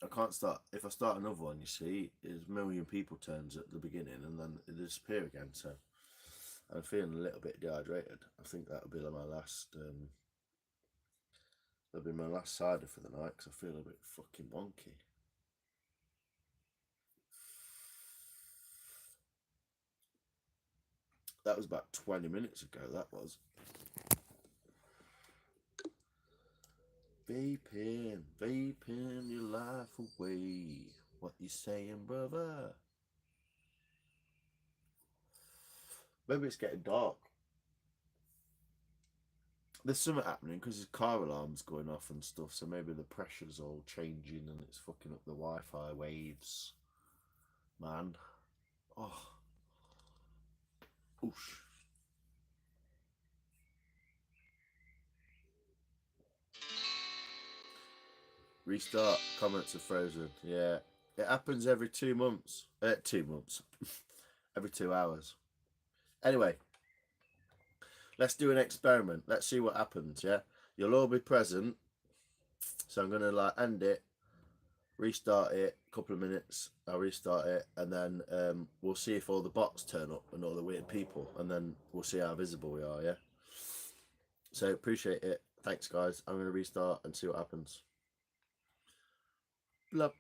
I can't start. If I start another one, you see, there's a million people turns at the beginning and then it disappear again. So I'm feeling a little bit dehydrated. I think that'll be my last. That'll be my last cider for the night because I feel a bit fucking wonky. That was about 20 minutes ago, that was. Vaping your life away. What you saying, brother? Maybe it's getting dark. There's something happening because there's car alarms going off and stuff, so maybe the pressure's all changing and it's fucking up the Wi-Fi waves. Man. Oh. Oosh. Restart. Comments are frozen. Yeah. It happens every 2 months. 2 months. Every 2 hours. Anyway. Let's do an experiment. Let's see what happens, yeah? You'll all be present. So I'm going to like end it, restart it, a couple of minutes, I'll restart it, and then we'll see if all the bots turn up and all the weird people, and then we'll see how visible we are, yeah? So appreciate it. Thanks, guys. I'm going to restart and see what happens. Blah.